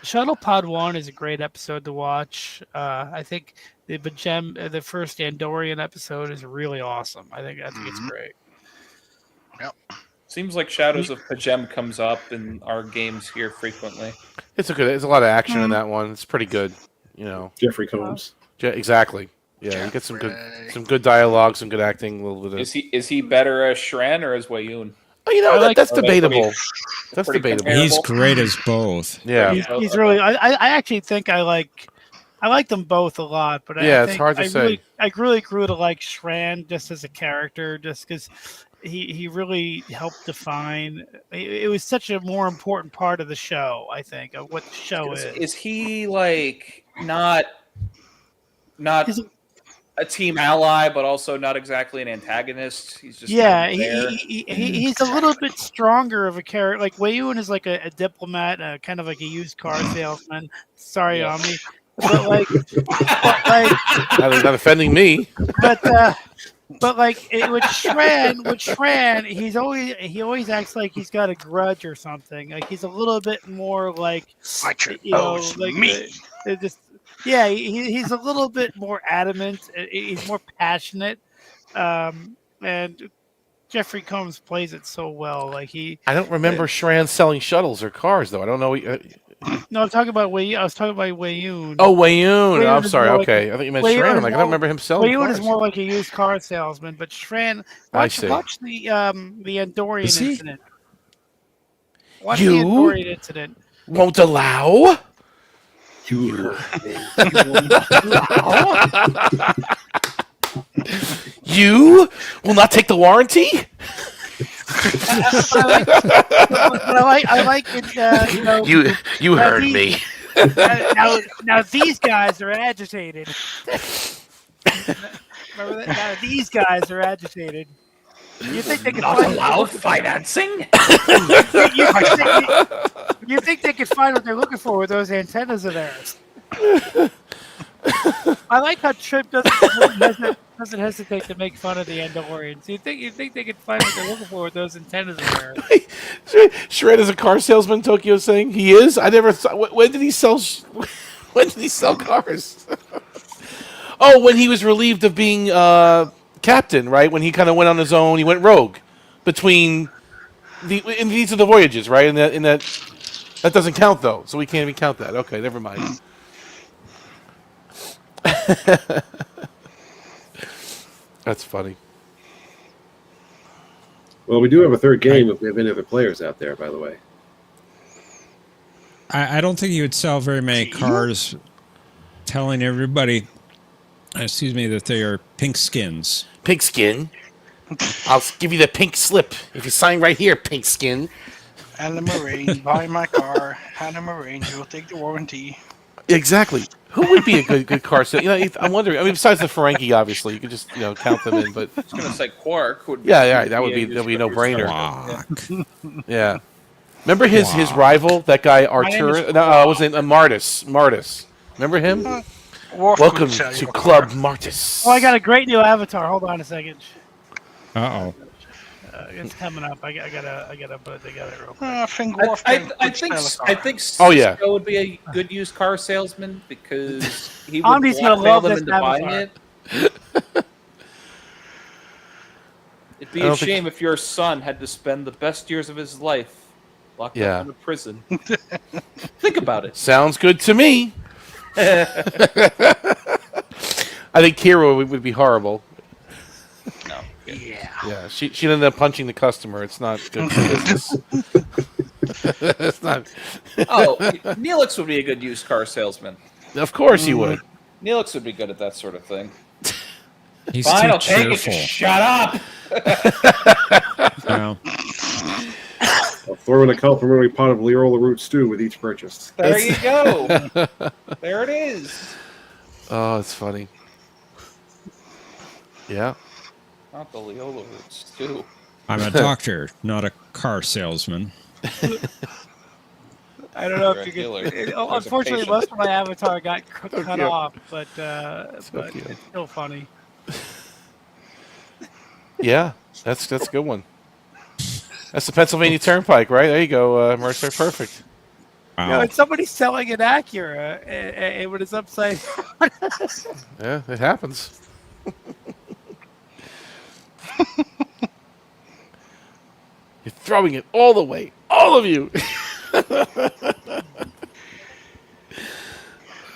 Shuttle Pod 1 is a great episode to watch. I think the first Andorian episode is really awesome. I think it's great. Yep. Seems like Shadows of Pajem comes up in our games here frequently. There's a lot of action in that one. It's pretty good, you know. Jeffrey Combs. Exactly. Yeah, you get some good dialogue, some good acting. A little bit of. Is he better as Shran or as Wayun? Oh, you know that's debatable. That's pretty debatable. He's great as both. Yeah, he's really. I actually think I like them both a lot, but yeah, I it's think hard to say. I really grew to like Shran just as a character, just because he really helped define. It was such a more important part of the show. I think of what the show is. Is he like not a team ally, but also not exactly an antagonist? He's just kind of there. He's a little bit stronger of a character. Like Wayun is like a diplomat, kind of like a used car salesman. Sorry, Omni. But like, not offending me. But like with Shran, he always acts like he's got a grudge or something. Like he's a little bit more like he's a little bit more adamant. He's more passionate, and Jeffrey Combs plays it so well. Like I don't remember Shran selling shuttles or cars though. I don't know. No, I'm talking about Wayun. I was talking about Wayun. Oh, Wayun. I'm sorry. Okay, I thought you meant Shran. Like, I don't remember him selling Wayun cars. is more like a used car salesman, but Shran. Watch the Andorian incident. Watch the Andorian incident. Won't allow. You will not take the warranty. I like it. You heard me. Now these guys are agitated. Remember that? Now these guys are agitated. You think they can allow financing? You think they could find what they're looking for with those antennas of theirs? I like how Trip doesn't hesitate to make fun of the Andorians. You think they could find what they're looking for with those antennas of theirs? Shred is a car salesman. Tokyo saying he is. I never thought. When did he sell? When did he sell cars? Oh, when he was relieved of being captain, right? When he kind of went on his own, he went rogue. Between these are the voyages, right? In that doesn't count though, so we can't even count that. Okay, never mind. That's funny. Well, we do have a third game if we have any other players out there, by the way. I don't think you would sell very many cars telling everybody, that they are pink skins. Pink skin? I'll give you the pink slip if you sign right here, pink skin. Anna Marine, buy my car. Anna Marine, you'll take the warranty. Exactly. Who would be a good car salesman? I'm wondering. I mean, besides the Ferengi, obviously, you could just count them in. But I was going to say Quark would. That would be a no-brainer. Yeah. Remember his rival, that guy Artur? No, was it Martis? Remember him? Welcome to Club Martis. Oh, I got a great new avatar. Hold on a second. Uh-oh. It's coming up. I gotta put it together real quick. I think Cisco would be a good used car salesman because he would Omni's gonna blackmail love them this into buying avatar. it. It'd be a shame if your son had to spend the best years of his life locked up in a prison. Think about it. Sounds good to me. I think Kira would be horrible. No. Yeah. She ended up punching the customer. It's not good for business. It's not. Oh, Neelix would be a good used car salesman. Of course he would. Neelix would be good at that sort of thing. He's Fine, too I'll take it. cheerful. Just shut up. No. I'll throw in a complimentary pot of Lerola root stew with each purchase. There you go. There it is. Oh, it's funny. Yeah. Not the Leola roots, too. I'm a doctor, not a car salesman. I don't know if you could. Unfortunately, most of my avatar got cut off, but it's still funny. Yeah, that's a good one. That's the Pennsylvania Turnpike, right? There you go, Mercer. Perfect. Wow. And somebody's selling an Acura, and when it's upside down. Yeah, it happens. You're throwing it all the way. All of you.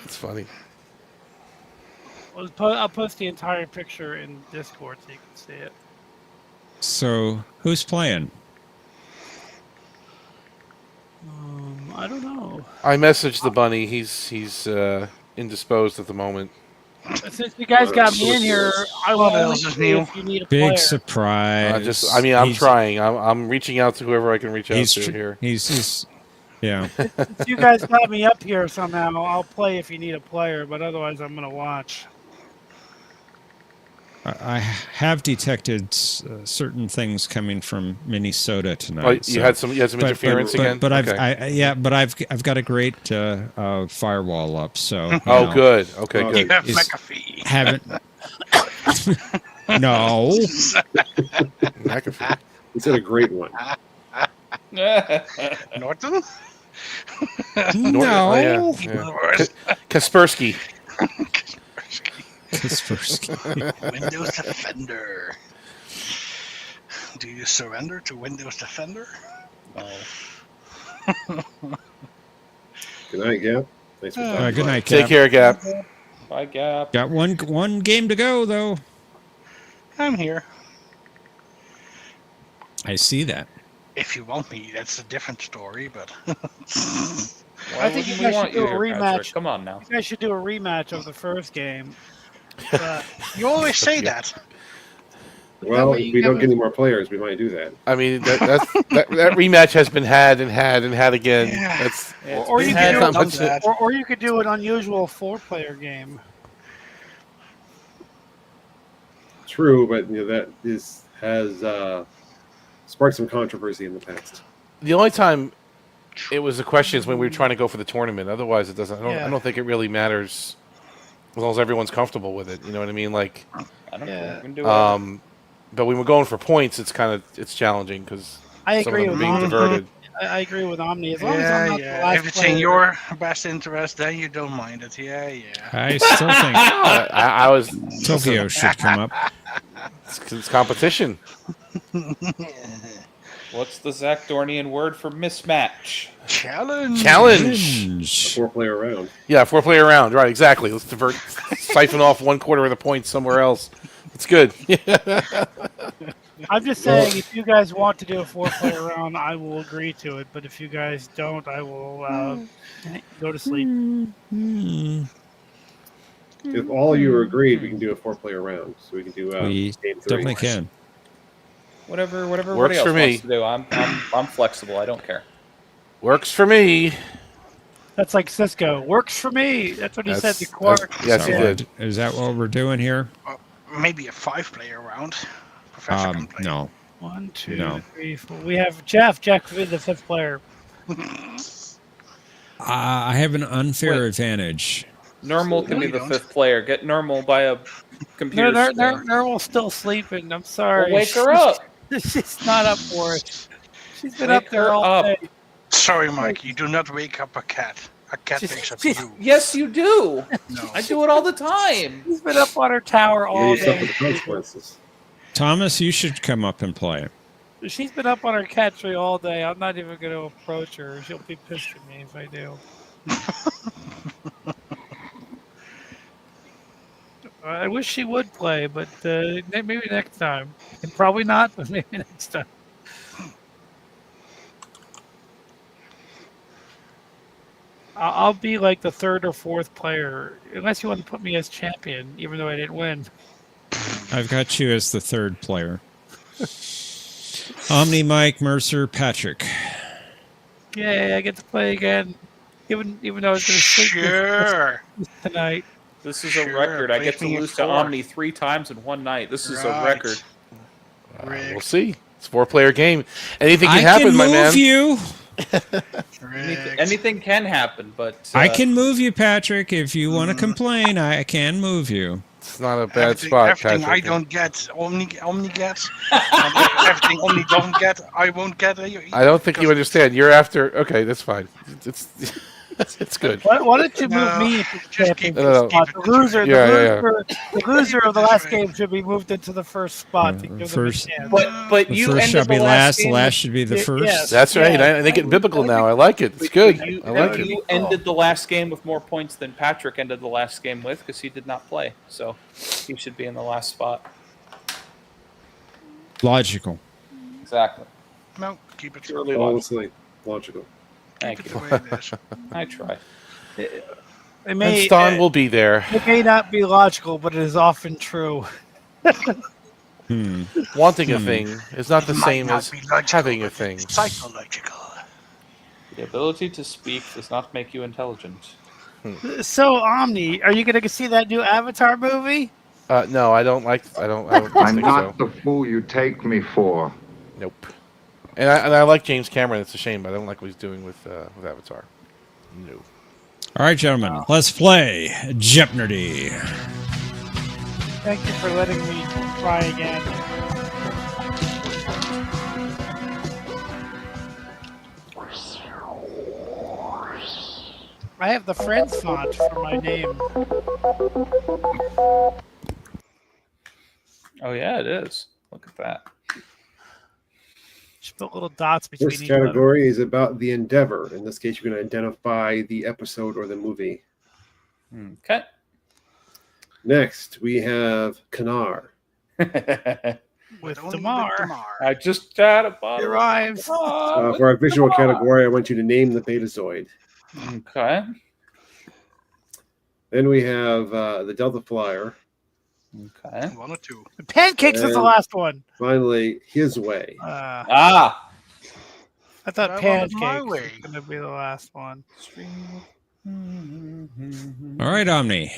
It's funny. I'll post the entire picture in Discord so you can see it. So who's playing? I don't know. I messaged the bunny. He's indisposed at the moment. Since you guys got me in here, I will What only else is play new? if you need a Big player. surprise. I'm trying. I'm reaching out to whoever I can reach out to here. He's yeah. If you guys got me up here somehow, I'll play if you need a player, but otherwise I'm going to watch. I have detected certain things coming from Minnesota tonight. Oh, you had some interference again. But okay. I've got a great firewall up. So oh, good. Okay, good. You have McAfee. Haven't. No. McAfee. He said a great one. Norton? No. Oh, yeah. Kaspersky. Kaspersky. Windows Defender. Do you surrender to Windows Defender? No. Good night, Gap. Thanks for stopping Good by. night, Cap. Take care, Gap. Bye, Gap. Got one game to go though. I'm here. I see that. If you want me, that's a different story, but... Why I think you wouldn't we guys want should do a here, Patrick? rematch. Come on now. You guys should do a rematch of the first game. You always say that. Well, way if you we don't never- get any more players, we might do that. I mean, that rematch has been had and had and had again. Yeah. That's Or you, had could do, done that. or you could do an unusual 4-player game. True, but that has sparked some controversy in the past. the only time it was a question is when we were trying to go for the tournament. Otherwise, it doesn't. I don't think it really matters as long as everyone's comfortable with it. You know what I mean? Like, I don't know. We can do it. but when we're going for points, it's challenging because I some agree of them with are being Omni. diverted. I agree with Omni. As long as I'm not the last If it's in player. your best interest, then you don't mind it. Yeah. I still think I was Tokyo should come up. It's competition. What's the Zach Dornian word for mismatch? Challenge. A 4-player round. Yeah, 4-player round. Right, exactly. Let's siphon off 1/4 of the points somewhere else. It's good. I'm just saying, if you guys want to do a 4-player round, I will agree to it. But if you guys don't, I will go to sleep. If all you are agreed, we can do a 4-player round. So we can do We game 3. definitely can. Whatever Works everybody else for me. wants to do. I'm flexible. I don't care. Works for me. That's like Cisco. Works for me. That's what he said to Quark. Yes, he did. Is that what we're doing here? Maybe a 5-player round. Professor can play. No. 1, 2, No. 3, 4. We have Jeff. Jeff could be the 5th player. I have an unfair advantage. Normal can No, be you the don't. 5th player. Get Normal by a computer screen. Normal's still sleeping. I'm sorry. Well, wake her up. She's not up for it. She's been Wake up there her all up. day. Sorry, Mike. You do not wake up a cat. A cat wakes up you. Yes, you do. No. I do it all the time. She's been up on her tower Yeah, all you suffer day. the consequences. Thomas, you should come up and play. She's been up on her cat tree all day. I'm not even going to approach her. She'll be pissed at me if I do. I wish she would play, but maybe next time. And probably not, but maybe next time. I'll be like the 3rd or 4th player, unless you want to put me as champion, even though I didn't win. I've got you as the 3rd player. Omni, Mike, Mercer, Patrick. Yay, I get to play again. Even though I was going to sleep Sure. tonight. This is Sure, a record. I place get to me at lose to 4. Omni 3 times in one night. This is a Right. record. We'll see. It's a 4-player game. Anything can I happen, can my move man. you. Anything can happen, but I can move you, Patrick. If you want to complain, I can move you. It's not a bad spot, Everything Patrick. I don't get, Omni gets. And everything Omni don't get, I won't get. I don't think you understand. You're after. Okay, that's fine. It's It's good. Why don't you move me into the just keep championship it- spot? keep The it this loser, way. the loser of the this last way. game should be moved into the first spot to give First- them a chance. But The you first ended shall be the last. The game last with- should be the Y- first. yes. That's right. Yeah. I think it's biblical now. I like it. It's good. I like it. You ended the last game with more points than Patrick ended the last game with because he did not play. So he should be in the last spot. Logical. Exactly. No, keep it Purely All logical. like logical. Thank the you. way it is. I try. It And may, Stan will be there. it may not be logical, but it is often true. Wanting a thing is not the Might same not as be logical, having a but thing. it's psychological. The ability to speak does not make you intelligent. So, Omni, are you going to see that new Avatar movie? No, I don't like. I don't I'm think not so. the fool you take me for. Nope. And I like James Cameron. It's a shame, but I don't like what he's doing with Avatar. No. All right, gentlemen, let's play Jeopnerdy. Thank you for letting me try again. I have the Friends font for my name. Oh yeah, it is. Look at that. Just put little dots between This each letter. category is about the endeavor. In this case, you're going to identify the episode or the movie. Okay. Next, we have Kanar. With Only Damar. I just had a bottle. It rhymes. For our visual category, I want you to name the Betazoid. Okay. Then we have the Delta Flyer. Okay. One or two. Pancakes is the And last one. Finally, His Way. Ah. I thought I wanted pancakes my was way. going to be the last one. All right, Omni.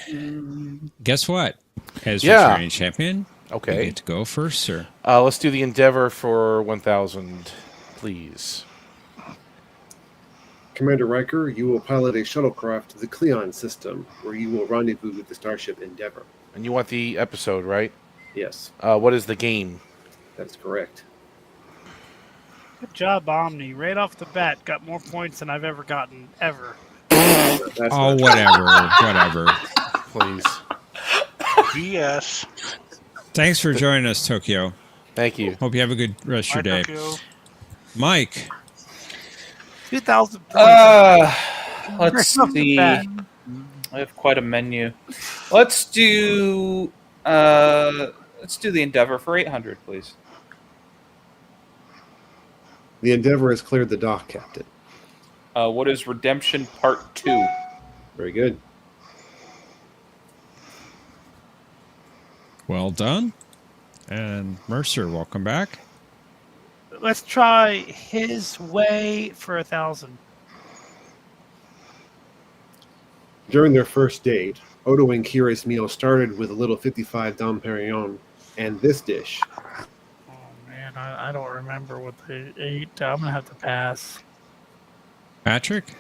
Guess what? As Yeah. returning champion, you Okay. get to go first, sir. Let's do the Endeavor for 1,000, please. Commander Riker, you will pilot a shuttlecraft to the Cleon system, where you will rendezvous with the starship Endeavor. And you want the episode, right? Yes, What is the game? that's correct. Good job, Omni. Right off the bat, got more points than I've ever gotten, ever. That's Oh, not- whatever. Please. BS. Thanks for joining us, Tokyo. Thank you. Hope you have a good rest of your day. Tokyo. Mike, 2,000 points. Let's Right off the see. bat. I have quite a menu. Let's do the Endeavor for 800, please. The Endeavor has cleared the dock, Captain. What is Redemption Part 2? Very good. well done. And Mercer, welcome back. Let's try His Way for 1,000. During their first date, Odo and Kira's meal started with a little 55 Dom Perignon and this dish. Oh man, I don't remember what they ate. I'm gonna have to pass. Patrick?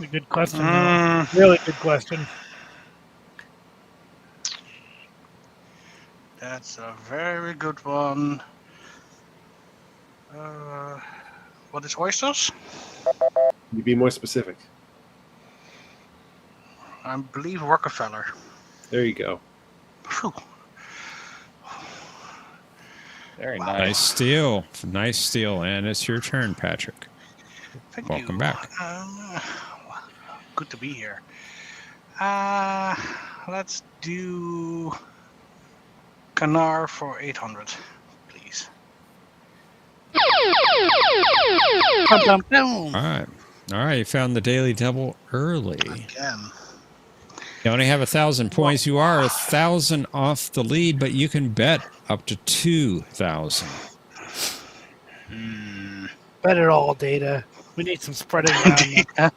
A good question. though. Really good question. That's a very good one. What is oysters? You be more specific. I believe Rockefeller. There you go. Phew. Very Nice nice. steal. Nice steal. And it's your turn, Patrick. Thank Welcome you. back. Good to be here. Let's do Canar for 800, please. All right. All right. You found the daily double early. Again. You only have 1,000 points. You are 1,000 off the lead, but you can bet up to 2,000. Bet it all, data. We need some spreading around.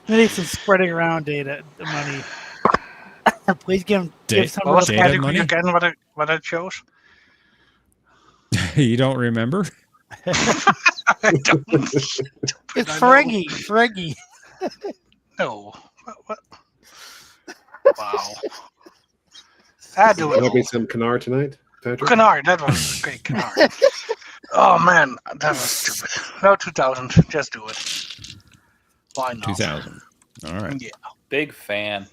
We need some spreading around data money. Please give some What was of the the Data category money? again? What I chose? You don't remember? I don't. It's I know. Ferengi. Ferengi. No. What? Wow. I do it. There'll be some Kanar tonight, Patrick. Canar, that was great. Canar. Oh man, that was stupid. No, 2,000. Just do it. Why not? 2000. All right. Yeah. Big fan.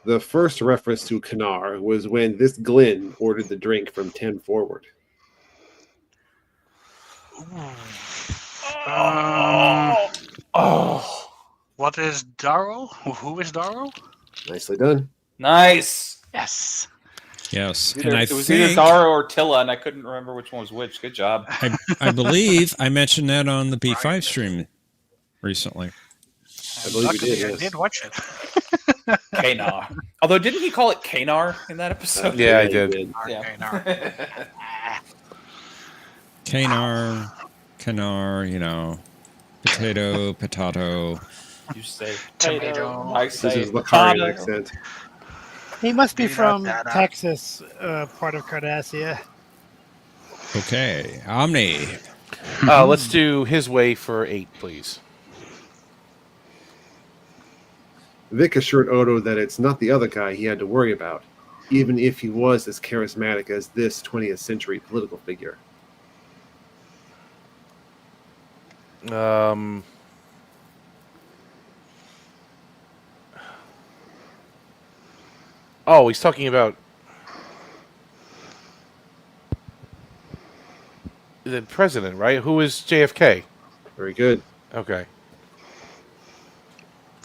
The first reference to Kanar was when this Glynn ordered the drink from 10 forward. What is Darrow? Who is Darrow? Nicely done. Nice. Yes. Yes. Either, And I it was either think Dara or Tilla, and I couldn't remember which one was which. Good job. I believe I mentioned that on the B5 stream recently. I believe Luckily, you did. I Yes. did watch it. Kanar. Although, didn't he call it Kanar in that episode? Yeah, I you did. Yeah. Canar, you know, potato. You say Tomato. I This say is Lacarian potato. accent. He must be from Da-da-da-da. Texas, part of Cardassia. Okay. Omni. Let's do his way for 8, please. Vic assured Odo that it's not the other guy he had to worry about, even if he was as charismatic as this 20th century political figure. Oh, he's talking about the president, right? Who is JFK? Very good. Okay.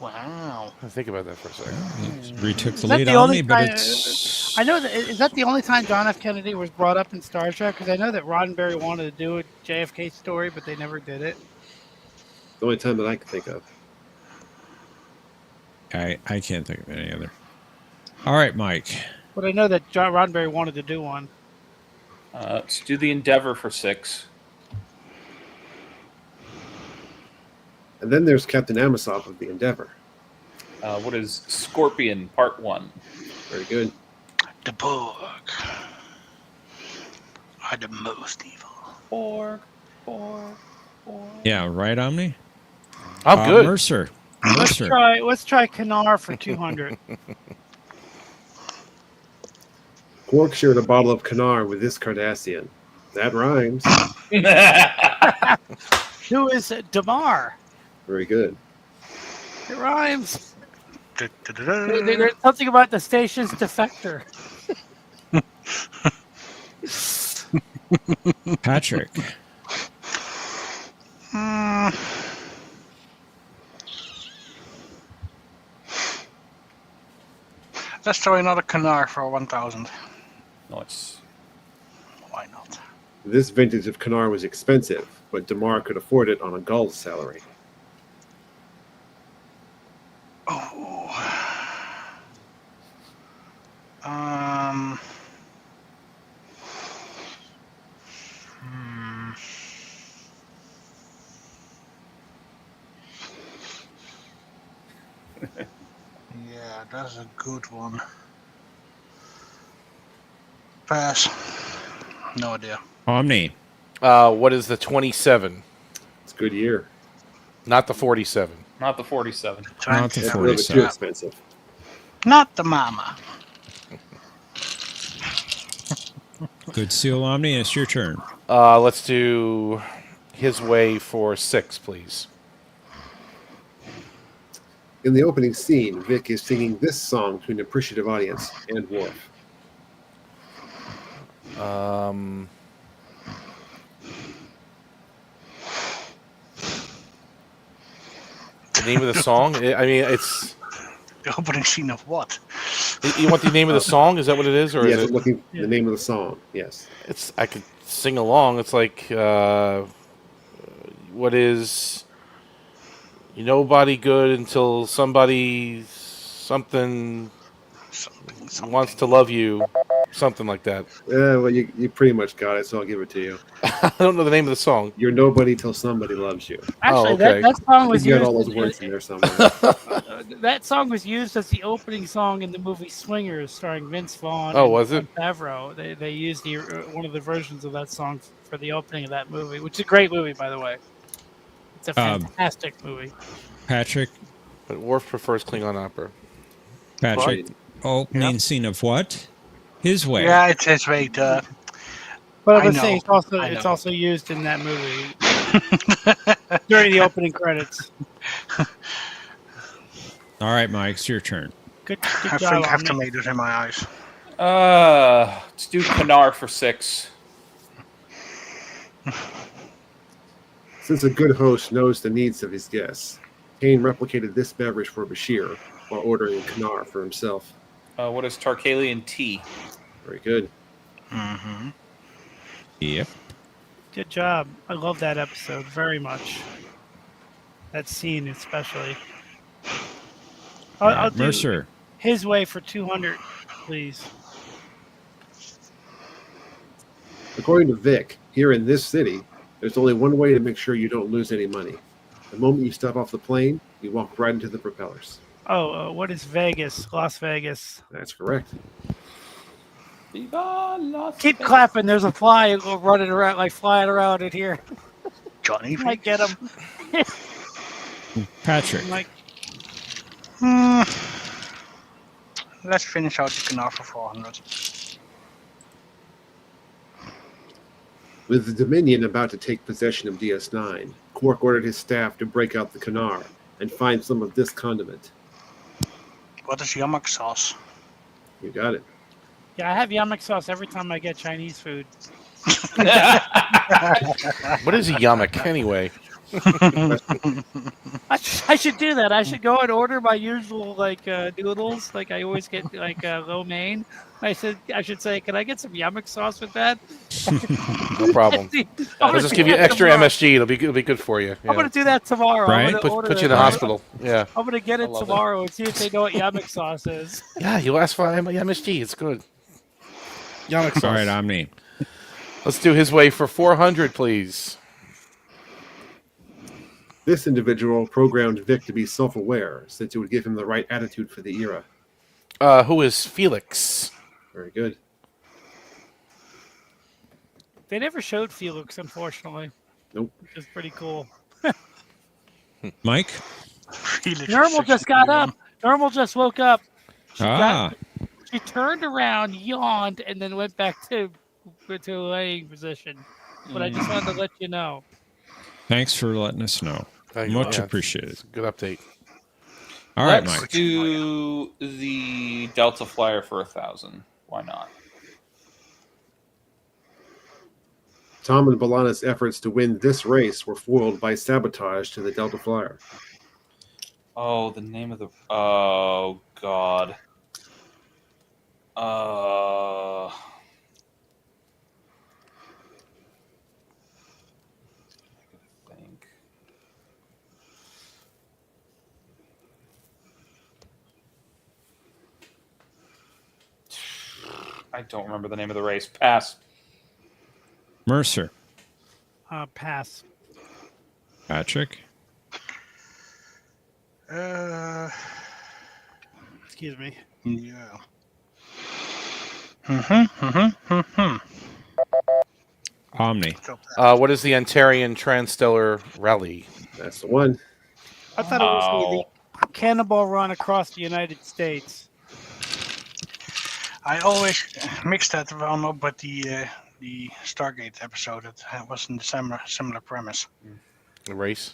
Wow. I'll think about that for a second. He retook the Is that lead the on only me, but time- it's I know that is that the only time John F. Kennedy was brought up in Star Trek? Because I know that Roddenberry wanted to do a JFK story, but they never did it. The only time that I can think of. I can't think of any other. All right, Mike. But I know that John Roddenberry wanted to do one. Let's do the Endeavor for 6. And then there's Captain Amosov of the Endeavor. What is Scorpion Part 1? Very good. The Borg are the most evil. Borg. Yeah, right, Omni? I'm good. Mercer. Let's try Kanar for 200. Quark shared a bottle of Kanar with this Cardassian. That rhymes. Who is Damar? Very good. It rhymes. Da-da-da-da. There's something about the station's defector. Patrick. Let's try another Kanar for 1,000. Nice. Why not? This vintage of Kanar was expensive, but Damar could afford it on a Gull's salary. Oh. Yeah, that's a good one. Pass. No idea. Omni. What is the 27? It's a good year. Not the 47. Not the 47. Not the It's a little bit too 47. expensive. Not the mama. Good seal, Omni. It's your turn. Let's do his way for 6, please. In the opening scene, Vic is singing this song to an appreciative audience and Worf. The name of the song? I mean, it's. The opening scene of what? You want the name of the song? Is that what it is, or Yes, is I'm it? looking for the name of the song. Yes. It's. I could sing along. It's like. What is? You're nobody good until somebody something wants to love you, something like that. Yeah, well, you pretty much got it, so I'll give it to you. I don't know the name of the song. You're nobody till somebody loves you. Actually, okay. that song was You got used. all those words in there somewhere. That song was used as the opening song in the movie Swingers, starring Vince Vaughn. Oh, and was it? Favreau. They used one of the versions of that song for the opening of that movie, which is a great movie, by the way. It's a fantastic movie. Patrick. But Worf prefers Klingon opera. Patrick. Opening scene of what? His way. Yeah, it's his way. But I would know. say I it's know. also used in that movie. during the opening credits. All right, Mike, it's your turn. Good I job, think I have Omni. tomatoes in my eyes. Let's do Kanar for 6. Since a good host knows the needs of his guests, Kane replicated this beverage for Bashir while ordering a Kanar for himself. What is Tarkalian tea? Very good. Mm-hmm. Yep. Good job. I love that episode very much. That scene especially. I'll do Mercer. his way for 200, please. According to Vic, here in this city, there's only one way to make sure you don't lose any money. The moment you step off the plane, you walk right into the propellers. Oh, what is Vegas? Las Vegas. That's correct. Keep clapping. There's a fly running around, like flying around in here. Johnny Might get him. Patrick. Like, let's finish out the Kanar for 400. With the Dominion about to take possession of DS9, Quark ordered his staff to break out the Kanar and find some of this condiment. What is yamak sauce? You got it. yeah, I have yamak sauce every time I get Chinese food. What is a yamak anyway? I should do that. I should go and order my usual noodles. Like I always get lo mein. I should say, can I get some yamak sauce with that? No problem. I'll just give you extra MSG. It'll be good for you. I'm gonna do that tomorrow. Right. I'm gonna Put you in the hospital. Yeah. I'm gonna get it tomorrow and see if they know what yamak sauce is. Yeah, you'll ask for MSG. It's good. Yamak sauce. All right, Omni. Let's do his way for 400, please. This individual programmed Vic to be self-aware, since it would give him the right attitude for the era. Who is Felix? Very good. They never showed Felix, unfortunately. Nope. Which is pretty cool. Mike. Felix Normal is just got up. Normal just woke up. Ah. She turned around, yawned, and then went back to a laying position. But I just wanted to let you know. Thanks for letting us know. Much appreciated. It's a good update. All right, Let's Mike. do the Delta Flyer for 1,000. Why not? Tom and B'Elanna's efforts to win this race were foiled by sabotage to the Delta Flyer. Oh, the name of the... Oh, God. I don't remember the name of the race. Pass. Mercer. Pass. Patrick. Excuse me. Yeah. Omni. What is the Antarian Transstellar Rally? That's the one. I thought it was the Cannonball Run across the United States. I always mix that one up with the Stargate episode. It was in the similar premise. The race?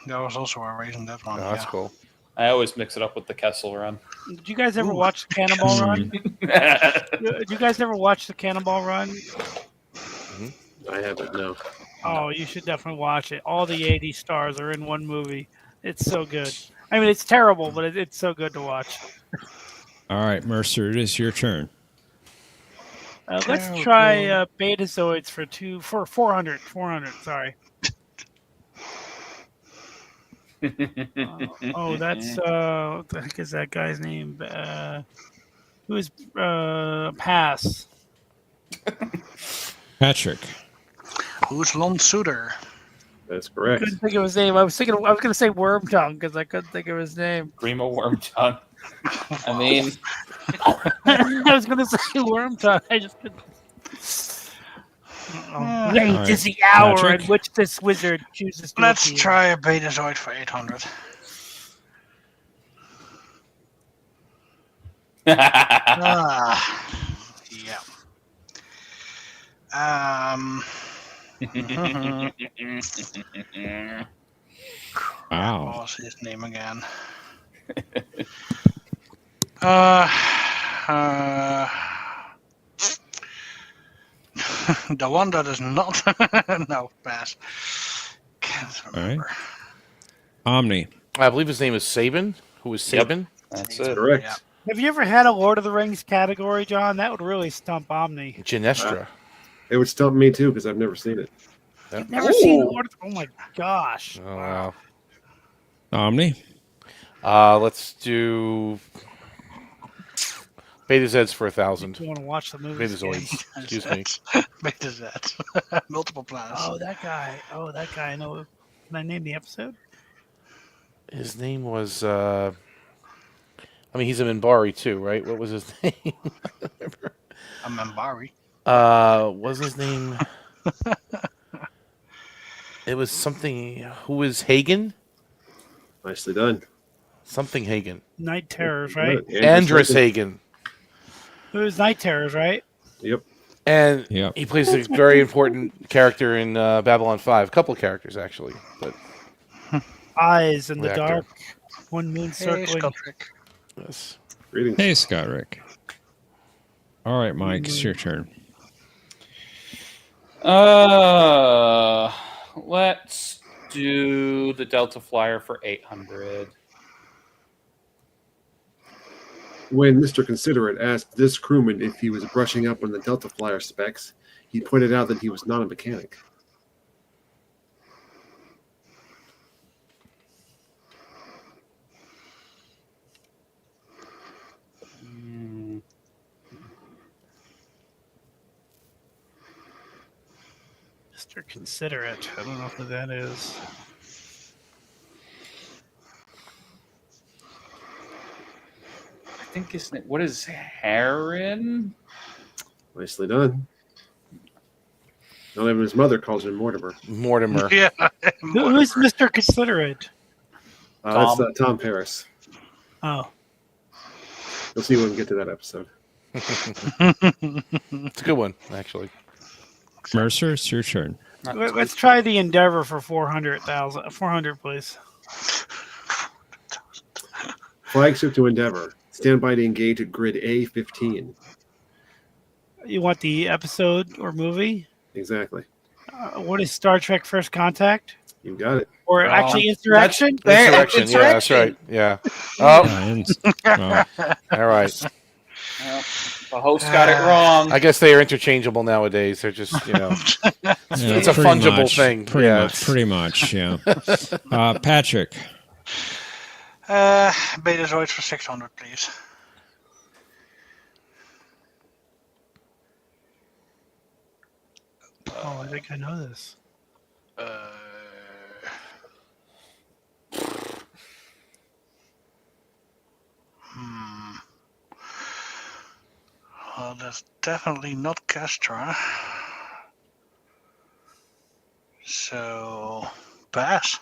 There was also a race in that one. Oh, that's cool. I always mix it up with the Kessel Run. Did you guys ever watch the Cannonball Run? Did you guys ever watch the Cannonball Run? I haven't, no. Oh, you should definitely watch it. All the 80 stars are in one movie. It's so good. I mean, it's terrible, but it's so good to watch. All right, Mercer, it is your turn. Let's try Betazoids for 400. 400, sorry. That's what the heck is that guy's name? Who is Pass? Patrick. Who's Lon Suter? That's correct. Couldn't think of his name. I was going to say Wormtongue because I couldn't think of his name. Grima Wormtongue. I mean, I was going to say Wormtongue. I just couldn't. Late is the hour in which this wizard chooses to Let's appear. try a Betazoid for 800. Ah. Yeah. Wow. What was his name again? The one that is not. No, pass. Can't remember. Right. Omni. I believe his name is Saban. Who is Yep. Saban? That's it. Correct. Yeah. Have you ever had a Lord of the Rings category, John? That would really stump Omni. Genestra. It would stump me too because I've never seen it. You've never seen Lord of the... Oh my gosh. Oh, wow. Omni. Let's do Beta Zeds for 1,000. You want to watch the movie? Beta Zoids. Excuse me. Beta Zeds. Multiple planets. Oh, that guy. I know. Can I name the episode? His name was. I mean, he's a Minbari too, right? What was his name? A Minbari. Was his name? It was something. Who was Hagen? Nicely done. Something Hagen. Night Terrors, right? Andrus Hagen. It was Night Terrors, right? Yep. And he plays a very important character in Babylon 5. A couple of characters, actually. But Eyes in the Reactor. dark. One moon circling. Yes. Hey, Scott Rick. All right, Mike, it's your turn. Let's do the Delta Flyer for 800. When Mr. Considerate asked this crewman if he was brushing up on the Delta Flyer specs, he pointed out that he was not a mechanic. Mr. Considerate. I don't know who that is. I think his name. What is Heron? Nicely done. Not even his mother calls him Mortimer. Mortimer. Yeah. Who is Mr. Considerate? That's Tom Paris. Oh. You'll see when we get to that episode. It's a good one, actually. Mercer, it's your turn. Let's try the Endeavor for 400,000. 400, please. Flagship to Endeavor. Stand by to engage at grid A15. You want the episode or movie? Exactly. What is Star Trek First Contact? You got it. Or actually Insurrection? Insurrection, yeah, that's right. Yeah. Oh. All right. Well, the host got it wrong. I guess they are interchangeable nowadays. They're just, it's a pretty fungible much, thing. Pretty much, yeah. Patrick. Beta Zoids for 600, please. Oh, I think I know this. Well, that's definitely not Castra. So, pass.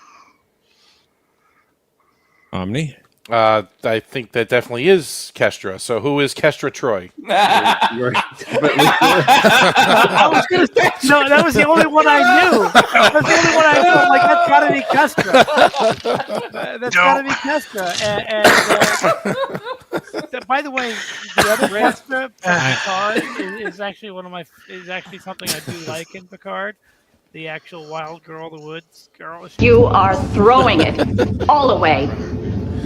Omni. I think that definitely is Kestra. So who is Kestra Troy? You're I was gonna say, no, that was the only one I knew. That's the only one I knew. I'm like, that's gotta be Kestra. That's gotta be Kestra. And by the way, the other Kestra Picard is actually is actually something I do like in Picard. The actual wild girl, the woods girl. You are throwing it all away.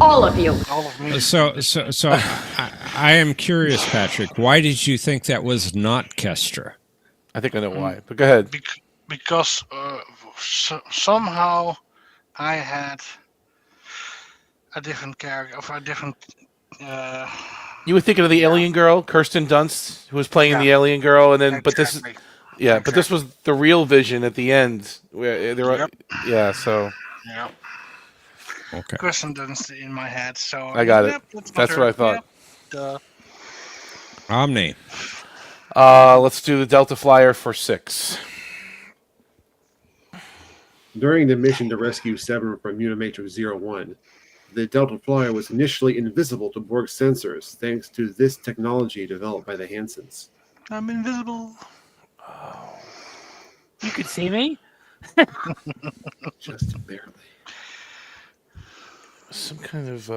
All of you. All of me. So I am curious, Patrick. Why did you think that was not Kestra? I think I know why, but go ahead. Because somehow I had a different character, or a different. You were thinking of the alien girl, Kirsten Dunst, who was playing the alien girl, and then but this is but this was the real Vision at the end. Where there were, so. Yeah. Okay. Kirsten Dunst in my head, so I got it. That's what I thought. Duh. Omni. Let's do the Delta Flyer for 6. During the mission to rescue Seven from Unimatrix 01, the Delta Flyer was initially invisible to Borg sensors thanks to this technology developed by the Hansons. I'm invisible. You could see me? Just barely. Some kind of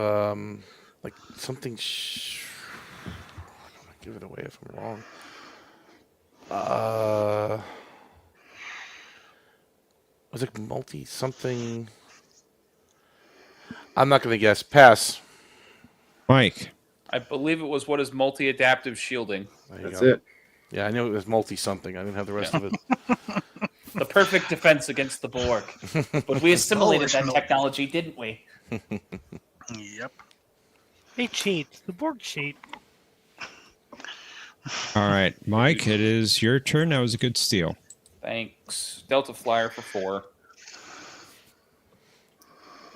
like something. I don't want to give it away if I'm wrong. Was it multi something? I'm not going to guess. Pass. Mike. I believe it was what is multi-adaptive shielding. That's it. Yeah, I knew it was multi something. I didn't have the rest of it. The perfect defense against the Borg. But we assimilated that technology, didn't we? Yep. They cheat. The Borg cheat. All right, Mike, it is your turn. That was a good steal. Thanks. Delta Flyer for 4.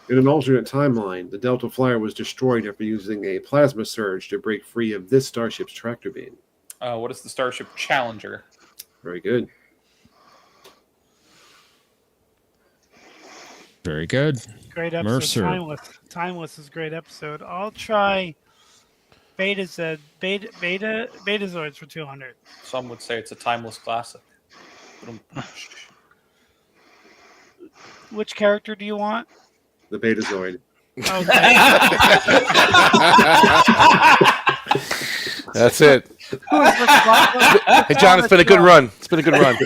In an alternate timeline, the Delta Flyer was destroyed after using a plasma surge to break free of this starship's tractor beam. What is the Starship Challenger? Very good. Very good. Great episode. Mercer. Timeless is a great episode. I'll try Betazoids for 200. Some would say it's a timeless classic. Which character do you want? The Betazoid. Okay. That's it. Hey, John, it's been a good run. It's been a good run.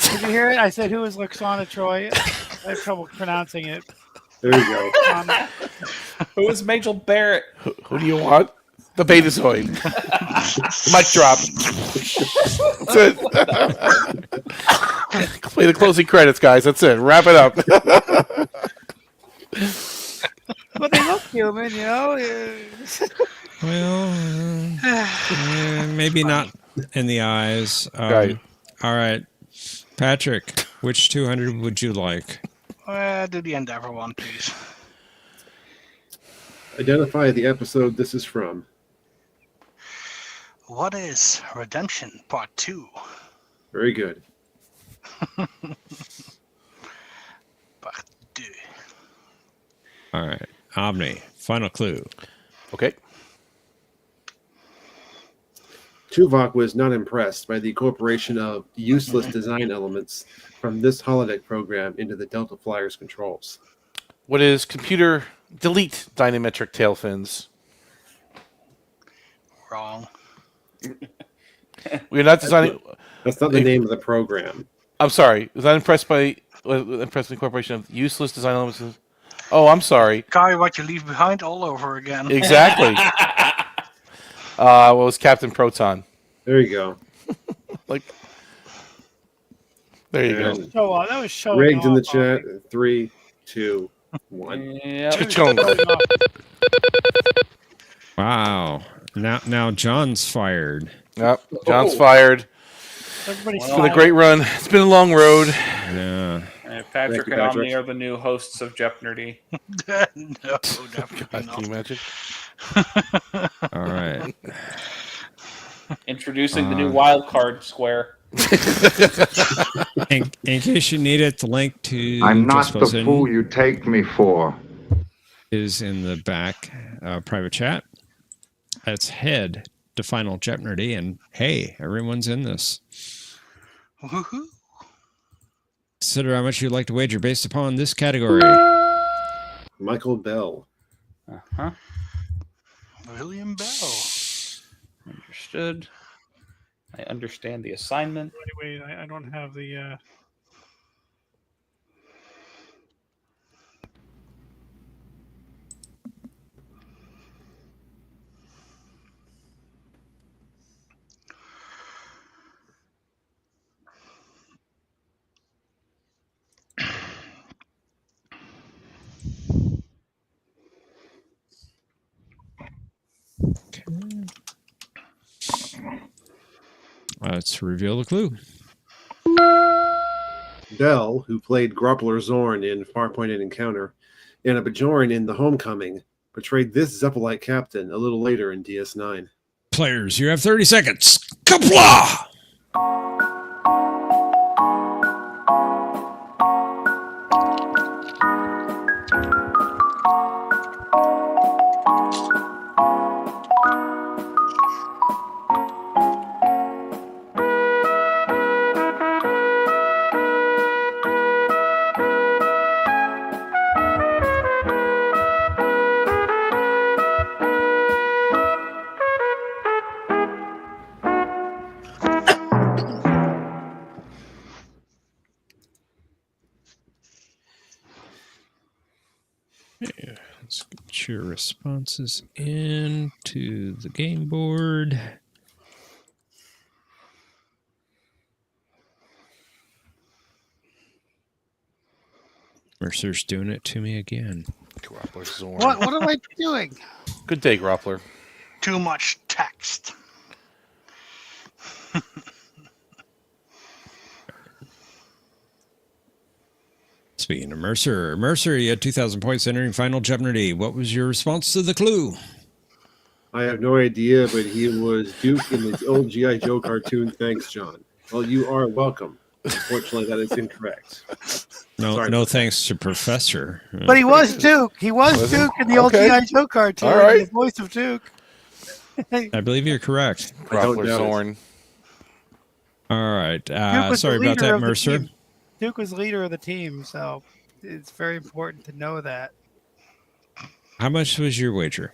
Did you hear it? I said, who is Luxana Troy? I have trouble pronouncing it. There you go. Who is Majel Barrett? Who do you want? The Betazoid. Mic drop. That's it. Play the closing credits, guys. That's it. Wrap it up. But they look human, you know? Well, maybe not in the eyes. Right. All right. Patrick, which 200 would you like? Do the Endeavor one, please. Identify the episode this is from. What is Redemption Part 2? Very good. Part 2. All right. Omni, final clue. Okay. Tuvok was not impressed by the incorporation of useless design elements from this holodeck program into the Delta Flyer's controls. What is computer delete dynametric tail fins? Wrong. We're not designing. That's not the name of the program. I'm sorry. Was I impressed by the incorporation of useless design elements? Oh, I'm sorry. Guy, what you leave behind all over again. Exactly. What was Captain Proton? There you go. Like, there you go. That was showing Rigged in the off, chat. 3, 2, 1. Cha-chung. Wow. Now John's fired. Yep. John's fired. Everybody's It's been a great run. It's been a long road. Yeah. Patrick you, and Patrick. Omni are the new hosts of Jeopnerdy. No, definitely God, not. can you imagine? All right. Introducing the new wild card square. In case you need it, the link to I'm not Just the Listen fool you take me for. is in the back private chat. That's head to Final Jeopnerdy, and hey, everyone's in this. Woohoo. Consider how much you'd like to wager based upon this category. Michael Bell. Uh-huh. William Bell. Understood. I understand the assignment. Wait, I don't have the... Let's reveal the clue. Bell, who played Groppler Zorn in Farpoint and Encounter, and a Bajoran in The Homecoming, portrayed this Zeppelite captain a little later in DS9. Players, you have 30 seconds. Kapla! get your responses into the game board. Mercer's doing it to me again. Groppler Zorn. What am I doing? Good day, Groppler. Too much text. Speaking of Mercer, you had 2,000 points entering final Jeopnerdy. What was your response to the clue? I have no idea, but he was Duke in the old G.I. Joe cartoon. Thanks, John. Well, you are welcome. Unfortunately, that is incorrect. No thanks to Professor. But he was Duke. He was Duke in the old G.I. Joe cartoon. All right. The voice of Duke. I believe you're correct. Groppler Zorn. All right. was Sorry the about leader that, of the Mercer. team. Duke was leader of the team, so it's very important to know that. How much was your wager?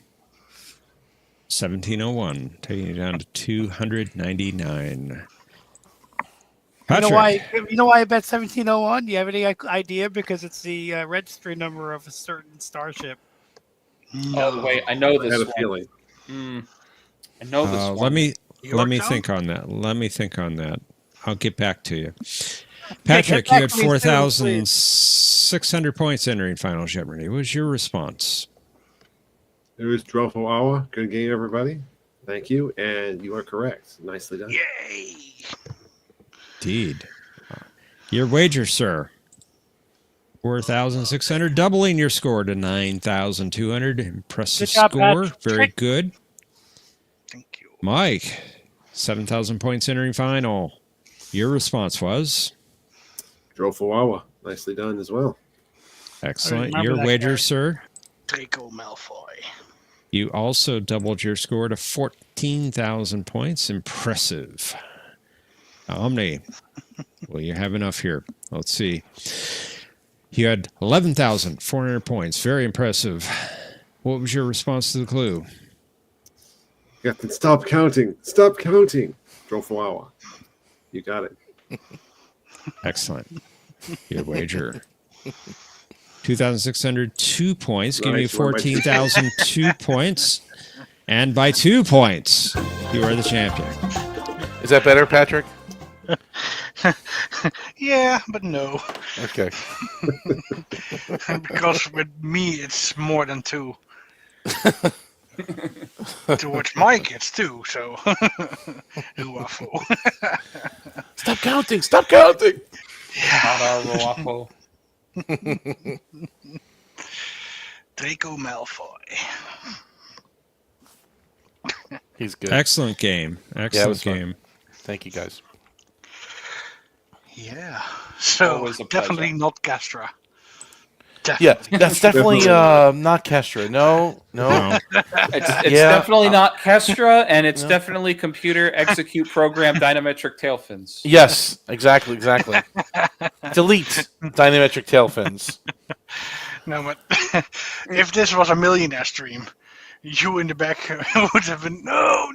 1701, taking you down to 299. Patrick. You know why I bet 1701? Do you have any idea? Because it's the registry number of a certain starship. Oh wait, I know this I had a one. feeling. I know this one. Let me Yorktown? think on that. Let me think on that. I'll get back to you. Patrick, get you back had to me soon, 4,600 points entering final Jeopardy. What was your response? It was Drofo Awa. Good game, everybody. Thank you. And you are correct. Nicely done. Yay! Indeed. Your wager, sir. 4,600, doubling your score to 9,200. Impressive Good job, score. Patrick. Very good. Thank you. Mike, 7,000 points entering final. Your response was? Drofo Awa. Nicely done as well. Excellent. remember Your that wager, character. sir. Draco Malfoy. You also doubled your score to 14,000 points. Impressive. Omni, well, you have enough here. Let's see. You had 11,400 points. Very impressive. What was your response to the clue? Captain, stop counting. Stop counting. Drofo Awa. You got it. Excellent. Your wager. 2,600, 2 points. Give you Nice, we're by 14,002 points. And by 2 points, you are the champion. Is that better, Patrick? Yeah, but no. Okay. Because with me, it's more than 2. Towards Mike, it's 2, so... Who are fool. Stop counting! Stop counting! Not our Roapo. Draco Malfoy. He's good. Excellent game. Yeah, it Excellent was fun. game. Thank you, guys. Yeah. So, Always a definitely pleasure. not Castra. Yeah, that's definitely not Kestra. No. It's Yeah. definitely not Kestra, and it's definitely computer execute program dynametric tail fins. Yes, exactly. Delete dynametric tail fins. No, but if this was a millionaire stream, you in the back would have been, no.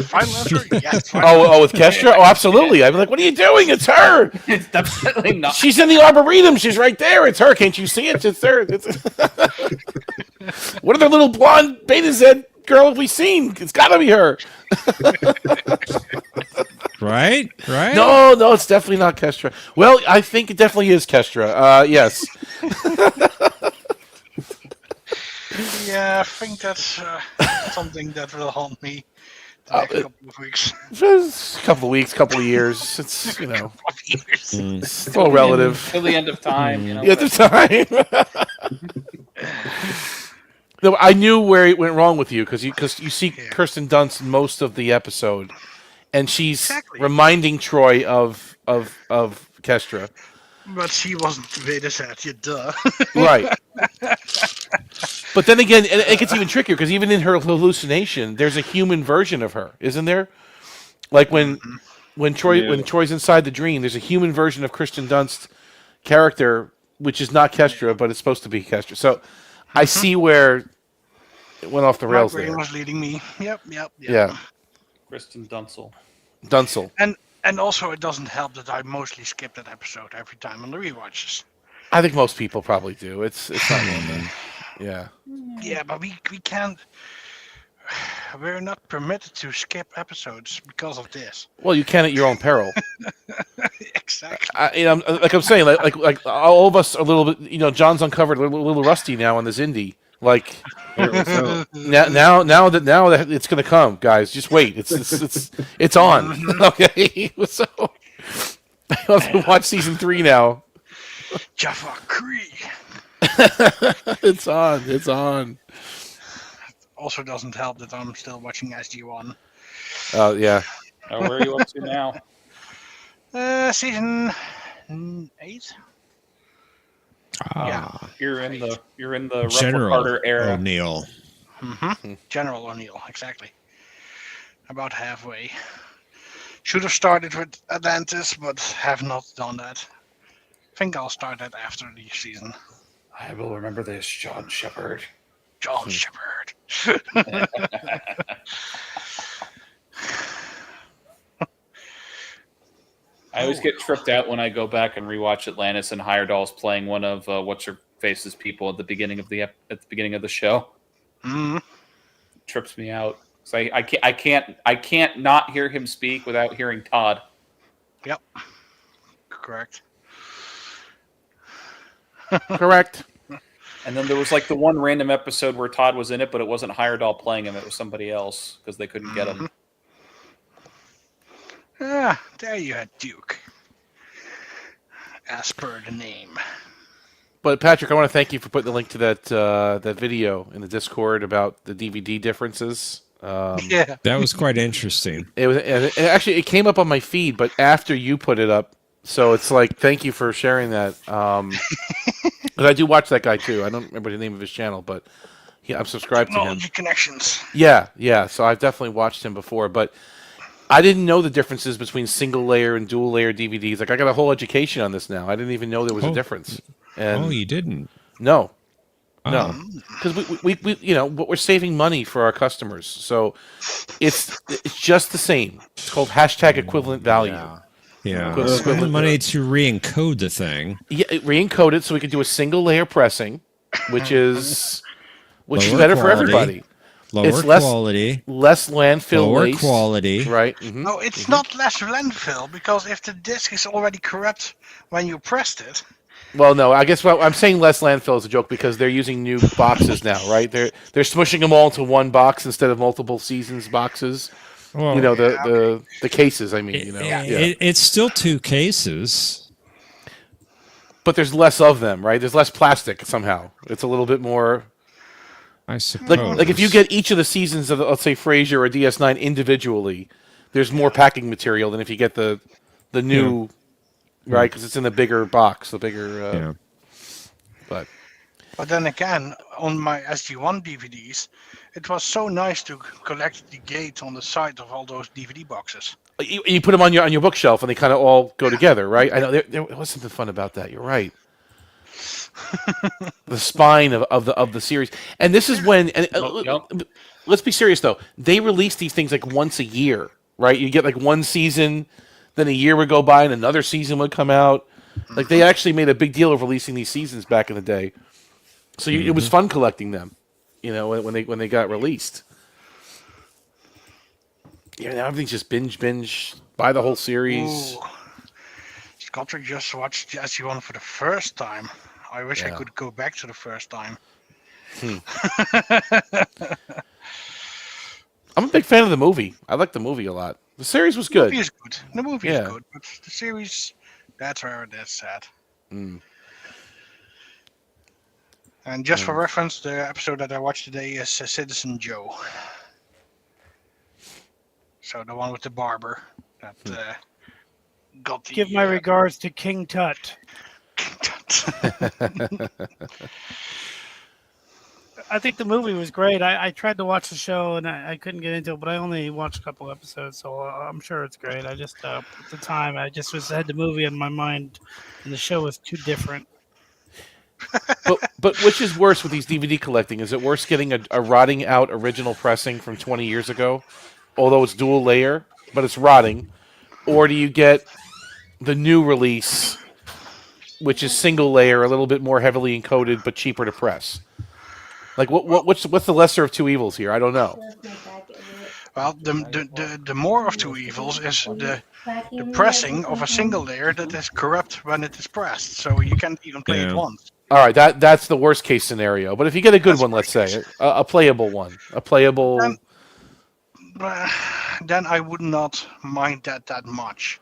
Final answer? Yes. Oh, with Kestra? Oh, absolutely. I'd be like, what are you doing? It's her. It's definitely not. She's in the Arboretum. She's right there. It's her. Can't you see it? It's her. What other little blonde Beta Z girl have we seen? It's got to be her. Right? No, it's definitely not Kestra. Well, I think it definitely is Kestra. Yes. Yeah, I think that's something that will haunt me the next couple of weeks. Just a couple of weeks, couple of years. It's, Couple of years. it's all relative. Till the end of time, you know. At the time. No, I knew where it went wrong with you because you see Kirsten Dunst most of the episode, and she's reminding Troy of Kestra. But she wasn't Veda Satya, duh. Right. But then again, and it gets even trickier because even in her hallucination, there's a human version of her, isn't there? Like when Troy's inside the dream, there's a human version of Kirsten Dunst character, which is not Kestra, but it's supposed to be Kestra. So I see where it went off the rails My brain there. was leading me. Yep. Yeah. Kristen Dunzel. And also, it doesn't help that I mostly skip that episode every time on the rewatches. I think most people probably do. It's not well done. Yeah. Yeah, but we can't. We're not permitted to skip episodes because of this. Well, you can at your own peril. Exactly. Like I'm saying, like all of us are a little bit. John's uncovered a little rusty now on this indie. Like now that it's gonna come, guys, just wait. It's on. Okay, so I have to watch season 3 now. Jaffa Cree. It's on. It's on. Also doesn't help that I'm still watching SG1. Oh yeah. Where are you up to now? Season 8. Yeah, You're in the Russell General Carter era. O'Neill. General O'Neill, exactly. About halfway. Should have started with Atlantis, but have not done that. Think I'll start that after the season. I will remember this, John Shepard. John Shepard. I always get tripped out when I go back and rewatch Atlantis and Heyerdahl's playing one of what's her face's people at the beginning of the show. Trips me out. So I can't not hear him speak without hearing Todd. Yep. Correct. Correct. And then there was like the one random episode where Todd was in it, but it wasn't Heyerdahl playing him; it was somebody else because they couldn't get him. Ah, there you had Duke. As per the name. But Patrick, I want to thank you for putting the link to that video in the Discord about the DVD differences. Yeah, that was quite interesting. Actually, it came up on my feed, but after you put it up, so it's like, thank you for sharing that. But I do watch that guy too. I don't remember the name of his channel, but I'm subscribed to him. Technology Connections. Yeah. So I've definitely watched him before, but I didn't know the differences between single layer and dual layer DVDs. Like, I got a whole education on this now. I didn't even know there was a difference. And you didn't? No, because but we're saving money for our customers, so it's just the same. It's called hashtag equivalent value. Yeah, spend money to re-encode the thing. Yeah, re-encode it so we can do a single layer pressing, which is quality, better for everybody. Lower quality, less landfill lower waste, quality. right? No, it's not less landfill because if the disc is already corrupt when you pressed it. Well, no, I guess I'm saying less landfill is a joke because they're using new boxes now, right? They're smushing them all into one box instead of multiple seasons boxes. Well, the cases. I mean, it's still 2 cases, but there's less of them, right? There's less plastic somehow. It's a little bit more. I suppose. Like if you get each of the seasons of, let's say, Frasier or DS9 individually, there's more packing material than if you get the new, right? Because it's in the bigger box, the bigger. But then again, on my SG1 DVDs, it was so nice to collect the gate on the side of all those DVD boxes. You put them on your bookshelf, and they kind of all go together, right? I know there was something fun about that. You're right. The spine of the series, and this is when. Let's be serious though. They release these things like once a year, right? You get like one season, then a year would go by, and another season would come out. Like they actually made a big deal of releasing these seasons back in the day. So it was fun collecting them, when they got released. Yeah, now everything's just binge, buy the whole series. Ooh. Sculptor just watched SG1 for the first time. I wish I could go back to the first time. I'm a big fan of the movie. I like the movie a lot. The series was good. The movie is good. The movie is good, but the series, that's where that's sad. And just for reference, the episode that I watched today is Citizen Joe. So the one with the barber that got the... Give my regards to King Tut. I think the movie was great. I tried to watch the show and I couldn't get into it, but I only watched a couple episodes, so I'm sure it's great. I just at the time I just had the movie in my mind, and the show was too different. But which is worse with these DVD collecting? Is it worse getting a rotting out original pressing from 20 years ago, although it's dual layer, but it's rotting, or do you get the new release, which is single layer, a little bit more heavily encoded, but cheaper to press? Like what's the lesser of two evils here? I don't know. Well, the more of two evils is the pressing of a single layer that is corrupt when it is pressed, so you can't even play it once. All right, that's the worst case scenario. But if you get a good one, let's say a playable one, then I would not mind that much.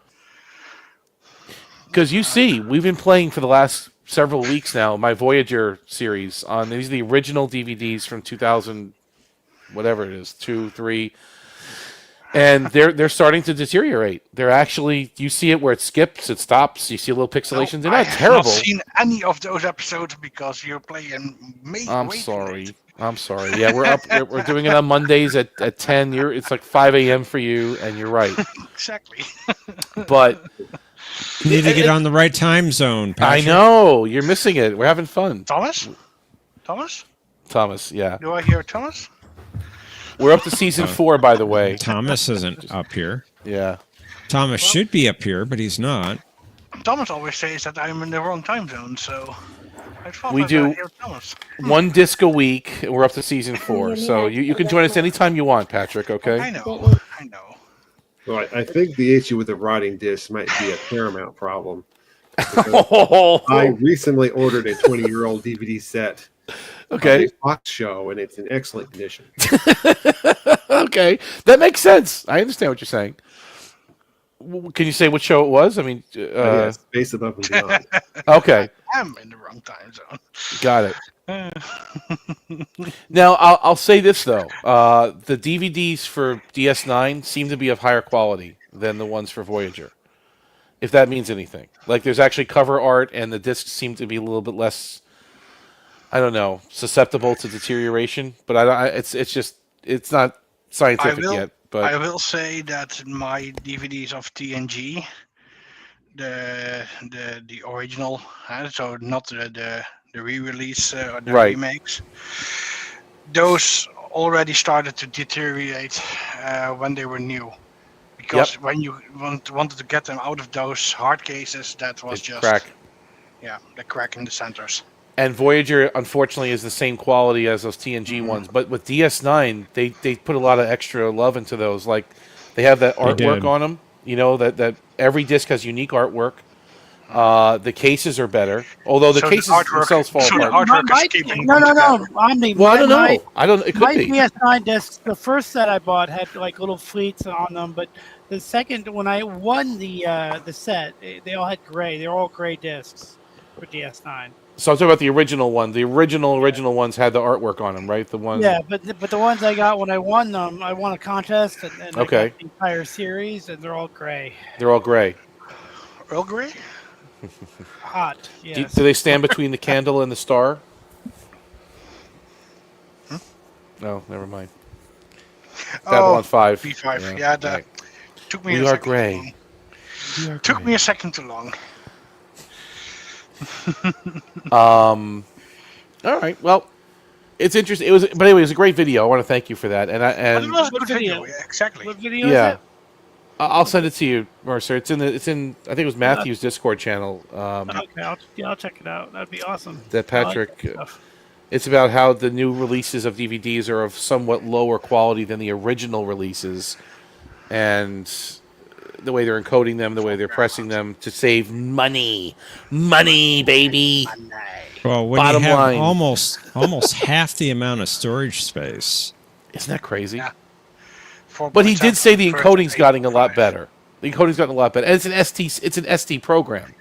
Because you see, we've been playing for the last several weeks now my Voyager series on these are the original DVDs from 2000, whatever it is, 2, 3. And they're starting to deteriorate. They're actually, you see it where it skips, it stops. You see a little pixelation. They're not terrible. I have not seen any of those episodes because you're playing. I'm sorry. Yeah, we're doing it on Mondays at 10. It's like 5 a.m. for you, and you're right. Exactly. But you need to get on the right time zone, Patrick. I know you're missing it. We're having fun. Thomas, yeah. Do I hear Thomas? We're up to season 4, by the way. Thomas isn't up here. Yeah. Thomas should be up here, but he's not. Thomas always says that I'm in the wrong time zone, so I thought we do Thomas. one disc a week. And we're up to season 4, so you can join us anytime you want, Patrick. Okay. I know. Well, I think the issue with the rotting disc might be a Paramount problem. I recently ordered a 20-year-old DVD set. Okay. A Fox show, and it's in excellent condition. Okay, that makes sense. I understand what you're saying. Can you say what show it was? I mean, Space Above and Beyond. Okay. I'm in the wrong time zone. Got it. Now, I'll say this though: the DVDs for DS9 seem to be of higher quality than the ones for Voyager. If that means anything, like there's actually cover art, and the discs seem to be a little bit less. I don't know, susceptible to deterioration, but it's not scientific yet. But I will say that my DVDs of TNG, the original, so not the re-release or the remakes, those already started to deteriorate when they were new. Because when you wanted to get them out of those hard cases, that was just crack. Yeah, the crack in the centers. And Voyager, unfortunately, is the same quality as those TNG ones. But with DS9, they put a lot of extra love into those. Like, they have that artwork on them. You know, that every disc has unique artwork. The cases are better. Although the cases themselves fall apart. No. Omni, well, I don't know. It could my be. DS9 discs, the first set I bought had like little fleets on them. But the second, when I won the set, they all had gray. They're all gray discs for DS9. So I'm talking about the original one. The original ones had the artwork on them, right? The one. Yeah, but the ones I got when I won them, I won a contest, and I got the entire series, and they're all gray. They're all gray. Earl Grey? Hot, yes. Do they stand between the candle and the star? No, never mind. Babylon 5. B5, yeah that took me we a are second gray. Took me a second too long. All right. Well, it's interesting. But anyway, it was a great video. I want to thank you for that. And it was a good video. Yeah, exactly. What video is it? I'll send it to you, Mercer. It's in. I think it was Matthew's Discord channel. Okay, I'll check it out. That'd be awesome. That Patrick. It's about how the new releases of DVDs are of somewhat lower quality than the original releases, and the way they're encoding them, the way they're pressing them to save money, baby. Well, when Bottom you have line. almost half the amount of storage space, isn't that crazy? Yeah. But he did say the encoding's gotten a lot better. The encoding's gotten a lot better, and it's an ST program,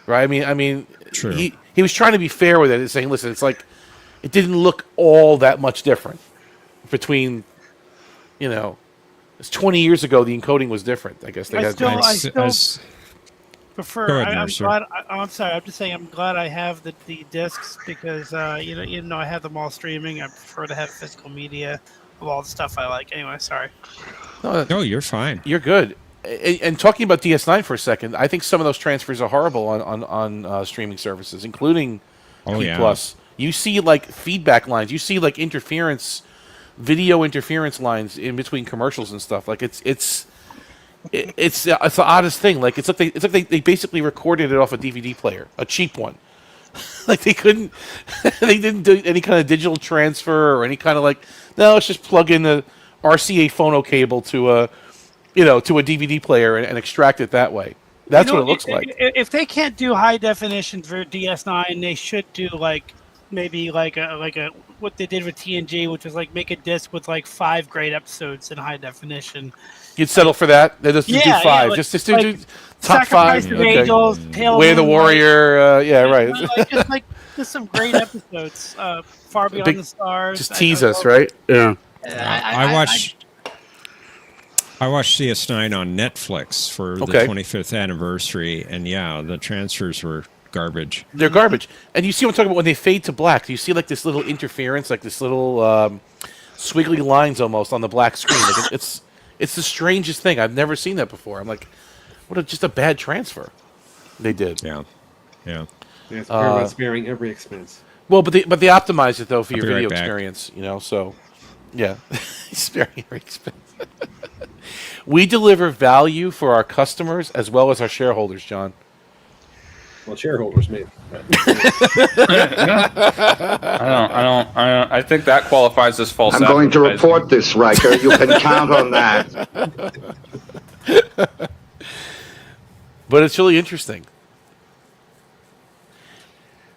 right? I mean, True. He was trying to be fair with it, saying, listen, it's like it didn't look all that much different between, it's 20 years ago. The encoding was different. I guess they had. I still prefer. Go ahead, I'm Mercer. glad. I'm sorry. I'm just saying. I'm glad I have the discs because even though I have them all streaming, I prefer to have physical media of all the stuff I like. Anyway, sorry. No, you're fine. You're good. And talking about DS9 for a second, I think some of those transfers are horrible on streaming services, including P Plus. You see like feedback lines. You see like video interference lines in between commercials and stuff. Like it's the oddest thing. Like it's like they basically recorded it off a DVD player, a cheap one, Like they couldn't, they didn't do any kind of digital transfer or any kind of no, let's just plug in the RCA phono cable to a DVD player and extract it that way. That's what it looks like. If they can't do high definition for DS9, they should do maybe like a what they did with TNG, which was make a disc with 5 great episodes in high definition. You'd settle for that? They just do 5. Just do top 5. Sacrifice of Angels, Pale Way of the Warrior. Yeah, right. Just some great episodes. Far Beyond the Stars. Just tease us, right? Yeah. I watched CS9 on Netflix for the 25th anniversary, and the transfers were garbage. They're garbage. And you see what I'm talking about when they fade to black. Do you see this little interference, this little squiggly lines almost on the black screen? It's the strangest thing. I've never seen that before. I'm like, just a bad transfer they did. Yeah. It's about sparing every expense. Well, but they optimize it though for your video experience, so yeah. Sparing every expense. We deliver value for our customers as well as our shareholders, John. Well, shareholders, maybe. I think that qualifies as false. I'm going to report this, Riker. You can count on that. But it's really interesting.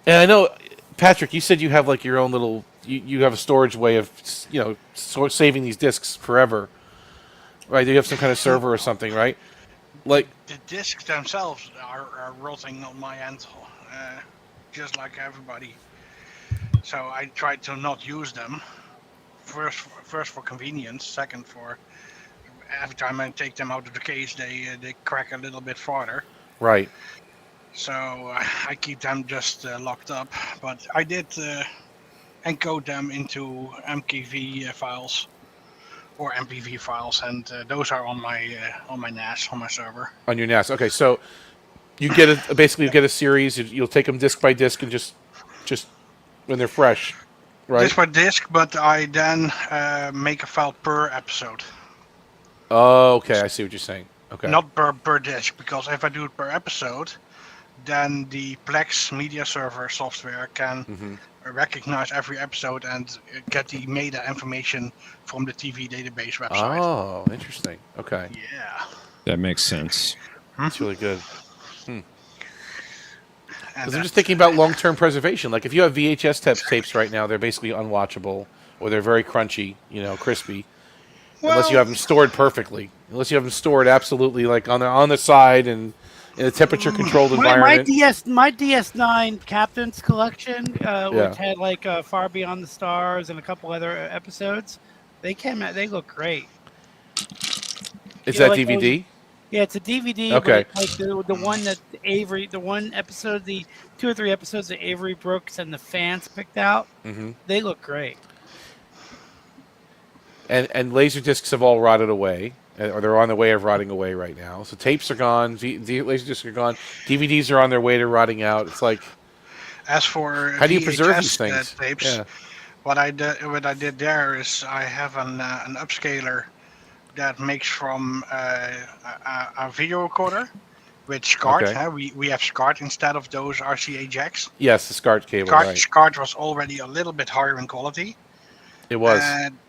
And I know, Patrick, you said you have your own little. You have a storage way of saving these discs forever, right? You have some kind of server or something, right? The discs themselves are rotting on my end, just like everybody. So I try to not use them. First for convenience. Second for every time I take them out of the case, they crack a little bit farther. Right. So I keep them just locked up. But I did encode them into MKV files. Or MPV files, and those are on my NAS, on my server. On your NAS, okay. So you get basically a series. You'll take them disc by disc and just when they're fresh, right? Disc by disc, but I then make a file per episode. Oh, okay. I see what you're saying. Okay. Not per disc, because if I do it per episode, then the Plex media server software can recognize every episode and get the meta information from the TV database website. Oh, interesting. Okay. Yeah. That makes sense. That's really good. Because I'm just thinking about long-term preservation. If you have VHS tapes right now, they're basically unwatchable, or they're very crunchy, crispy, unless you have them stored perfectly. Unless you have them stored absolutely on the side and in a temperature-controlled environment. My DS9 Captain's Collection, which had Far Beyond the Stars and a couple other episodes, they came out. They look great. Is that DVD? Yeah, it's a DVD. Okay. But the one that Avery, the 2 or 3 episodes that Avery Brooks and the fans picked out, they look great. And laser discs have all rotted away. Or they're on the way of rotting away right now. So tapes are gone, laser discs are gone, DVDs are on their way to rotting out. It's as for how do you preserve VHS these things? Tapes, what I did there is I have an upscaler that makes from a video recorder with SCART. Okay. We have SCART instead of those RCA jacks. Yes, the SCART cable. Right. SCART was already a little bit higher in quality. It was.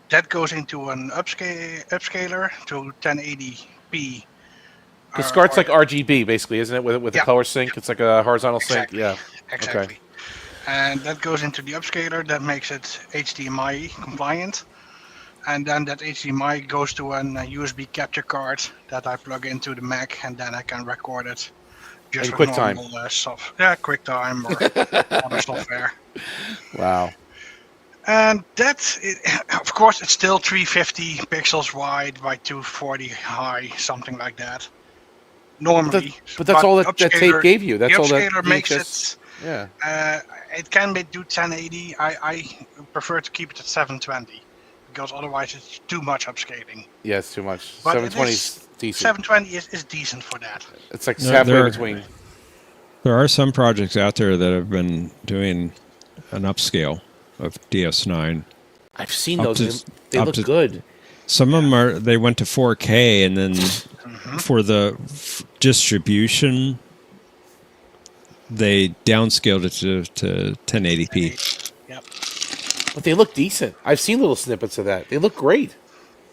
That goes into an upscaler to 1080p. The SCART's like RGB, basically, isn't it? With the color sync, it's like a horizontal sync. Yeah. Exactly. Okay. And that goes into the upscaler. That makes it HDMI compliant. And then that HDMI goes to a USB capture card that I plug into the Mac, and then I can record it. Just with normal stuff. Yeah, QuickTime or other software. Wow. And of course, it's still 350 pixels wide by 240 high, something like that. Normally, but that's all that tape gave you. That's all that upscaler makes it. Yeah. It can do 1080. I prefer to keep it at 720 because otherwise it's too much upscaling. Yeah, it's too much. But 720 is decent. 720 is decent for that. It's like halfway between. There are some projects out there that have been doing an upscale of DS9. I've seen those. They look good. Some of them they went to 4K, and then for the distribution, they downscaled it to 1080p. Yep. But they look decent. I've seen little snippets of that. They look great.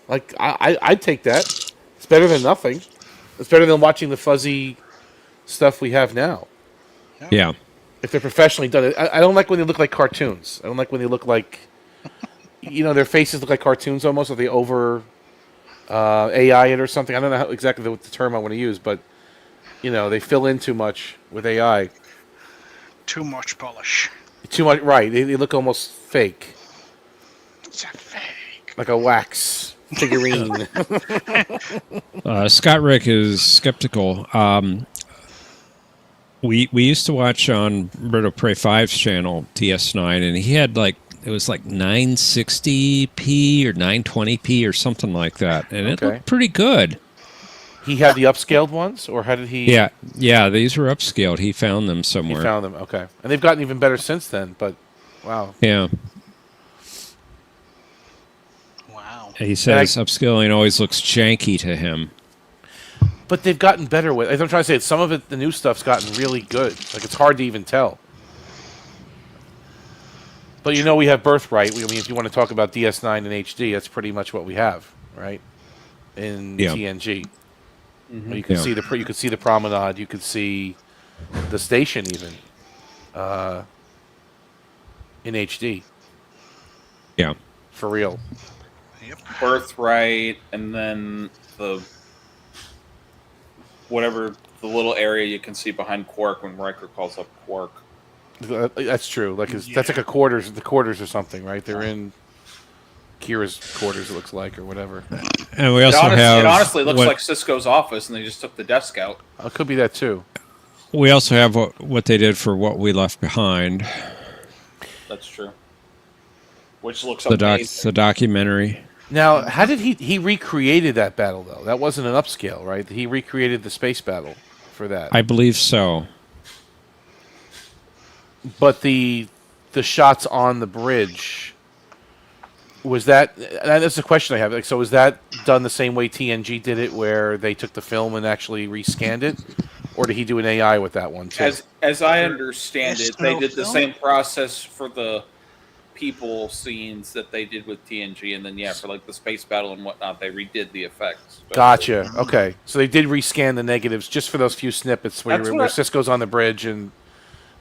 Like I'd take that. It's better than nothing. It's better than watching the fuzzy stuff we have now. Yeah. If they're professionally done. I don't like when they look like cartoons. I don't like when they look like, their faces look like cartoons almost, or they over AI it or something. I don't know exactly the term I want to use, but they fill in too much with AI. Too much polish. Too much, right? They look almost fake. It's a fake. Like a wax figurine. Scott Rick is skeptical. We used to watch on Roberto Prey 5's channel, TS9, and he had it was like 960p or 920p or something like that, and it looked pretty good. He had the upscaled ones, or how did he? Yeah, these were upscaled. He found them somewhere. He found them, okay. And they've gotten even better since then, but wow. Yeah. Wow. He says upscaling always looks janky to him. But they've gotten better with it. I'm trying to say some of it, the new stuff's gotten really good. Like, it's hard to even tell. But we have Birthright. If you want to talk about DS9 and HD, that's pretty much what we have, right? In TNG. Mm-hmm. You can see you could see the promenade. You could see the station even in HD. Yeah, for real. Yep. Birthright, and then the little area you can see behind Quark when Riker calls up Quark. That's true. That's like the quarters or something, right? They're in Kira's quarters, it looks like, or whatever. And we also have... It honestly looks like Cisco's office, and they just took the desk out. It could be that, too. We also have what they did for What We Left Behind. That's true. Which looks amazing. The documentary. Now, how did he recreated that battle, though? That wasn't an upscale, right? He recreated the space battle for that. I believe so. But the shots on the bridge... Was that... That's the question I have. So was that done the same way TNG did it, where they took the film and actually rescanned it? Or did he do an AI with that one, too? As I understand it, they did the same process for the people scenes that they did with TNG, and then, for the space battle and whatnot, they redid the effects. Gotcha. Okay. So they did rescan the negatives just for those few snippets where Cisco's on the bridge and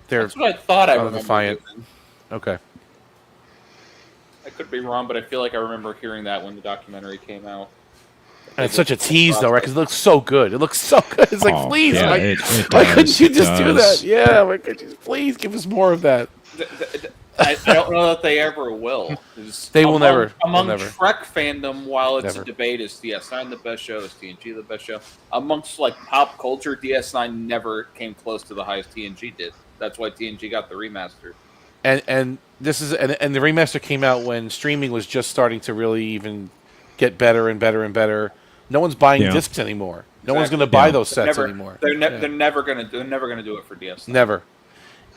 they're... That's what I thought I remember Defiant. Okay. I could be wrong, but I feel like I remember hearing that when the documentary came out. And it's such a tease, though, right? Because it looks so good. It looks so good. It's like, please, yeah, why couldn't you just do that? Yeah, why couldn't you please give us more of that? I don't know that they ever will. They will never. Among never. Trek fandom, while it's a debate, is DS9 the best show? Is TNG the best show? Amongst pop culture, DS9 never came close to the highest TNG did. That's why TNG got the remaster. And this is and the remaster came out when streaming was just starting to really even get better and better and better. No one's buying discs anymore. No one's going to buy those sets anymore. They're never going to do it for DS9. Never.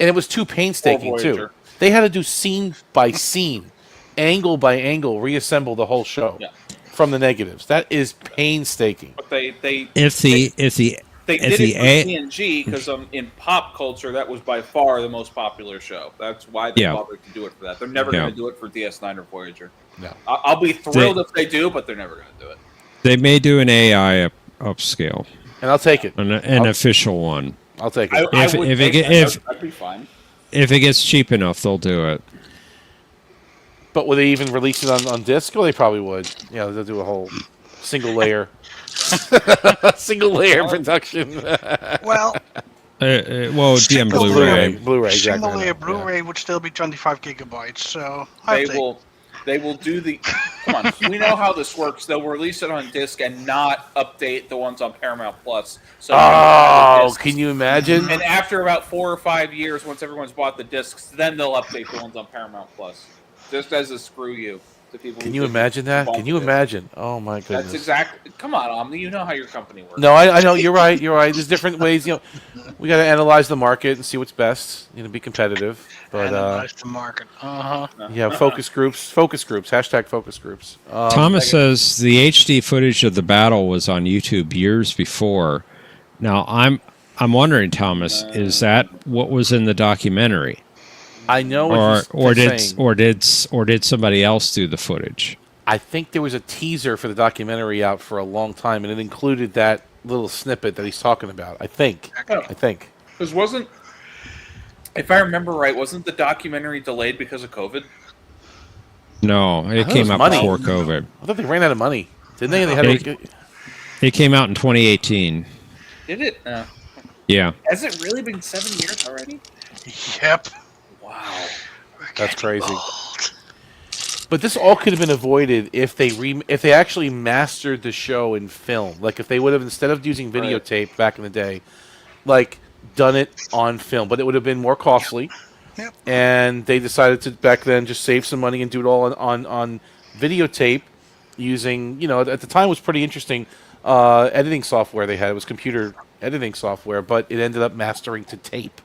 And it was too painstaking too. They had to do scene by scene, angle by angle, reassemble the whole show from the negatives. That is painstaking. But they did it with TNG because in pop culture that was by far the most popular show. That's why they bothered to do it for that. They're never going to do it for DS9 or Voyager. No, I'll be thrilled if they do, but they're never going to do it. They may do an AI upscale, and I'll take it. An official one. I'll take it. That'd be fine. If it gets cheap enough, they'll do it. But would they even release it on disc? Well, they probably would. They'll do a whole single layer production. Well, DM Blu-ray. Blu-ray, single exactly. layer Blu-ray would still be 25 gigabytes. So they will do the. Come on, we know how this works. They'll release it on disc and not update the ones on Paramount Plus. So can you imagine? And after about 4 or 5 years, once everyone's bought the discs, then they'll update the ones on Paramount Plus, just as a screw you to people. Can you imagine that? Can you imagine? Oh my goodness! That's exactly. Come on, Omni. You know how your company works. No, I know you're right. You're right. There's different ways. We got to analyze the market and see what's best. Be competitive. But analyze the market. Yeah, focus groups. Hashtag focus groups. Thomas says the HD footage of the battle was on YouTube years before. Now I'm wondering, Thomas, is that what was in the documentary? I know what or saying. did somebody else do the footage? I think there was a teaser for the documentary out for a long time, and it included that little snippet that he's talking about. I think. Because wasn't, if I remember right, wasn't the documentary delayed because of COVID? No, it came out before COVID. I thought they ran out of money, didn't they? They had it came out in 2018. Did it? Yeah. Has it really been 7 years already? Yep. Wow. That's crazy. But this all could have been avoided if they actually mastered the show in film. Like if they would have, instead of using videotape back in the day, like done it on film. But it would have been more costly. Yep. And they decided to back then just save some money and do it all on videotape using, at the time it was pretty interesting editing software they had. It was computer editing software, but it ended up mastering to tape.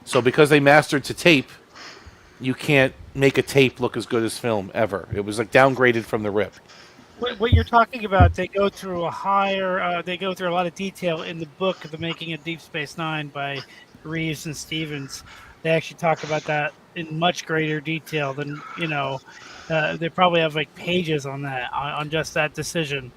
So because they mastered to tape, you can't make a tape look as good as film ever. It was like downgraded from the rip. What you're talking about, they go through they go through a lot of detail in the book, The Making of Deep Space Nine by Reeves and Stevens. They actually talk about that in much greater detail than, they probably have like pages on that, on just that decision.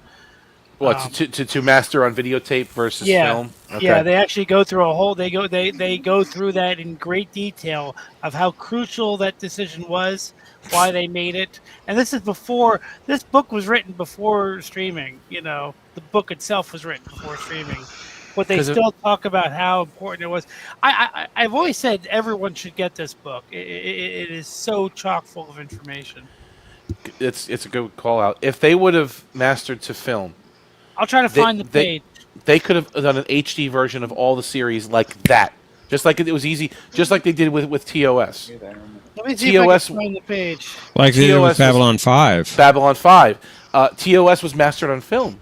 What, to master on videotape versus film? Okay. Yeah, they actually go through a whole. They go through that in great detail of how crucial that decision was, why they made it, and this book was written before streaming. The book itself was written before streaming, but they still talk about how important it was. I've always said everyone should get this book. It is so chock full of information. It's a good call out. If they would have mastered to film. I'll try to find the page. They could have done an HD version of all the series like that. Just like it was easy, just like they did with TOS. Let me see if I can find the page. Like they did with Babylon 5. Babylon 5. TOS was mastered on film.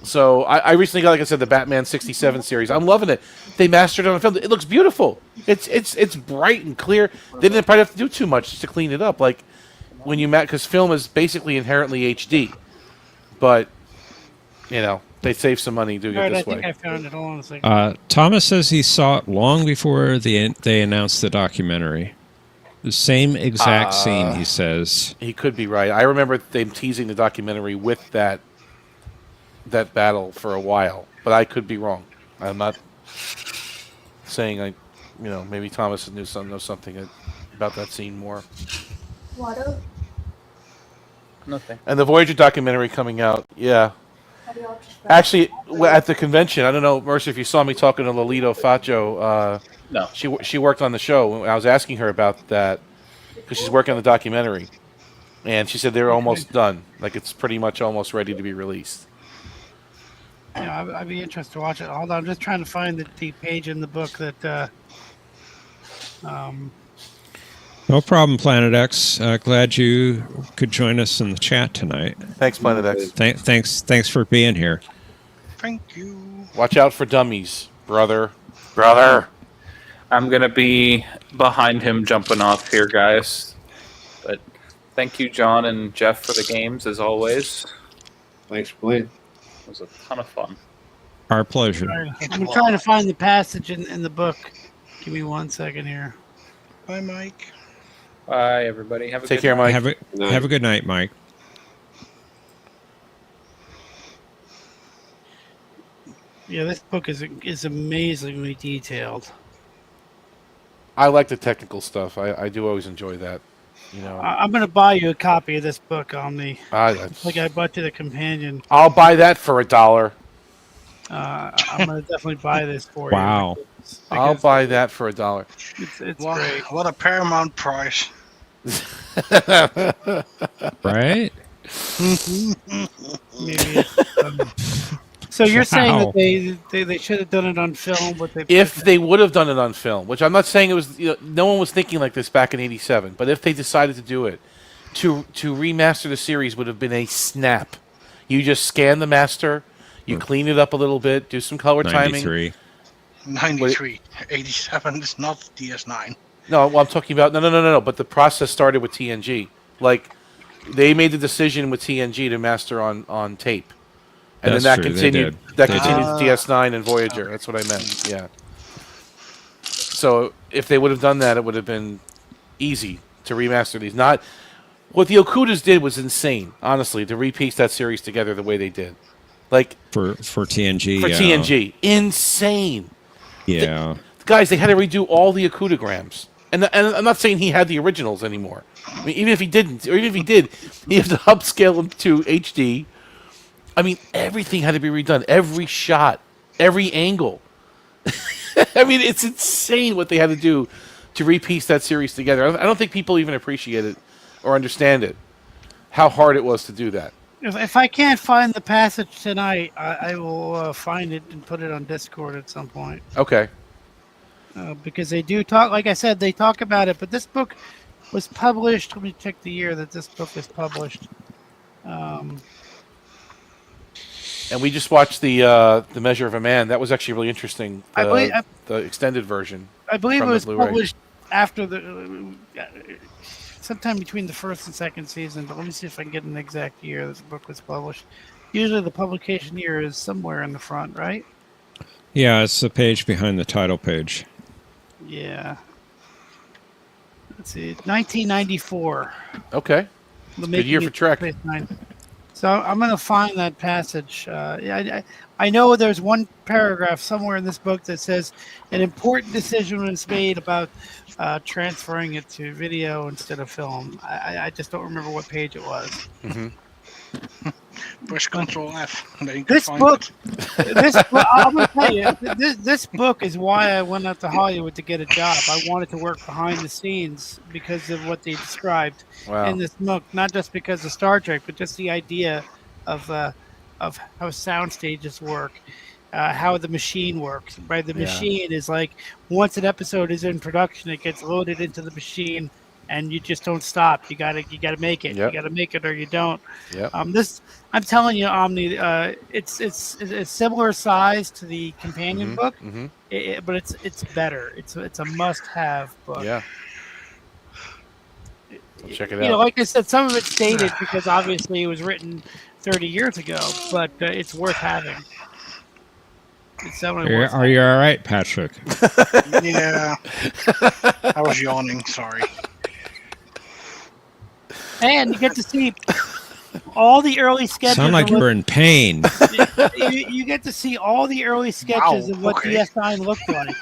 So I recently got, like I said, the Batman 67 series. I'm loving it. They mastered it on film. It looks beautiful. It's bright and clear. They didn't probably have to do too much just to clean it up. Like when you because film is basically inherently HD. But they save some money doing it this way. I think I found it. Hold on a second. Thomas says he saw it long before they announced the documentary. The same exact scene, he says. He could be right. I remember them teasing the documentary with that battle for a while, but I could be wrong. I'm not saying maybe Thomas knows something about that scene more. Water? Nothing. And the Voyager documentary coming out, yeah. Actually, at the convention, I don't know, Mercer, if you saw me talking to Lolito Faccio. No. She worked on the show. I was asking her about that because she's working on the documentary. And she said they're almost done. Like, it's pretty much almost ready to be released. Yeah, I'd be interested to watch it. Hold on, I'm just trying to find the page in the book that... No problem, Planet X. Glad you could join us in the chat tonight. Thanks, Planet X. Thanks for being here. Thank you. Watch out for dummies, brother. I'm going to be behind him jumping off here, guys. But thank you, John and Jeff, for the games, as always. Thanks for playing. It was a ton of fun. Our pleasure. I'm trying to find the passage in the book. Give me 1 second here. Bye, Mike. Bye, everybody. Have a Take good care, night. Mike. Have a good night, Mike. Yeah, this book is amazingly detailed. I like the technical stuff. I do always enjoy that. I'm going to buy you a copy of this book, Omni. Like I bought you the companion. I'll buy that for $1. I'm going to definitely buy this for Wow. you. I'll buy that for $1. It's great. What a paramount price. Right? Maybe so you're saying that they should have done it on film, but if they would have done it on film, which I'm not saying it was, no one was thinking like this back in '87, but if they decided to do it, to remaster the series would have been a snap. You just scan the master, you clean it up a little bit, do some color 93. timing. 93. 87 is not DS9. No, well, I'm talking about no. But the process started with TNG. Like, they made the decision with TNG to master on tape, And That's then that true, they continued. did. That They continued did. to DS9 and Voyager. That's what I meant. Yeah. So if they would have done that, it would have been easy to remaster these. Not what the Okudas did was insane. Honestly, to repiece that series together the way they did, like For TNG, for yeah. TNG, insane. Yeah. Guys, they had to redo all the Okudagrams. And I'm not saying he had the originals anymore. I mean, even if he didn't, or even if he did, he had to upscale them to HD. I mean, everything had to be redone. Every shot, every angle. I mean, it's insane what they had to do to repiece that series together. I don't think people even appreciate it or understand it, how hard it was to do that. If I can't find the passage tonight, I will find it and put it on Discord at some point. Okay. Because they do talk, like I said, they talk about it. But this book was published. Let me check the year that this book was published. And we just watched the Measure of a Man. That was actually really interesting. The extended version. I believe it from the was Blu-ray. published after sometime between the first and second season. But let me see if I can get an exact year this book was published. Usually, the publication year is somewhere in the front, right? Yeah, it's the page behind the title page. Yeah. Let's see, 1994. Okay. Good year for Trek. So I'm going to find that passage. I know there's one paragraph somewhere in this book that says an important decision was made about transferring it to video instead of film. I just don't remember what page it was. Mm-hmm. Push Control F. This book, I'm going to tell you, this book is why I went out to Hollywood to get a job. I wanted to work behind the scenes because of what they described in this book, not just because of Star Trek, but just the idea of how sound stages work, how the machine works. Right, the machine is like once an episode is in production, it gets loaded into the machine. And you just don't stop. You gotta make it. Yep. You gotta make it, or you don't. Yep. I'm telling you, Omni. It's similar size to the companion book, but it's better. It's a must-have book. Yeah. I'll check it out. You know, like I said, some of it's dated because obviously it was written 30 years ago, but it's worth having. It's definitely worth Are you all right, Patrick? Yeah. I was yawning. Sorry. And you get to see all the early sketches. Sound like you were in pain. You get to see all the early sketches of what DS9 looked like.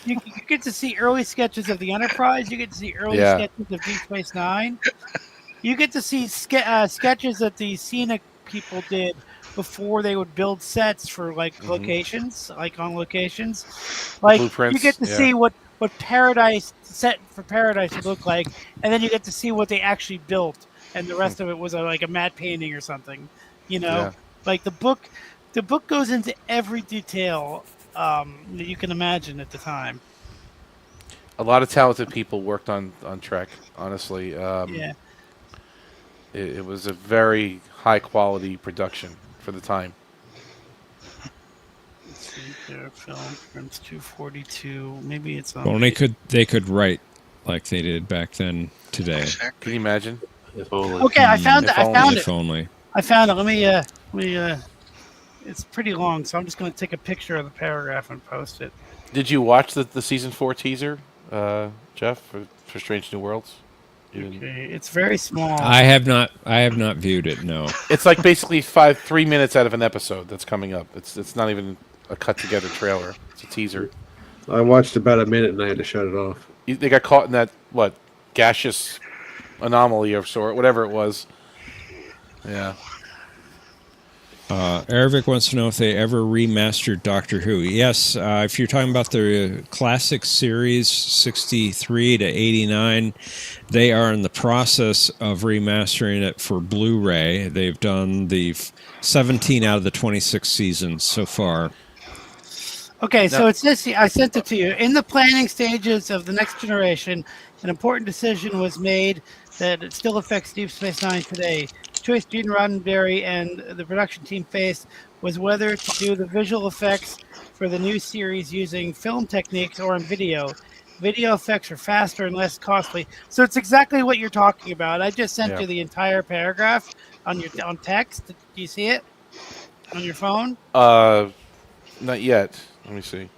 You get to see early sketches of the Enterprise. You get to see early sketches of Deep Space Nine. You get to see sketches that the scenic people did before they would build sets for locations, like on locations. Like Blueprints, you get to see what Paradise set for Paradise would look like, and then you get to see what they actually built, and the rest of it was like a matte painting or something. You know, like the book goes into every detail that you can imagine at the time. A lot of talented people worked on Trek. Honestly, it was a very high quality production for the time. Let's see here, film Prince 242. Maybe it's on. Well, they could write like they did back then today. Can you imagine? If only. Okay, I found it. If only. I found it. Let me. It's pretty long, so I'm just going to take a picture of the paragraph and post it. Did you watch the season 4 teaser, Jeff, for Strange New Worlds? Okay, it's very small. I have not viewed it. No. It's like basically 3 minutes out of an episode that's coming up. It's not even a cut together trailer. It's a teaser. I watched about a minute and I had to shut it off. They got caught in that gaseous anomaly of sort, whatever it was. Yeah. Ervik wants to know if they ever remastered Doctor Who. Yes, if you're talking about the classic series, 63 to 89, they are in the process of remastering it for Blu-ray. They've done the 17 out of the 26 seasons so far. Okay, so it's this. I sent it to you. In the planning stages of the Next Generation, an important decision was made that it still affects Deep Space Nine today. The choice Gene Roddenberry and the production team faced was whether to do the visual effects for the new series using film techniques or in video. Video effects are faster and less costly. So it's exactly what you're talking about. I just sent you the entire paragraph on text. Do you see it? on your phone? Not yet. Let me see.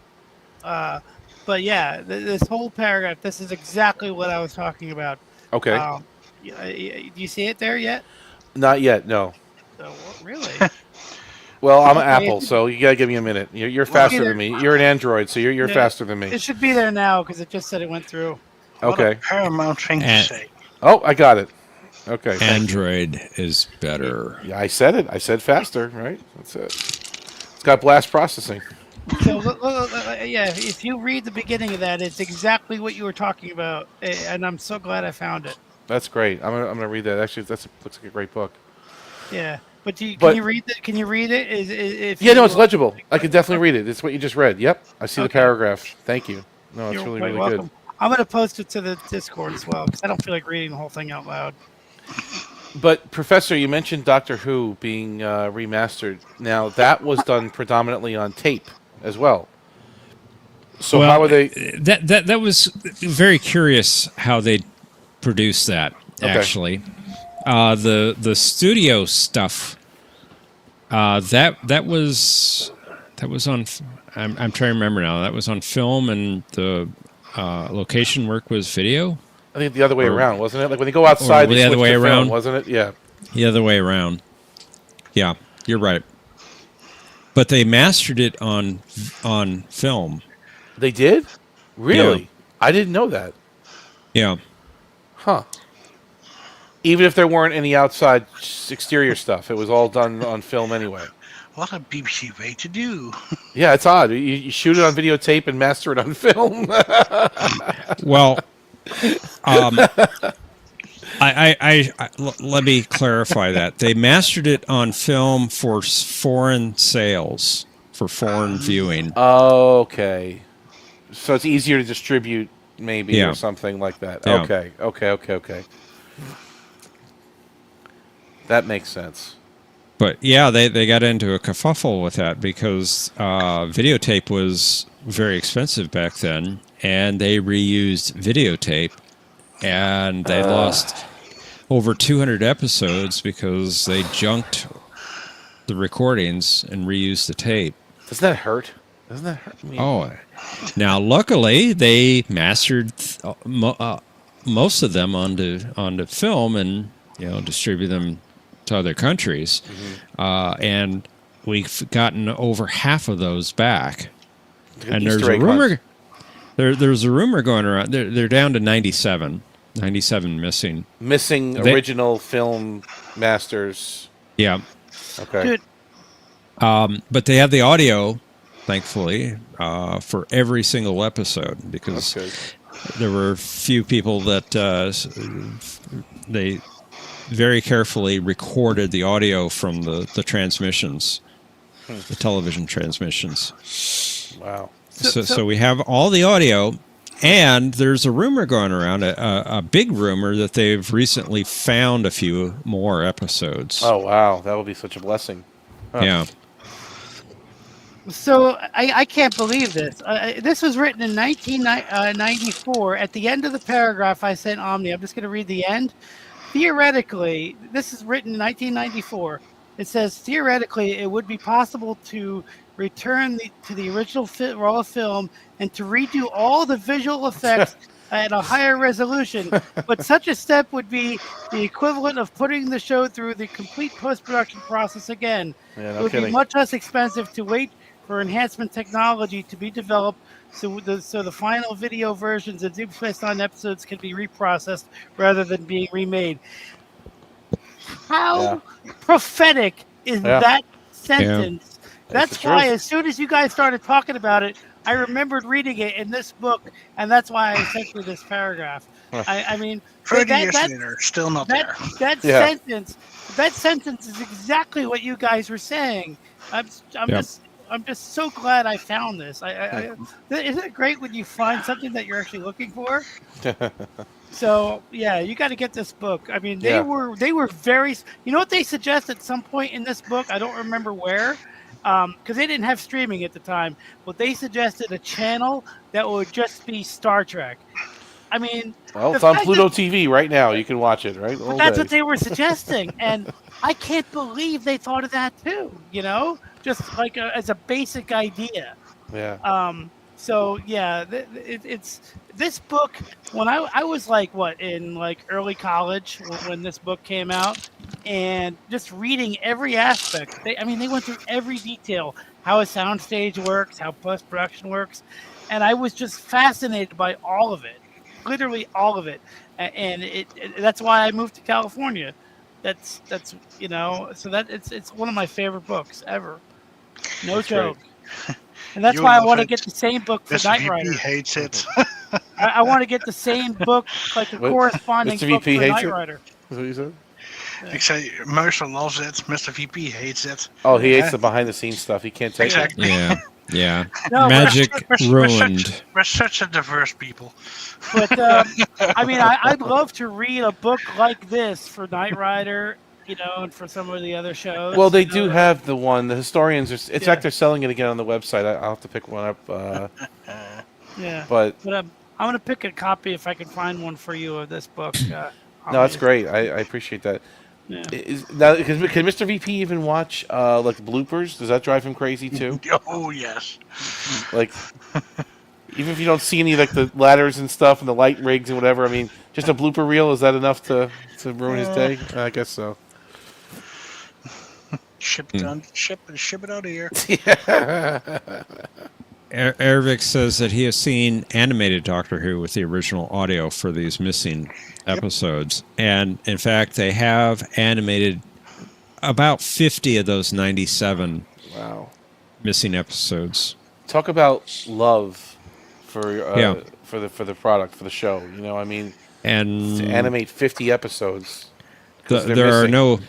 But yeah, this whole paragraph. This is exactly what I was talking about. Okay. Do you see it there yet? Not yet. No. Really? Well, I'm an Okay, Apple, so you gotta give me a minute. You're faster than me. You're an Android, so you're faster than me. It should be there now because it just said it went through. Okay. What a paramount thing to say. Oh, I got it. Okay. Android is better. Yeah, I said it. I said faster, right? That's it. It's got blast processing. So yeah, if you read the beginning of that, it's exactly what you were talking about, and I'm so glad I found it. That's great. I'm gonna read that. Actually, looks like a great book. Yeah, but can you read it? Can you read it? No, it's legible. I can definitely read it. It's what you just read. Yep, I see the paragraph. Thank you. No, it's You're really quite really welcome. good. I'm going to post it to the Discord as well because I don't feel like reading the whole thing out loud. But Professor, you mentioned Doctor Who being remastered. Now that was done predominantly on tape as well. So how are they? That was very curious how they produced that. Okay. Actually, the studio stuff that was on. I'm trying to remember now. That was on film, and the location work was video. I think the other way around, wasn't it? Like when they go outside, they the other switch way to film, around, wasn't it? Yeah. The other way around. Yeah, you're right. But they mastered it on film. They did? Really? Yeah. I didn't know that. Yeah. Huh. Even if there weren't any outside exterior stuff, it was all done on film anyway. What a BBC way to do. Yeah, it's odd. You shoot it on videotape and master it on film. Well, let me clarify that. They mastered it on film for foreign sales, for foreign viewing. Okay. So it's easier to distribute, maybe, or something like that. Yeah. Okay. That makes sense. But yeah, they got into a kerfuffle with that because videotape was very expensive back then, and they reused videotape, and they lost over 200 episodes because they junked the recordings and reused the tape. Doesn't that hurt? Doesn't that hurt me? Oh, now luckily they mastered most of them onto film and distribute them to other countries, and we've gotten over half of those back. And there's a rumor. There's a rumor going around. They're down to 97 missing. Original film masters. Yeah. Okay. But they have the audio, thankfully, for every single episode because there were a few people that they very carefully recorded the audio from the transmissions, the television transmissions. Wow. So we have all the audio, and there's a rumor going around, a big rumor that they've recently found a few more episodes. Oh, wow. That would be such a blessing. Huh. Yeah. So I can't believe this. This was written in 1994. At the end of the paragraph, I sent Omni. I'm just going to read the end. Theoretically, this is written in 1994. It says, theoretically, it would be possible to return to the original raw film and to redo all the visual effects at a higher resolution. But such a step would be the equivalent of putting the show through the complete post-production process again. Yeah, it would be much less expensive to wait for enhancement technology to be developed so the final video versions of Deep Space Nine episodes can be reprocessed rather than being remade. How prophetic is that sentence? That's why as soon as you guys started talking about it, I remembered reading it in this book, and that's why I sent you this paragraph. I mean, 30 years later, still not there. That sentence is exactly what you guys were saying. I'm just so glad I found this. Isn't it great when you find something that you're actually looking for? So yeah, you got to get this book. I mean, they were very. You know what they suggest at some point in this book? I don't remember where, because they didn't have streaming at the time. But they suggested a channel that would just be Star Trek. I mean, Well, the it's on fact Pluto that- TV right now. You can watch it, right? but All that's day. what they were suggesting, and I can't believe they thought of that too. Just like as a basic idea. Yeah. So yeah, it's this book. When I was like in like early college when this book came out, and just reading every aspect. They went through every detail, how a soundstage works, how post production works, and I was just fascinated by all of it, literally all of it. And that's why I moved to California. That's so that it's one of my favorite books ever. No That's joke. great. And that's You why I love want to it. get the same book for Mr. Knight VP Rider. hates it. I want to get the same book, like a What? corresponding Mr. book VP for hates Knight it? Rider. Is what you said? Ik say Mercer loves it. Mr. VP hates it. Oh, he hates Yeah. the behind the scenes stuff. He can't take Exactly. Yeah. Yeah. No, Magic We're ruined. such a diverse people. But I'd love to read a book like this for Knight Rider, and for some of the other shows. Well, they do have the one. The historians are. It's Yeah. like they're selling it again on the website. I'll have to pick one up. Yeah. But I'm gonna pick a copy if I can find one for you of this book. no, that's great. I appreciate that. Yeah. Can Mr. VP even watch like bloopers? Does that drive him crazy too? Oh yes. Like, even if you don't see any like the ladders and stuff and the light rigs and whatever, I mean, just a blooper reel, is that enough to ruin his day? I guess so. Ship it out of here. Ervik says that he has seen animated Doctor Who with the original audio for these missing episodes. And in fact, they have animated about 50 of those 97 missing episodes. Talk about love for the product, for the show. And to animate 50 episodes. There are no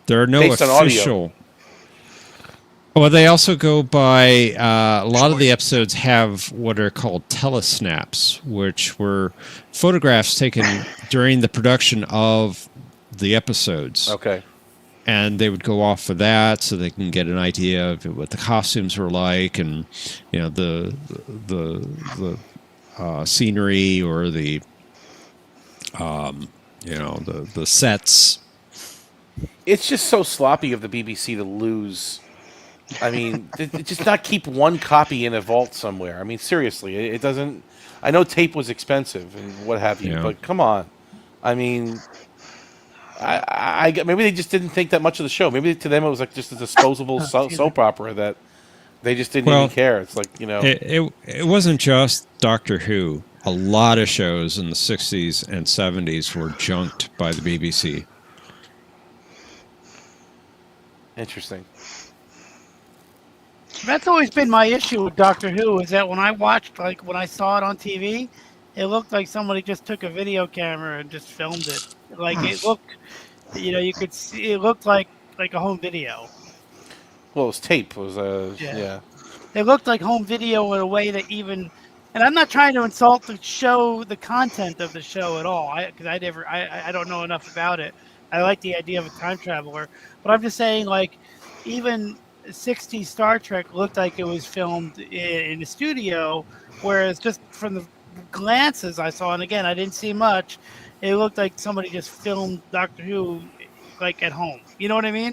Based on audio. official. Well, they also go by a lot of the episodes have what are called telesnaps, which were photographs taken during the production of the episodes. Okay. And they would go off of that so they can get an idea of what the costumes were like, and the scenery or the the sets. It's just so sloppy of the BBC to lose. I mean, just not keep one copy in a vault somewhere. I mean, seriously, it doesn't. I know tape was expensive and what have you, but come on. I mean, I maybe they just didn't think that much of the show. Maybe to them it was like just a disposable soap opera that they just didn't even care. It's like it wasn't just Doctor Who. A lot of shows in the 60s and 70s were junked by the BBC. Interesting. That's always been my issue with Doctor Who, is that when I saw it on TV, it looked like somebody just took a video camera and just filmed it. Like it looked, you could see it looked like a home video. Well, it was tape. It was yeah. It looked like home video in a way that even, and I'm not trying to insult the show, the content of the show at all, because I don't know enough about it. I like the idea of a time traveler, but I'm just saying, like, even 60s Star Trek looked like it was filmed in a studio, whereas just from the glances I saw, and again, I didn't see much, it looked like somebody just filmed Doctor Who like at home. You know what I mean?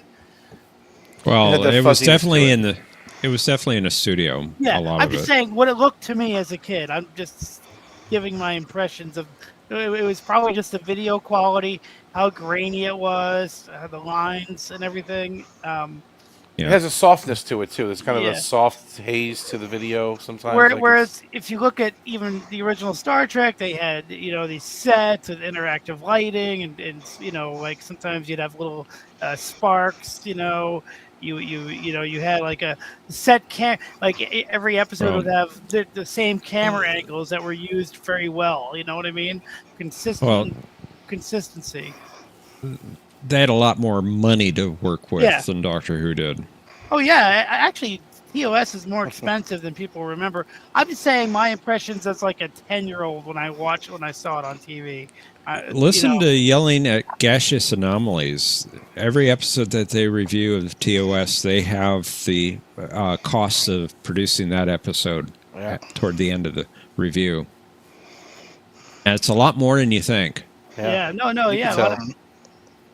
Well, it was definitely in a studio. Yeah, a lot I'm of just it. saying what it looked to me as a kid. I'm just giving my impressions of. It was probably just the video quality, how grainy it was, the lines and everything. It has a softness to it too. There's kind of Yeah. a soft haze to the video sometimes. Whereas if you look at even the original Star Trek, they had these sets and interactive lighting, and like sometimes you'd have little sparks. You had like a set like every episode would have the same camera angles that were used very well. You know what I mean? Consistency. They had a lot more money to work with Yeah. than Doctor Who did. Oh yeah, actually, TOS is more expensive than people remember. I'm just saying my impressions as like a 10-year-old when I saw it on TV. Listen to Yelling at Gaseous Anomalies. Every episode that they review of TOS, they have the costs of producing that episode toward the end of the review. And it's a lot more than you think. Yeah. No. You Yeah. can tell.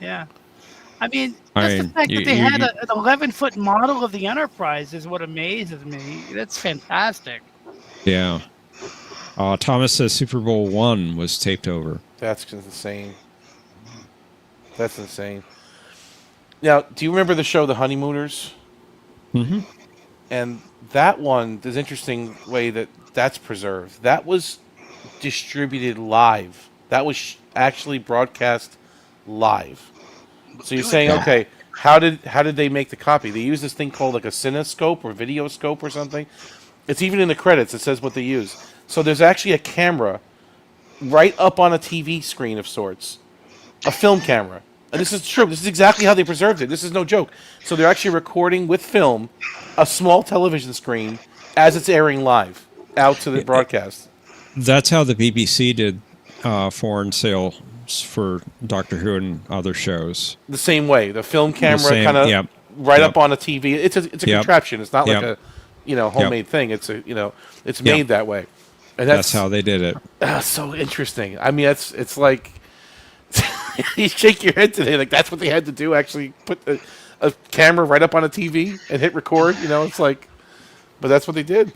Yeah. I mean, I just the mean, fact that they had an 11-foot model of the Enterprise is what amazes me. That's fantastic. Yeah. Thomas says Super Bowl I was taped over. That's insane. That's insane. Now, do you remember the show The Honeymooners? Mm-hmm. And that one, there's an interesting way that's preserved. That was distributed live. That was actually broadcast live. So you're saying, okay, how did they make the copy? They use this thing called like a cinescope or videoscope or something. It's even in the credits. It says what they use. So there's actually a camera right up on a TV screen of sorts, a film camera. And this is true. This is exactly how they preserved it. This is no joke. So they're actually recording with film a small television screen as it's airing live out to the broadcast. That's how the BBC did foreign sales for Doctor Who and other shows. The same way. The film camera kind of up on a TV. It's a contraption. It's not like a homemade thing. It's it's made that way. And that's how they did it. That's so interesting. I mean, it's like you shake your head today, like that's what they had to do. Actually, put a camera right up on a TV and hit record. It's like, but that's what they did.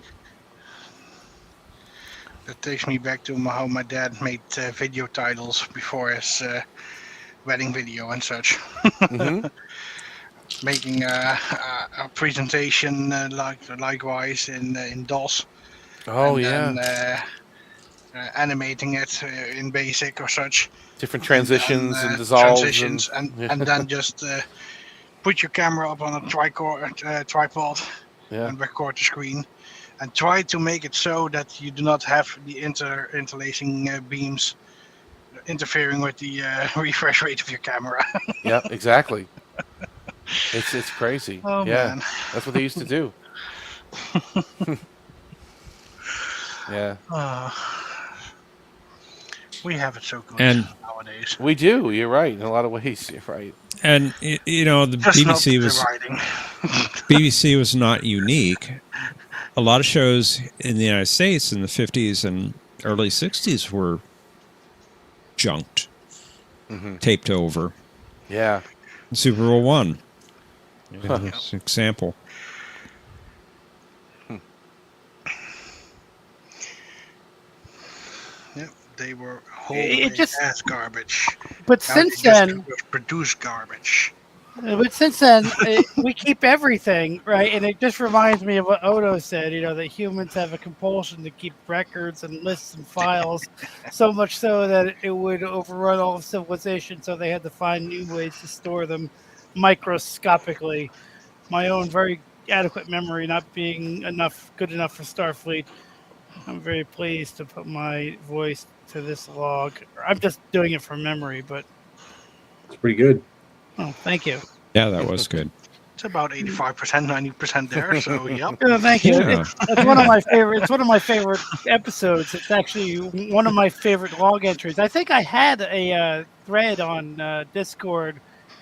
That takes me back to how my dad made video titles before his wedding video and such. Mm-hmm. Making a presentation likewise in DOS. Oh, and then, animating it in BASIC or such. Different transitions and dissolves. Transitions and then just put your camera up on a tripod and record the screen. And try to make it so that you do not have the interlacing beams interfering with the refresh rate of your camera. Yeah, exactly. It's crazy. Oh, yeah, man. That's what they used to do. Yeah. We have it so good nowadays. We do. You're right. In a lot of ways, you're right. And the BBC was not unique. A lot of shows in the United States in the 50s and early 60s were junked, taped over. Yeah. Super Bowl I. That's an example. Yep, they were wholly ass garbage. But since then, produce garbage. But since then, we keep everything, right? And it just reminds me of what Odo said, that humans have a compulsion to keep records and lists and files, so much so that it would overrun all of civilization, so they had to find new ways to store them microscopically. My own very adequate memory not being good enough for Starfleet, I'm very pleased to put my voice to this log. I'm just doing it from memory, but... It's pretty good. Oh, thank you. Yeah, that was good. It's about 85%, 90% there. So, yep. Thank you. Yeah. It's one of my favorite. It's one of my favorite episodes. It's actually one of my favorite log entries. I think I had a thread on Discord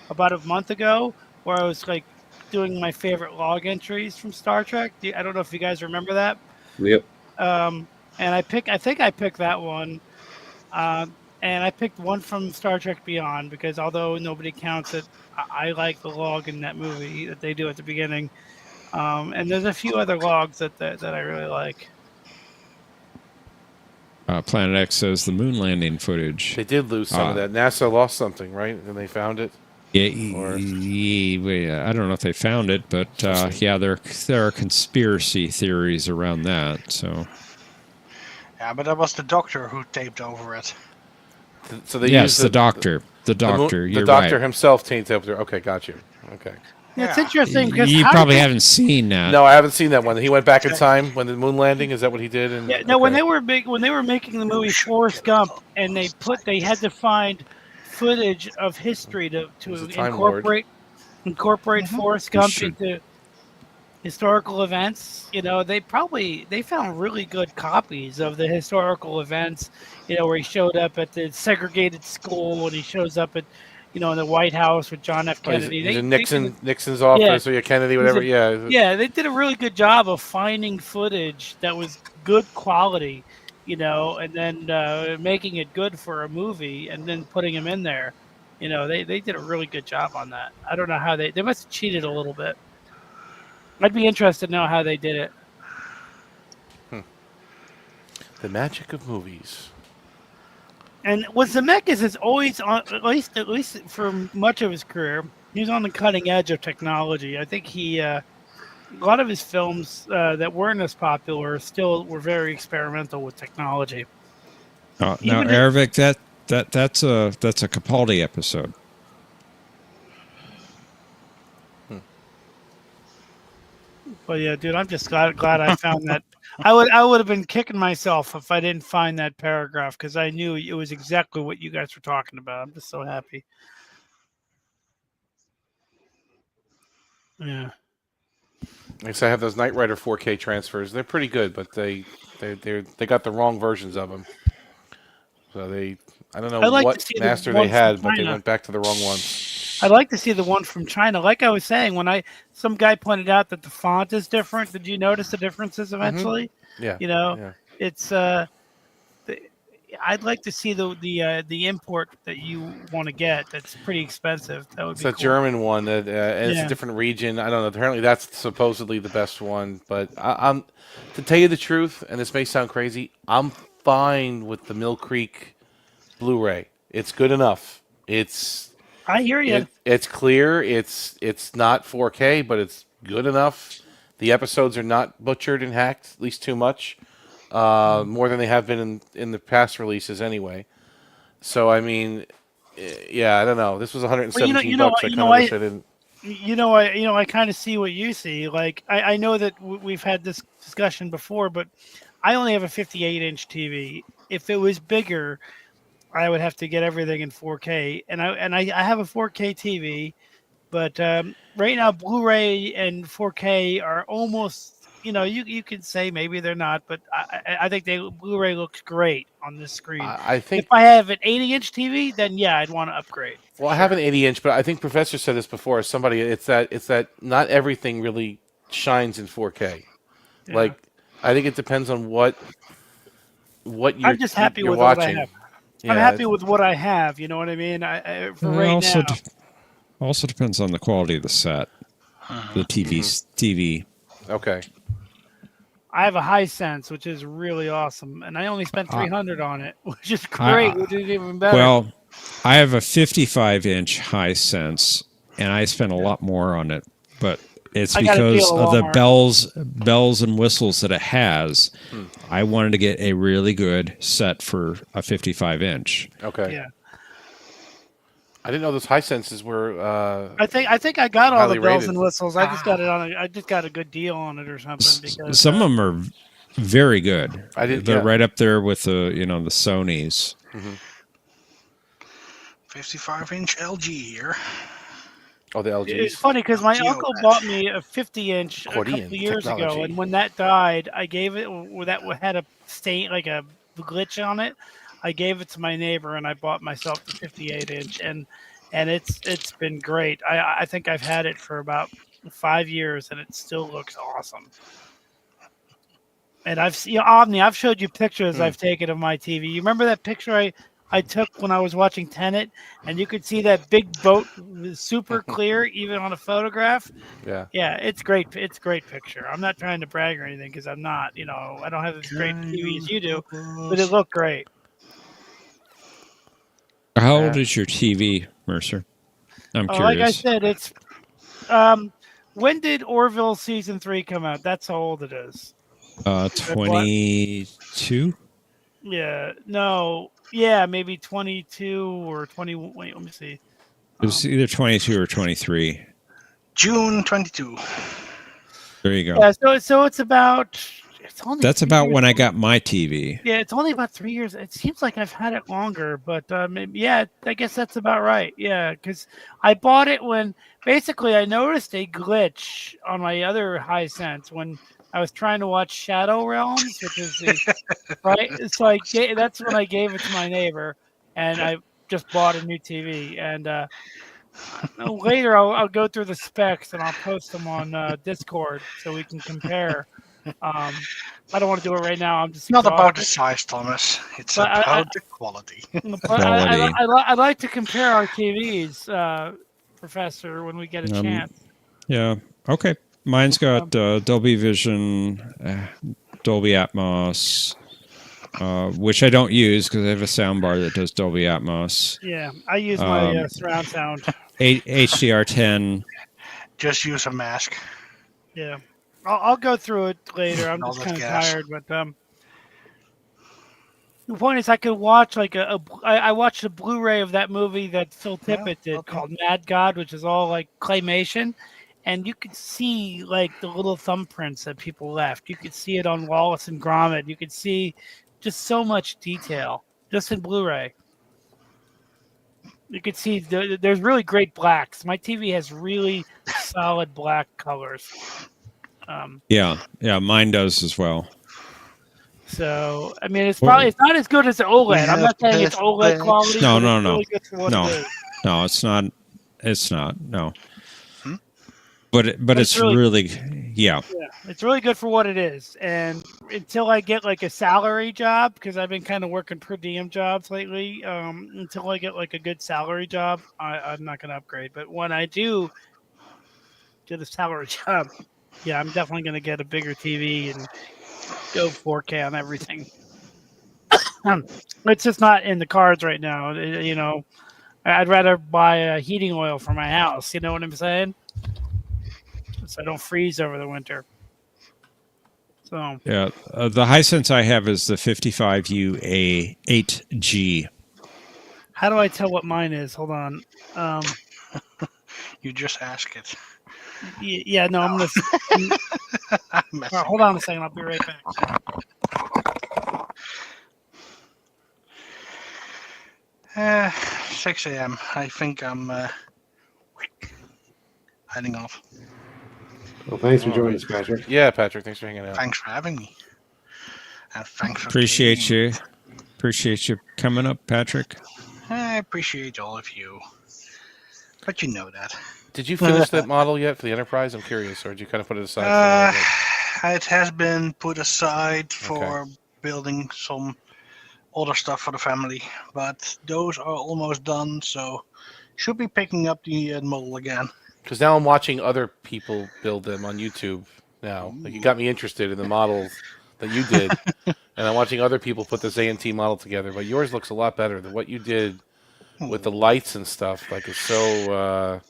about a month ago where I was like doing my favorite log entries from Star Trek. I don't know if you guys remember that. Yep. And I think I picked that one. And I picked one from Star Trek Beyond because although nobody counts it, I like the log in that movie that they do at the beginning. And there's a few other logs that I really like. Planet X says the moon landing footage. They did lose some of that. NASA lost something, right? And they found it. Yeah, I don't know if they found it, but there are conspiracy theories around that. So. Yeah, but that was the Doctor who taped over it. So they used the Doctor. The Doctor. The Doctor himself taped over. Okay, got you. Okay. Yeah, it's interesting because you probably haven't seen that. No, I haven't seen that one. He went back in time when the moon landing. Is that what he did? When they were making the movie Forrest Gump, and they had to find footage of history to incorporate Forrest Gump into historical events. They found really good copies of the historical events. Where he showed up at the segregated school, and he shows up at, in the White House with John F. Kennedy. He's in Nixon's office, or Kennedy, whatever. Yeah, they did a really good job of finding footage that was good quality and then making it good for a movie, and then putting him in there. They did a really good job on that. I don't know how they must have cheated a little bit. I'd be interested to know how they did it. The magic of movies. And what Zemeckis is always on, at least for much of his career, he's on the cutting edge of technology. I think a lot of his films that weren't as popular still were very experimental with technology. Now, Ervik, that's a Capaldi episode. But yeah, dude, I'm just glad I found that. I would have been kicking myself if I didn't find that paragraph, because I knew it was exactly what you guys were talking about. I'm just so happy. Yeah. Like I have those Knight Rider 4K transfers. They're pretty good, but they got the wrong versions of them. So I don't know what master they had, but they went back to the wrong ones. I'd like to see the one from China. Like I was saying, some guy pointed out that the font is different. Did you notice the differences eventually? Mm-hmm. Yeah. It's I'd like to see the import that you want to get. That's pretty expensive. That would be a German one that it's a different region. I don't know. Apparently, that's supposedly the best one. But I'm to tell you the truth, and this may sound crazy, I'm fine with the Mill Creek Blu-ray. It's good enough. I hear you. It's clear. It's not 4K, but it's good enough. The episodes are not butchered and hacked, at least too much, more than they have been in the past releases anyway. So I mean, yeah, I don't know. This was $117. I kind of wish I didn't. I kind of see what you see. Like I know that we've had this discussion before, but I only have a 58-inch TV. If it was bigger, I would have to get everything in 4K, and I have a 4K TV, but right now Blu-ray and 4K are almost, you can say maybe they're not, but I think Blu-ray looks great on this screen. I think if I have an 80-inch TV, then yeah, I'd want to upgrade. Well, I have an 80-inch, but I think Professor said this before. Somebody, it's that not everything really shines in 4K. Yeah. Like, I think it depends on what I'm just happy with watching. What I have. Yeah, I'm happy with what I have. You know what I mean? Also depends on the quality of the set, the TV. Okay. I have a Hisense, which is really awesome, and I only spent $300 on it, which is great, which is even better. Well, I have a 55-inch Hisense, and I spent a lot more on it, but it's because of the bells and whistles that it has. I wanted to get a really good set for a 55-inch. Okay. Yeah. I didn't know those Hisenses were. I think I got all the bells rated. And whistles. I just got it on. I just got a good deal on it or something. Because some of them are very good. They're right up there with the the Sonys. 55-inch LG here. Oh, the LG. It's funny because my uncle bought me a 50-inch a couple of years ago, and when that died, I gave it. That had a stain, like a glitch on it. I gave it to my neighbor, and I bought myself the 58-inch, and it's been great. I think I've had it for about 5 years, and it still looks awesome. And I've Omni. I've showed you pictures I've taken of my TV. You remember that picture I took when I was watching Tenet, and you could see that big boat super clear, even on a photograph. Yeah. Yeah, it's great. It's a great picture. I'm not trying to brag or anything because I'm not. I don't have as great TV as you do, but it looked great. How old is your TV, Mercer? I'm curious. Like I said, it's. When did Orville season 3 come out? That's how old it is. 22. Yeah. No. Yeah, maybe 22 or 21. Wait, let me see. It was either 22 or 23. June 22. There you go. Yeah. So it's about. That's about when I got my TV. Yeah, it's only about 3 years. It seems like I've had it longer, but yeah, I guess that's about right. Yeah, because I bought it when basically I noticed a glitch on my other Hisense when I was trying to watch Shadow Realms, which is right. So that's when I gave it to my neighbor, and I just bought a new TV. And later I'll go through the specs and I'll post them on Discord so we can compare. I don't want to do it right now. I'm just It's not about the exhausted. size, Thomas. It's But about the quality. Quality. I'd like to compare our TVs, Professor, when we get a chance. Yeah. Okay. Mine's got Dolby Vision, Dolby Atmos, which I don't use because I have a soundbar that does Dolby Atmos. Yeah, I use my surround sound. HDR10. Just use a mask. Yeah, I'll go through it later. I'm All just that kind of gas. tired, but the point is, I could watch I watched a Blu-ray of that movie that Phil Tippett did called Mad God, which is all like claymation, and you could see like the little thumbprints that people left. You could see it on Wallace and Gromit. You could see just so much detail just in Blu-ray. You could see there's really great blacks. My TV has really solid black colors. Yeah, mine does as well. So I mean, it's not as good as OLED. I'm not saying it's OLED quality. No, but no, it's no, really good for what it is. no. It's not. It's not. No. But it's really yeah. It's really good for what it is. And until I get like a salary job, because I've been kind of working per diem jobs lately, until I get like a good salary job, I'm not going to upgrade. But when I do get a salary job, yeah, I'm definitely going to get a bigger TV and go 4K on everything. It's just not in the cards right now. You know, I'd rather buy a heating oil for my house. You know what I'm saying? So I don't freeze over the winter. So Yeah, the Hisense I have is the 55UA8G. how do I tell what mine is? Hold on. You just ask it. Yeah, no, I'm gonna. Hold on a second. I'll be right back. 6 a.m. I think I'm heading off. Well, thanks for joining us, Patrick. Yeah, Patrick, thanks for hanging out. Thanks for having me. And thanks for Appreciate playing. you. Appreciate you coming up, Patrick. I appreciate all of you. But you know that. Did you finish that model yet for the Enterprise? I'm curious, or did you kind of put it aside for a little bit? It has been put aside for building some other stuff for the family, but those are almost done, so should be picking up the model again. Because now I'm watching other people build them on YouTube now. Like, you got me interested in the models that you did, and I'm watching other people put this ANT model together. But yours looks a lot better than what you did with the lights and stuff. Like, it's so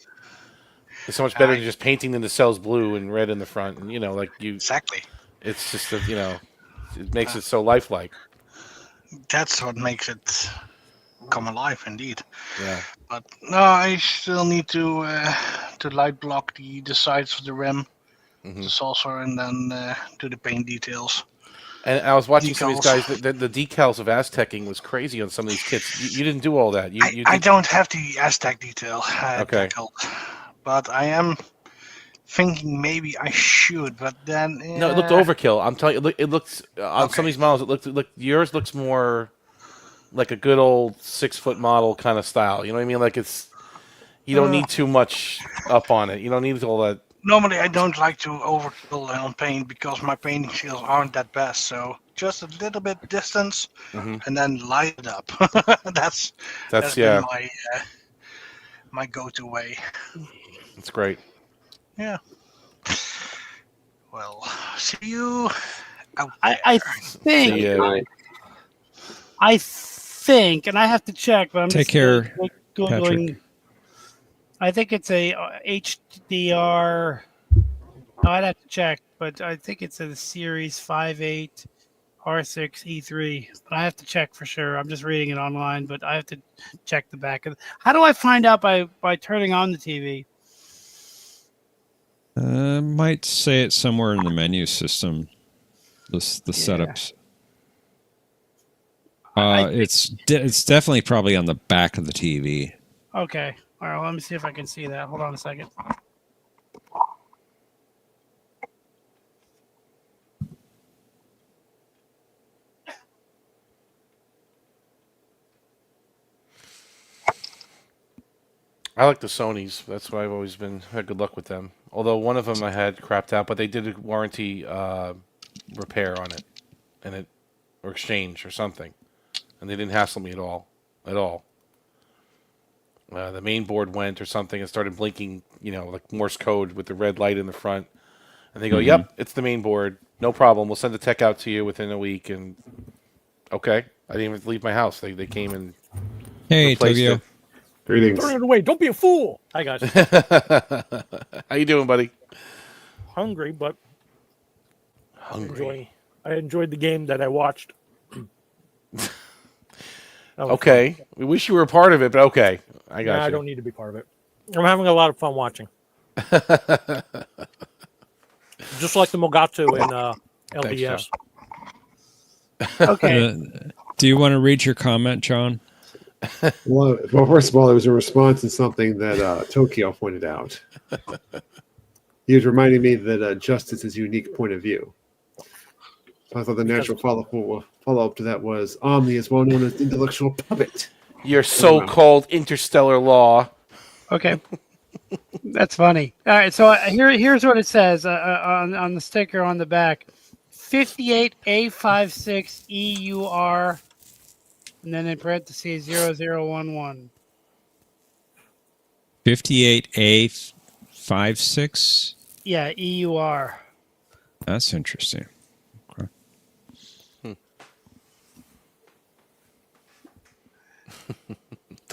much better than just painting the nacelles blue and red in the front. And like you exactly. It's just it makes it so lifelike. That's what makes it come alive, indeed. Yeah. But no, I still need to light block the sides of the rim, the saucer, and then do the paint details. And I was watching some of these guys. The decals of Aztecing was crazy on some of these kits. You didn't do all that. I don't have the Aztec detail. Okay. But I am thinking maybe I should. But then no, it looked overkill. I'm telling you, it looks on some of these models. It looked yours looks more like a good old 6-foot model kind of style. You know what I mean? Like you don't need too much up on it. You don't need all that. Normally, I don't like to overkill on paint because my painting skills aren't that best. So just a little bit distance, and then light it up. that's been my go-to way. It's great. Yeah. Well, see you out I think, and I have to check, but I'm Take just care, Googling. Patrick. I think it's a HDR. No, I'd have to check, but I think it's a Series 5.8 R6 E3. But I have to check for sure. I'm just reading it online, but I have to check the back of it. How do I find out by turning on the TV? Might say it somewhere in the menu system. The setups. It's definitely probably on the back of the TV. Okay. All right. Well, let me see if I can see that. Hold on a second. I like the Sonys. That's why I've always had good luck with them. Although one of them I had crapped out, but they did a warranty repair on it, or exchange or something, and they didn't hassle me at all. The main board went or something and started blinking, like Morse code with the red light in the front. And they go, "Yep, it's the main board. No problem. We'll send the tech out to you within a week." And okay, I didn't even leave my house. They came and replaced Tokyo. it. Greetings. Turn it away. Don't be a fool. Hi, guys. How you doing, buddy? Hungry, but hungry. I enjoyed the game that I watched. Okay, we wish you were a part of it, but okay, I got you. I don't need to be part of it. I'm having a lot of fun watching. Just like the Mogatsu in LDS. Okay. Do you want to read your comment, John? Well, first of all, it was a response to something that Tokyo pointed out. He was reminding me that justice is a unique point of view. So I thought the natural follow-up to that was Omni is well known as intellectual puppet. Your so-called interstellar law. Okay. That's funny. All right, so here's what it says on the sticker on the back. 58A56EUR, and then in parentheses 0011. 58A56? Yeah, EUR. That's interesting. Okay.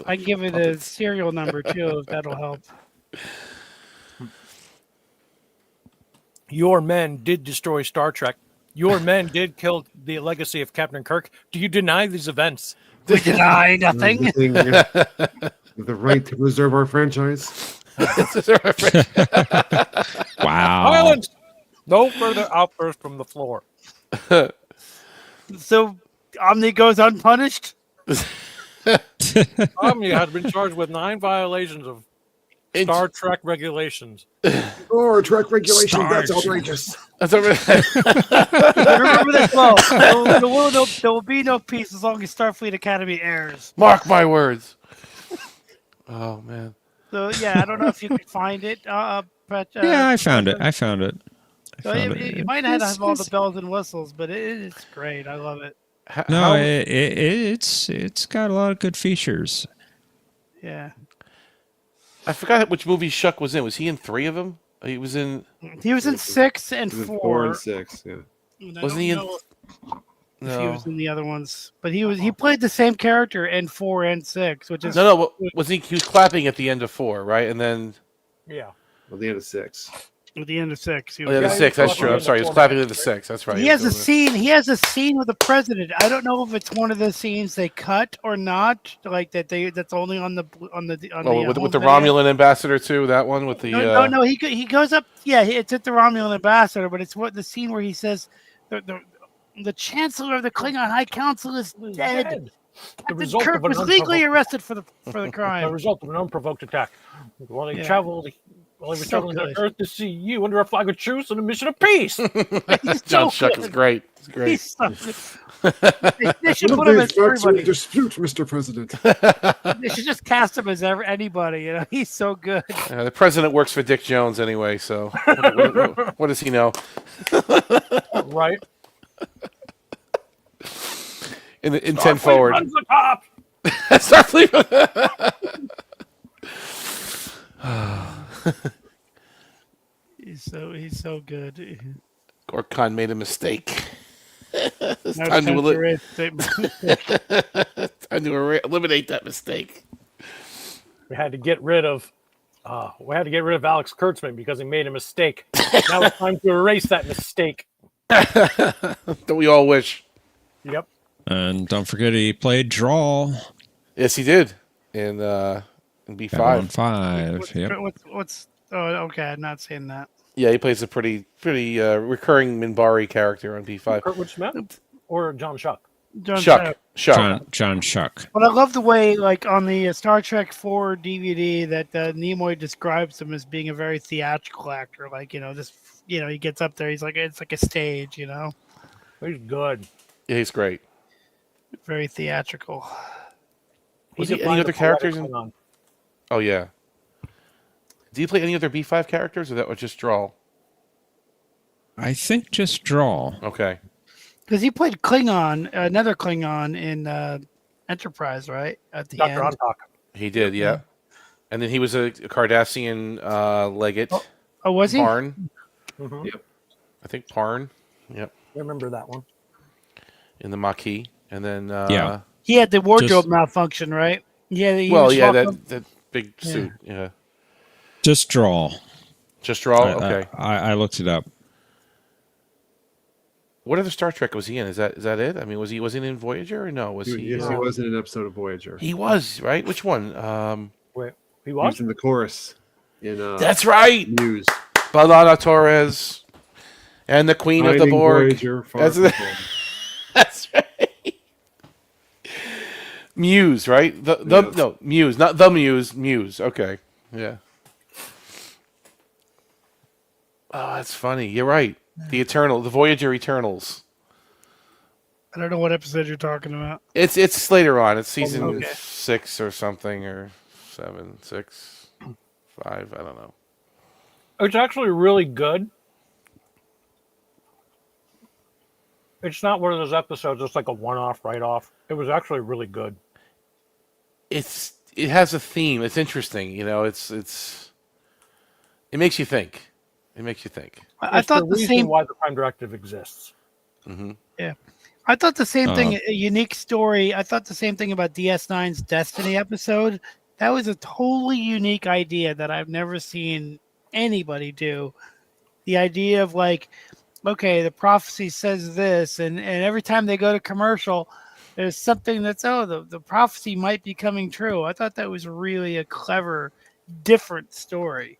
I can give it a serial number too, if that'll help. Your men did destroy Star Trek. Your men did kill the legacy of Captain Kirk. Do you deny these events? We deny nothing. The right to preserve our franchise. Wow. Silence! No further outbursts from the floor. So Omni goes unpunished? Omni has been charged with 9 violations of Star Trek regulations. Star Trek regulations, that's outrageous. Remember this well. There will be no peace as long as Starfleet Academy airs. Mark my words. Oh, man. So, yeah, I don't know if you could find it. But, yeah, I found it. You might not have all the bells and whistles, but it's great. I love it. No, it's got a lot of good features. Yeah. I forgot which movie Shuck was in. Was he in 3 of them? He was in 6 and 4. 4 and 6, yeah. Wasn't he in? If he was in the other ones, but he played the same character in 4 and 6, which is no. Was he was clapping at the end of 4, right? And then yeah, at the end of 6. At the end of 6, the end of 6. That's true. I'm sorry. He was clapping at the 6. That's right. He has a scene. He has a scene with the president. I don't know if it's one of the scenes they cut or not. Like that that's only on the with the Romulan ambassador too. That one with the no. He goes up. Yeah, it's at the Romulan ambassador, but it's the scene where he says the chancellor of the Klingon High Council is dead. Captain Kirk was legally arrested for the crime. The result of an unprovoked attack. While he was traveling to Earth to see you under a flag of truce and a mission of peace. John Shuck is great. He's great. He's so good. They should put him as everybody. Dispute, Mr. President. They should just cast him as anybody. He's so good. The president works for Dick Jones anyway, so what does he know? Right. In 10 forward. Runs the top. Starfleet. He's so good. Gorkon made a mistake. It's No time to eliminate that mistake. We had to get rid of Alex Kurtzman because he made a mistake. Now it's time to erase that mistake. Don't we all wish? Yep. And don't forget he played Drawl. Yes, he did in B5. 5. Yep. What's? Oh, okay. I'm not saying that. Yeah, he plays a pretty recurring Minbari character on B5. Kurtwood Smith or John Shuck? Shuck. John Shuck. But I love the way, like on the Star Trek 4 DVD, that Nimoy describes him as being a very theatrical actor. Like he gets up there, he's like it's like a stage. He's good. Yeah, he's great. Very theatrical. Was he any other characters? Oh yeah. Do you play any other B5 characters, or that was just Drawl? I think just draw. Okay. Because he played Klingon, another Klingon in Enterprise, right? At the Dr. end. Ontak. He did, yeah. And then he was a Cardassian legate. Oh, was he? Parn. Mm-hmm. Yep. I think Parn. Yep. I remember that one. In the Maquis. And then... Yeah. He had the wardrobe malfunction, right? Yeah. that big suit. Yeah. Just draw. Just draw? Okay. I looked it up. What other Star Trek was he in? Is that it? I mean, was he in Voyager or no? Was he? Yes, he was in an episode of Voyager. He was, right? Which one? Wait, he He was? was in the chorus. That's right. Muse. Balana Torres and the Queen of the Finding Borg. Voyager, That's right. Muse, right? No, Muse, not the Muse. Muse. Okay. Yeah. Oh, that's funny. You're right. The Voyager Eternals. I don't know what episode you're talking about. It's later on. It's season 6 or something, or 7, 6, 5. I don't know. It's actually really good. It's not one of those episodes that's like a one-off, write-off. It was actually really good. It has a theme. It's interesting. It makes you think. I thought the same. Why the Prime Directive exists. Mm-hmm. Yeah, I thought the same thing. A unique story. I thought the same thing about DS9's Destiny episode. That was a totally unique idea that I've never seen anybody do. The idea of like, okay, the prophecy says this, and every time they go to commercial, there's something that's the prophecy might be coming true. I thought that was really a clever, different story.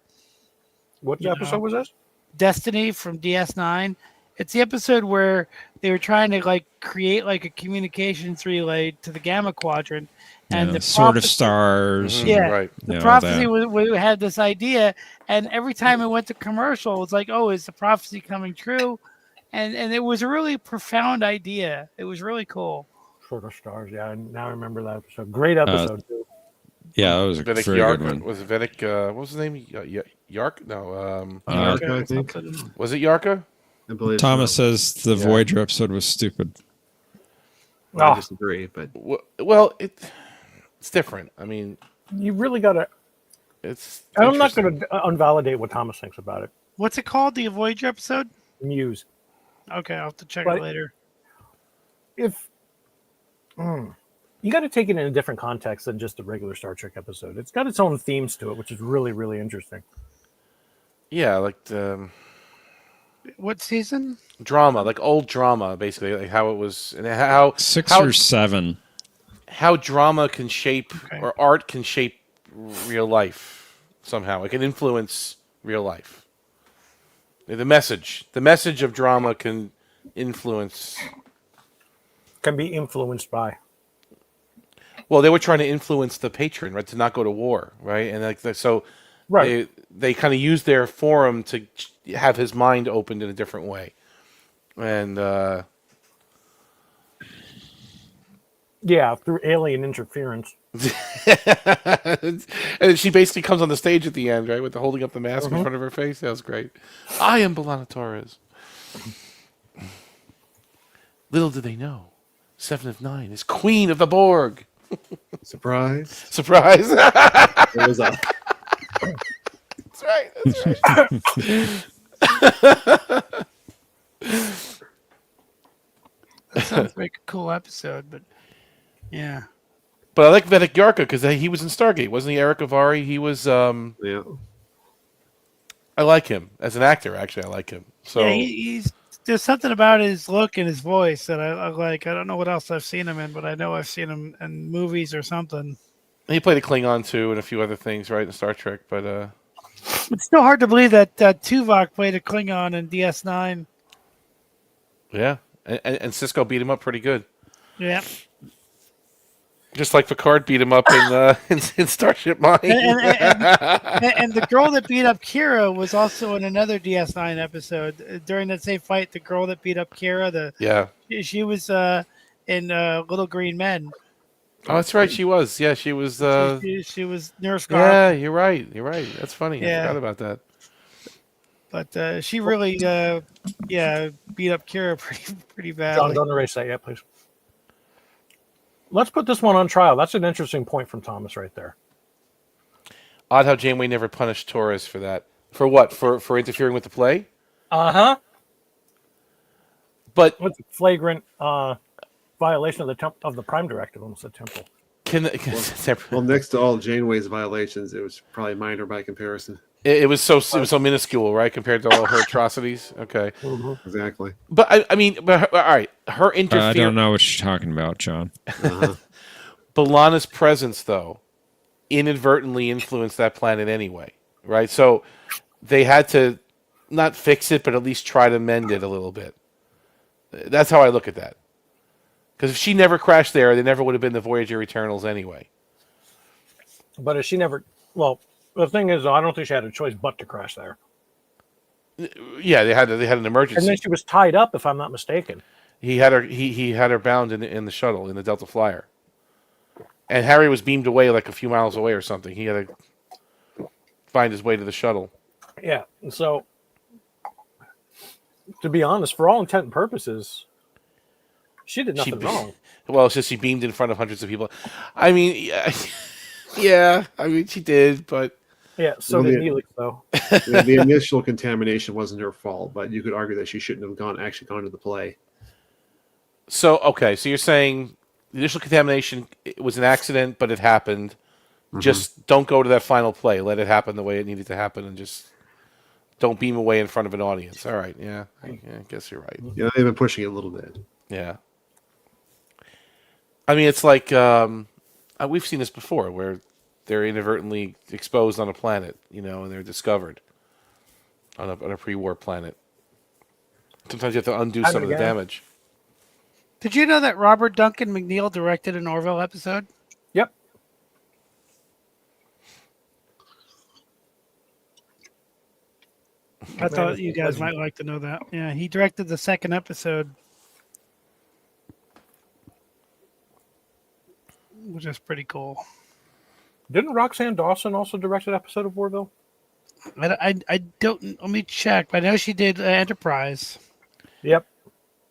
What episode was this? Destiny from DS9. It's the episode where they were trying to like create like a communications relay to the Gamma Quadrant, and the Sword of Stars. Right. The prophecy had this idea, and every time it went to commercial, it was like, oh, is the prophecy coming true? And it was a really profound idea. It was really cool. Sword of Stars. Yeah, now I remember that episode. Great episode too. Yeah, that was a very good one. Was it Vedic? What was his name? Yark? No. Yarka, I think. Was it Yarka? I believe Thomas so. says the Voyager episode was stupid. I disagree, but well, it's different. I mean, you really got to. I'm not going to unvalidate what Thomas thinks about it. What's it called? The Voyager episode? Muse. Okay, I'll have to check it later. You got to take it in a different context than just a regular Star Trek episode. It's got its own themes to it, which is really, really interesting. Yeah, like what season? Drama, like old drama, basically, like how it was and how 6 or 7. How drama can shape or art can shape real life somehow. It can influence real life. The message of drama can influence. Can be influenced by. Well, they were trying to influence the patron, right, to not go to war, right, and right. They kind of used their forum to have his mind opened in a different way, and through alien interference. And she basically comes on the stage at the end, right, with the holding up the mask in front of her face. That was great. I am Balana Torres. Little did they know, 7 of 9 is Queen of the Borg. Surprise. Surprise. It was up. That's right. That sounds like a cool episode, but yeah. But I like Vedic Yarka because he was in Stargate, wasn't he? Eric Avari. He was. Yeah. I like him as an actor. Actually, I like him. So yeah, there's something about his look and his voice that I like. I don't know what else I've seen him in, but I know I've seen him in movies or something. he played a Klingon too, and a few other things, right, in Star Trek. But it's still hard to believe that Tuvok played a Klingon in DS9. Yeah, and Cisco beat him up pretty good. Yeah. Just like Picard beat him up in Starship Mine. And the girl that beat up Kira was also in another DS9 episode. During that same fight, the girl that beat up Kira, she was in Little Green Men. Oh, that's right. She was. Yeah, she was. She was Nurse Garp. Yeah, you're right. That's funny. Yeah. I forgot about that. But she really, beat up Kira pretty John, badly. don't erase that yet, please. Let's put this one on trial. That's an interesting point from Thomas right there. Odd how Janeway never punished Torres for that. For what? For interfering with the play? Uh-huh. But what's a flagrant violation of the Prime Directive? Almost a temple. Well, next to all Janeway's violations, it was probably minor by comparison. It was so minuscule, right, compared to all her atrocities. Okay, exactly. But I mean, all right, her interference. I don't know what you're talking about, John. B'Elanna's presence, though, inadvertently influenced that planet anyway, right? So they had to not fix it, but at least try to mend it a little bit. That's how I look at that. Because if she never crashed there never would have been the Voyager Eternals anyway. But if she never, well, the thing is, I don't think she had a choice but to crash there. Yeah, they had an emergency, and then she was tied up, if I'm not mistaken. He had her. He had her bound in the shuttle, in the Delta Flyer, and Harry was beamed away like a few miles away or something. He had to find his way to the shuttle. Yeah, and so to be honest, for all intent and purposes, she did nothing wrong. Well, it's just she beamed in front of hundreds of people. I mean, yeah, I mean she did, but yeah, so did Neelix though. The initial contamination wasn't her fault, but you could argue that she shouldn't have actually gone to the play. So okay, so you're saying the initial contamination was an accident, but it happened. Just don't go to that final play. Let it happen the way it needed to happen, and just don't beam away in front of an audience. All right, yeah, I guess you're right. Yeah, they've been pushing it a little bit. Yeah. I mean, it's like we've seen this before, where they're inadvertently exposed on a planet, and they're discovered on a pre-war planet. Sometimes you have to undo some of the damage. Did you know that Robert Duncan McNeil directed an Orville episode? Yep. I thought you guys might like to know that. Yeah, he directed the second episode, which is pretty cool. Didn't Roxanne Dawson also direct an episode of Orville? I don't. Let me check. But I know she did Enterprise. Yep.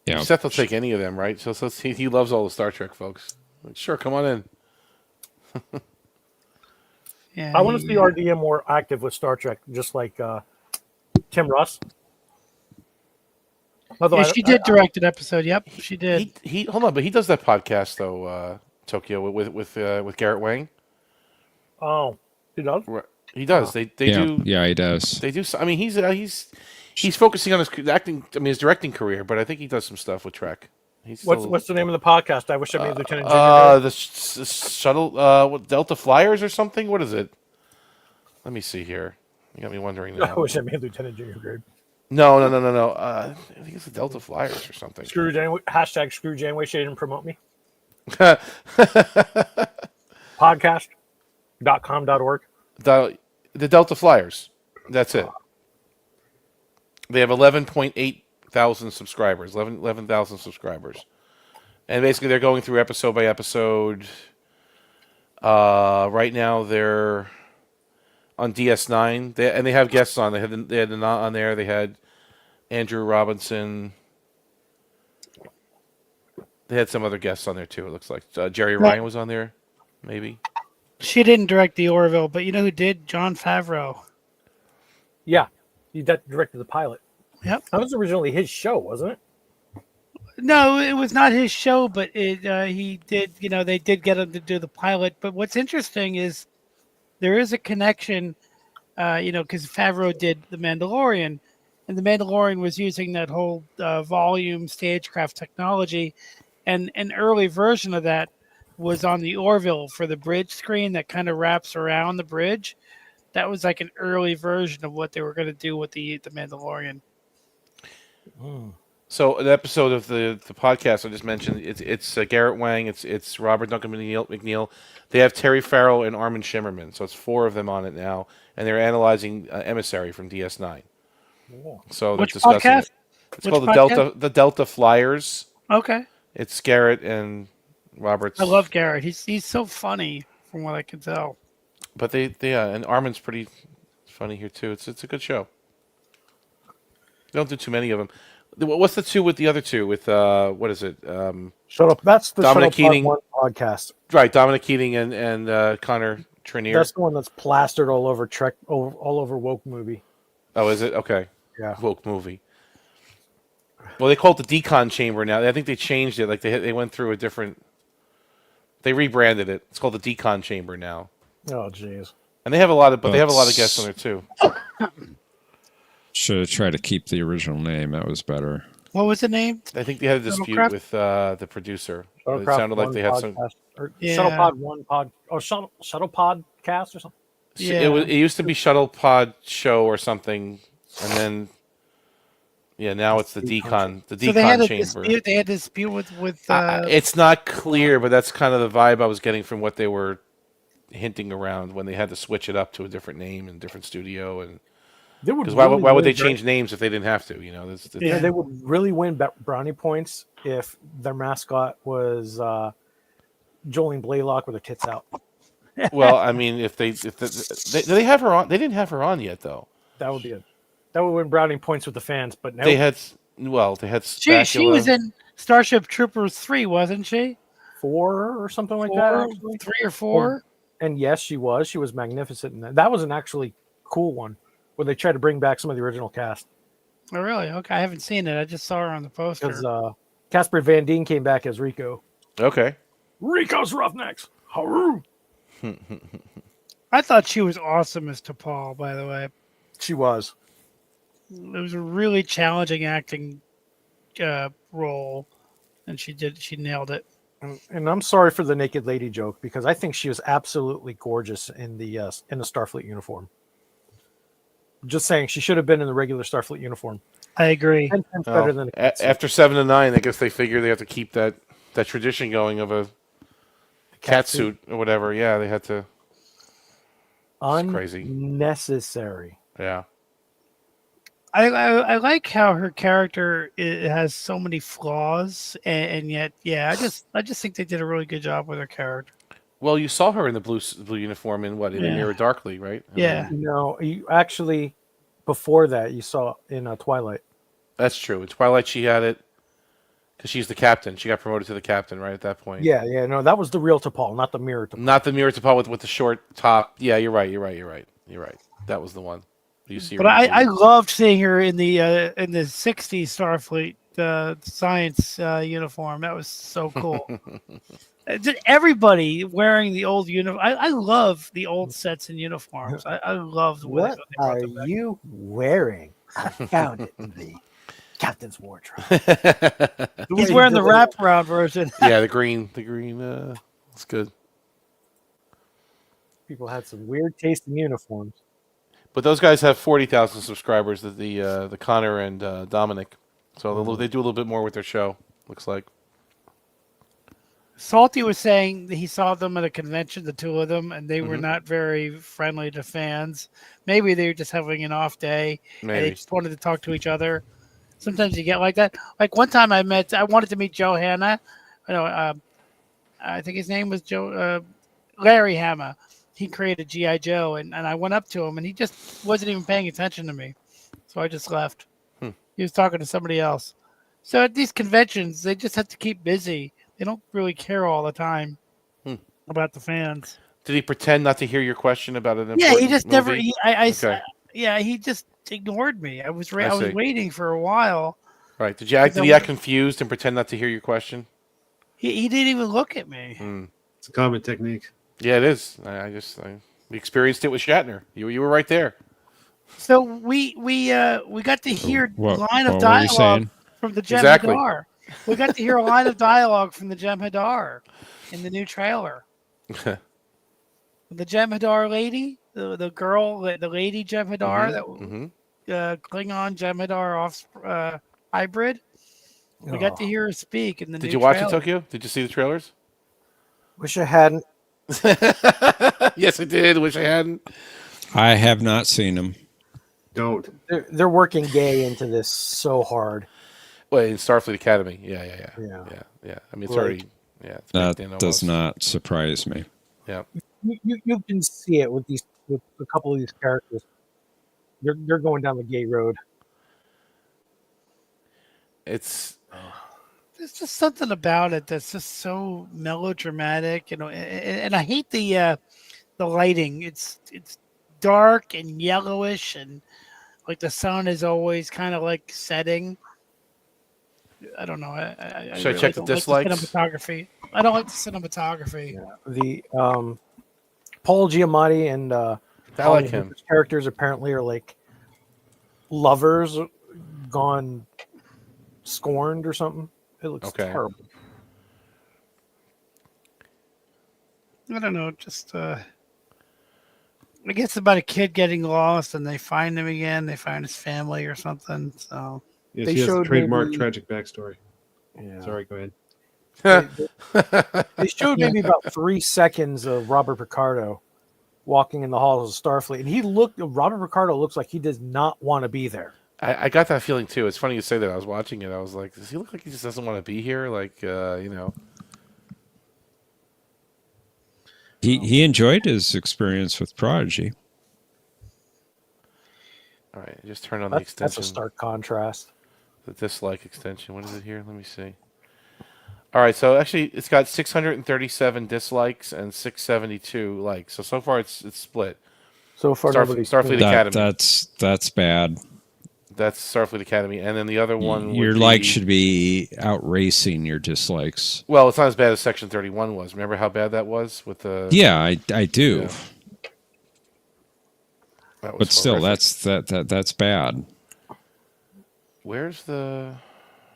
Yeah. Seth will take any of them, right? So he loves all the Star Trek folks. Sure, come on in. Yeah, I want to see RDM more active with Star Trek, just like Tim Russ. Yeah, she did direct an episode. Yep, she did. He hold on, but he does that podcast though, Tokyo with Garrett Wang. Oh, he does. He does. They do. Yeah, he does. They do. I mean, he's focusing on his acting. I mean, his directing career, but I think he does some stuff with Trek. What's the name of the podcast? I wish I made Lieutenant Junior. The shuttle, what, Delta Flyers or something. What is it? Let me see here. You got me wondering now. I wish I made Lieutenant Junior grade. No. I think it's the Delta Flyers or something. Screw Janeway. Hashtag Screw Janeway. She didn't promote me. Podcast.com.org. The Delta Flyers. That's it. They have 11.8 thousand subscribers. 11,000 subscribers. And basically they're going through episode by episode. Right now they're on DS9. They have guests on. They had the Not on there. They had Andrew Robinson. They had some other guests on there too, it looks like. Jerry Ryan was on there, maybe. She didn't direct the Orville, but you know who did? Jon Favreau. Yeah, he directed the pilot. Yep. That was originally his show, wasn't it? No, it was not his show, but he did, they did get him to do the pilot. But what's interesting is there is a connection, because Favreau did The Mandalorian, and The Mandalorian was using that whole volume stagecraft technology, and an early version of that was on the Orville for the bridge screen that kind of wraps around the bridge. That was like an early version of what they were going to do with the Mandalorian. So an episode of the podcast I just mentioned, it's Garrett Wang, it's Robert Duncan McNeil. They have Terry Farrell and Armin Shimmerman, so it's 4 of them on it now, and they're analyzing Emissary from DS9. So they're discussing podcast? it. It's called the Delta Flyers. Okay. It's Garrett and Robert's. I love Garrett. He's so funny from what I can tell. But they and Armin's pretty funny here too. It's a good show. They don't do too many of them. What's the two with the other two? With what is it? That's the Dominic Shuttle Pod Keating 1 podcast. Right, Dominic Keating and Connor Trenier. That's the one that's plastered all over all over woke movie. Oh, is it? Okay. Yeah. Woke movie. Well, they call it the Decon Chamber now. I think they changed it. Like they went through a different. They rebranded it. It's called the Decon Chamber now. Oh, jeez. And they have a lot of, they have a lot of guests on there too. Should have tried to keep the original name. That was better. What was the name? I think they had a dispute Shuttlecraft? with the producer. It Shuttlecraft sounded like 1 they had some. podcast, or Yeah. Shuttle Pod 1 pod. Oh, Shuttle Podcast or something. Yeah. It used to be Shuttle Pod Show or something, and then now it's the Decon So they had Decon a Chamber. dispute. They had a dispute with. It's not clear, but that's kind of the vibe I was getting from what they were hinting around when they had to switch it up to a different name and different studio. And because why would they change names if they didn't have to? You know, They would really win brownie points if their mascot was Jolene Blaylock with her tits out. Well, I mean, if they have her on, they didn't have her on yet though. That would win brownie points with the fans. But no, They had Spatula. She was in Starship Troopers 3, wasn't she? 4 or something like that. 3 or 4. And yes, she was. She was magnificent in that. That was an actually cool one where they tried to bring back some of the original cast. Oh, really? Okay, I haven't seen it. I just saw her on the poster. Because Casper Van Dien came back as Rico. Okay. Rico's Roughnecks. Haru. I thought she was awesome as T'Pol, by the way. She was. It was a really challenging acting role, and she nailed it. And I'm sorry for the naked lady joke because I think she was absolutely gorgeous in the Starfleet uniform. Just saying, she should have been in the regular Starfleet uniform. I agree. 10 times better than After 7 and 9, I guess they figure they have to keep that tradition going of a cat suit or whatever. Yeah, they had to. It's crazy. Unnecessary. Yeah. I like how her character has so many flaws, and yet, I just think they did a really good job with her character. Well, you saw her in the blue uniform in A Mirror Darkly, right? Yeah. No, you actually before that you saw in Twilight. That's true. In Twilight, she had it because she's the captain. She got promoted to the captain right at that point. Yeah. No, that was the real T'Pol, not the mirror T'Pol. Not the mirror T'Pol with the short top. Yeah, you're right. That was the one. You see. But I loved seeing her in the '60s Starfleet science uniform. That was so cool. Everybody wearing the old uniform. I love the old sets and uniforms. I love the way What are you wearing? I found it in the captain's wardrobe. He's wearing the wraparound version. Yeah, the green. It's good. People had some weird taste in uniforms. But those guys have 40,000 subscribers. The Connor and Dominic, so they do a little bit more with their show. Looks like. Salty was saying that he saw them at a convention, the two of them, and they were not very friendly to fans. Maybe they were just having an off day, and they just wanted to talk to each other. Sometimes you get like that. Like one time I wanted to meet Joe Hanna. I think his name was Larry Hama. He created G.I. Joe, and I went up to him, and he just wasn't even paying attention to me. So I just left. He was talking to somebody else. So at these conventions, they just have to keep busy. They don't really care all the time about the fans. Did he pretend not to hear your question about an important Yeah, he just movie? He just ignored me. I was waiting for a while. Right. Did he act confused and pretend not to hear your question? He didn't even look at me. It's a common technique. Yeah, it is. We experienced it with Shatner. You were right there. So we got to hear line of what were you dialogue saying? from the Jem'Hadar. Exactly. We got to hear a line of dialogue from the Jeopnerdy in the new trailer. The Jeopnerdy lady, the girl, the lady Jeopnerdy, that Klingon Jeopnerdy hybrid. We got to hear her speak in the new Did you watch trailer. it, Tokyo? Did you see the trailers? Wish I hadn't. Yes, I did. Wish I hadn't. I have not seen them. Don't. They're working gay into this so hard. Well, in Starfleet Academy. Yeah. I mean, it's already. Yeah, it's baked in That does not surprise me. Yeah. You can see it with a couple of these characters. They're going down the gay road. It's There's just something about it that's just so melodramatic, and I hate the lighting. It's dark and yellowish, and like the sun is always kind of like setting. I don't know. I Should I really check the don't like the dislikes? cinematography. I don't like the cinematography. The Paul Giamatti and Holly like him. Hunter's characters apparently are like lovers gone scorned or something. It looks terrible. I don't know. Just I guess it's about a kid getting lost, and they find him again. They find his family or something. So Yes, they he has a showed trademark maybe- tragic backstory. Yeah. Sorry, go ahead. They showed maybe about 3 seconds of Robert Picardo walking in the halls of Starfleet, and Robert Picardo looks like he does not want to be there. I got that feeling too. It's funny you say that. I was watching it. I was like, does he look like he just doesn't want to be here? Like, He enjoyed his experience with Prodigy. All right, I just turned on the extension. That's a stark contrast. The dislike extension. What is it here? Let me see. All right, so actually, it's got 637 dislikes and 672 likes. So far, it's split. So far, Starfleet Academy. That's bad. That's Starfleet Academy, and then the other one. Your would be, likes should be outracing your dislikes. Well, it's not as bad as Section 31 was. Remember how bad that was with the? Yeah, I do. Yeah. But still, that's bad. Where's the?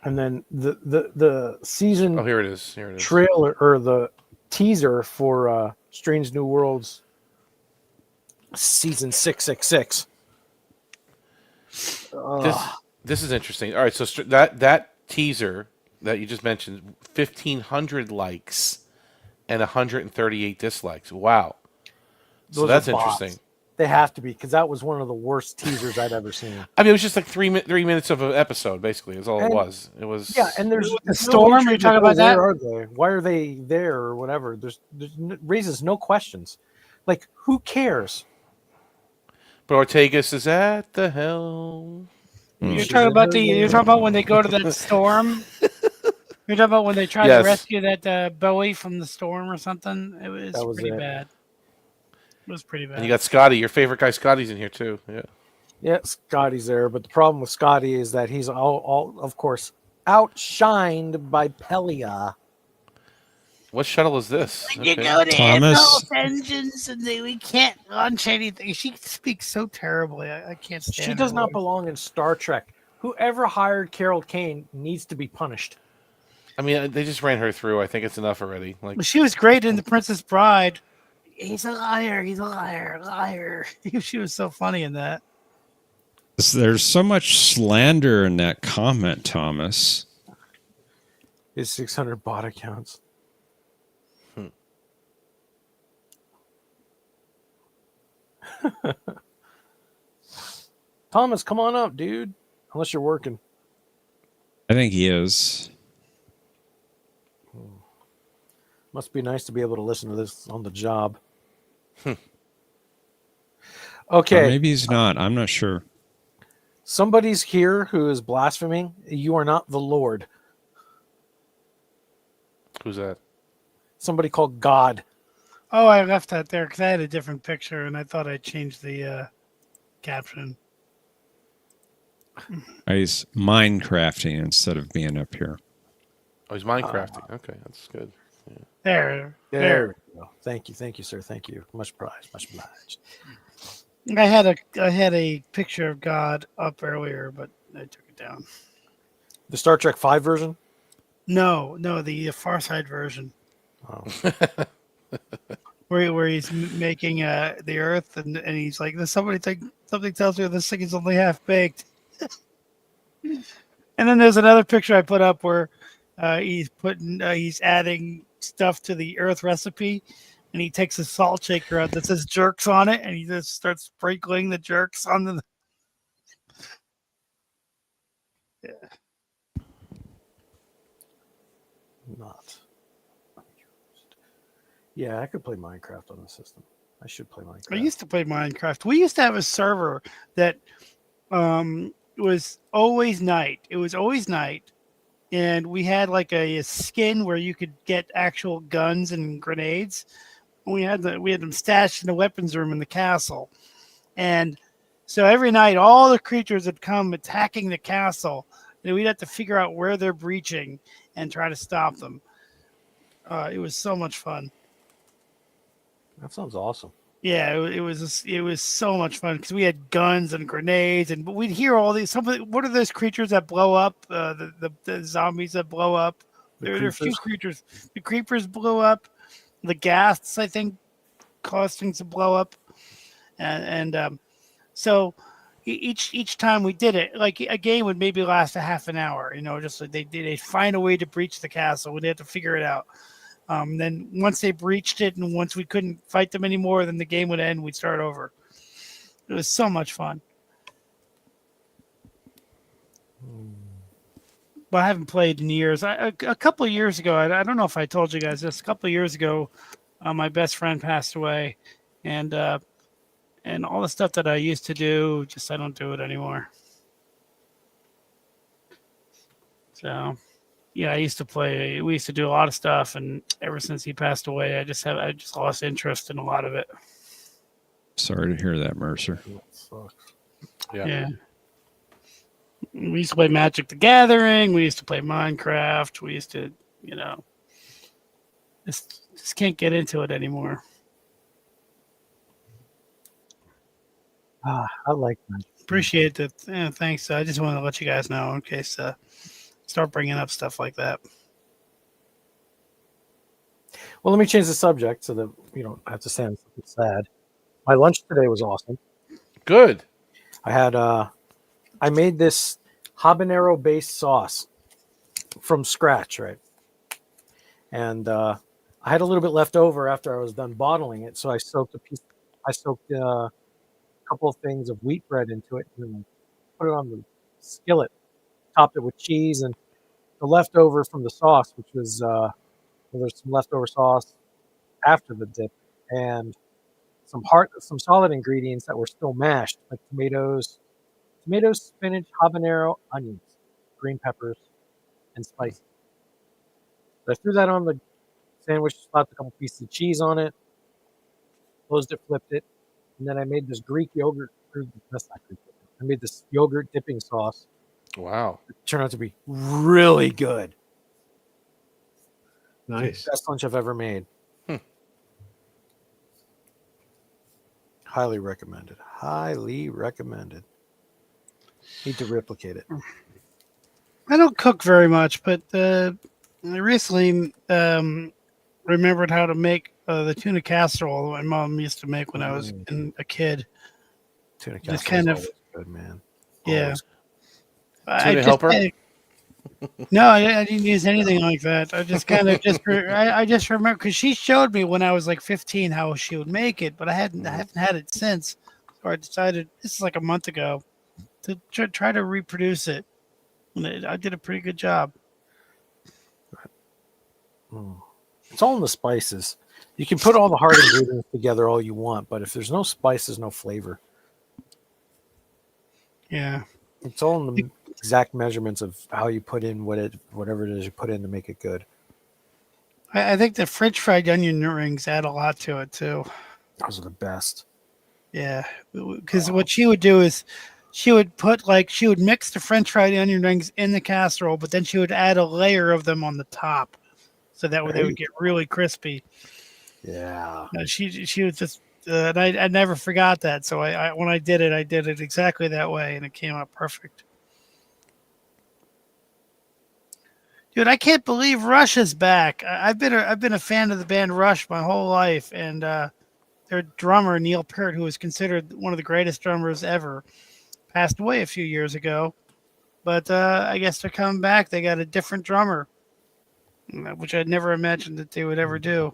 And then the season. Oh, here it is. Here it is. Trailer or the teaser for Strange New Worlds season 666. This is interesting. All right, so that teaser that you just mentioned, 1,500 likes and 138 dislikes. Wow. So Those that's are bots. interesting. They have to be, because that was one of the worst teasers I'd ever seen. I mean, it was just like 3 minutes of an episode, basically. Is all it was. It was. Yeah, and there's the storm. Are you talking about that? Where are they? Why are they there or whatever? Raises no questions. Like, who cares? But Ortegas is at the helm. You're talking about when they go to that storm. You're talking about when they try to rescue that Bowie from the storm or something. It was pretty bad. It was pretty bad. And you got Scotty, your favorite guy. Scotty's in here too. Yeah. Yeah, Scotty's there, but the problem with Scotty is that he's all of course outshined by Pelia. What shuttle is this? You go to Thomas engines, and we can't launch anything. She speaks so terribly. I can't stand. She does not belong in Star Trek. Whoever hired Carol Kane needs to be punished. I mean, they just ran her through. I think it's enough already. Like she was great in The Princess Bride. He's a liar. He's a liar. Liar. She was so funny in that. There's so much slander in that comment, Thomas. His 600 bot accounts. Thomas, come on up, dude. Unless you're working. I think he is. Must be nice to be able to listen to this on the job. Okay. Or maybe he's not. I'm not sure. Somebody's here who is blaspheming. You are not the Lord. Who's that? Somebody called God. Oh, I left that there because I had a different picture, and I thought I changed the caption. He's Minecrafting instead of being up here. Oh, he's Minecrafting. Okay, that's good. Yeah. There. We go. Thank you, sir. Thank you. Much obliged. I had a picture of God up earlier, but I took it down. The Star Trek 5 version? No, the Far Side version. Oh. where he's making the Earth, and he's like, "There's something tells me this thing is only half baked." And then there's another picture I put up where he's adding stuff to the Earth recipe, and he takes a salt shaker out that says jerks on it, and he just starts sprinkling the jerks on the. Yeah. Not. Yeah, I could play Minecraft on the system. I should play Minecraft. I used to play Minecraft. We used to have a server that was always night. It was always night, and we had like a skin where you could get actual guns and grenades. We had them stashed in the weapons room in the castle, and so every night all the creatures would come attacking the castle, and we'd have to figure out where they're breaching and try to stop them. It was so much fun. That sounds awesome. Yeah, it was so much fun because we had guns and grenades, and we'd hear all these. What are those creatures that blow up? The zombies that blow up. There are a few creatures. The creepers blew up. The ghasts, I think, caused things to blow up, and so each time we did it, like a game would maybe last a half an hour. Just like they find a way to breach the castle, and they had to figure it out. Then once they breached it, and once we couldn't fight them anymore, then the game would end. We'd start over. It was so much fun. But I haven't played in years. A couple of years ago, I don't know if I told you guys this. A couple of years ago, my best friend passed away, and all the stuff that I used to do, I don't do it anymore. So. Yeah, I used to play. We used to do a lot of stuff, and ever since he passed away, I just lost interest in a lot of it. Sorry to hear that, Mercer. Yeah. We used to play Magic the Gathering. We used to play Minecraft. We used to, just can't get into it anymore. I like that. Appreciate that. Yeah, thanks. I just wanted to let you guys know in case. Start bringing up stuff like that. Well, let me change the subject so that we don't have to sound sad. My lunch today was awesome. Good. I made this habanero based sauce from scratch, right? And I had a little bit left over after I was done bottling it, so I soaked a couple of things of wheat bread into it, and then put it on the skillet, topped it with cheese, and the leftover from the sauce, which was there's some leftover sauce after the dip, and some solid ingredients that were still mashed, like tomatoes, spinach, habanero, onions, green peppers, and spices. So I threw that on the sandwich, slapped a couple pieces of cheese on it, closed it, flipped it, and then I made this Greek yogurt. That's not Greek yogurt. I made this yogurt dipping sauce. Wow. It turned out to be really good. Nice. Best lunch I've ever made. Highly recommended. Highly recommended. Need to replicate it. I don't cook very much, but I recently remembered how to make the tuna casserole that my mom used to make when I was a kid. Tuna Just casserole kind is of good, man. Yeah. Tuna helper? No, I didn't use anything like that. I just kind of I just remember because she showed me when I was like 15 how she would make it, but I haven't had it since. So I decided this is like a month ago to try to reproduce it. And I did a pretty good job. It's all in the spices. You can put all the hard ingredients together all you want, but if there's no spices, no flavor. Yeah. It's all in the exact measurements of how you put in whatever it is you put in to make it good. I think the French fried onion rings add a lot to it too. Those are the best. Yeah, because what she would do is she would mix the French fried onion rings in the casserole, but then she would add a layer of them on the top, so that way they would get really crispy. Yeah, she was just, and I never forgot that. So I when I did it exactly that way, and it came out perfect. Dude, I can't believe Rush is back. I've been a fan of the band Rush my whole life, and their drummer Neil Peart, who was considered one of the greatest drummers ever, passed away a few years ago. But I guess they're coming back. They got a different drummer, which I'd never imagined that they would ever do.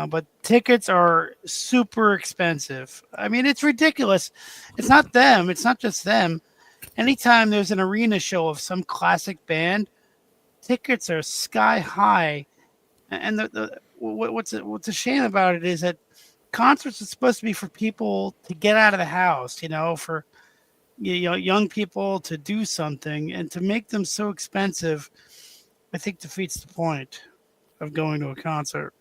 But tickets are super expensive. I mean, it's ridiculous. It's not them. It's not just them. Anytime there's an arena show of some classic band, tickets are sky high. And what's a shame about it is that concerts are supposed to be for people to get out of the house, for young people to do something, and to make them so expensive, I think defeats the point of going to a concert.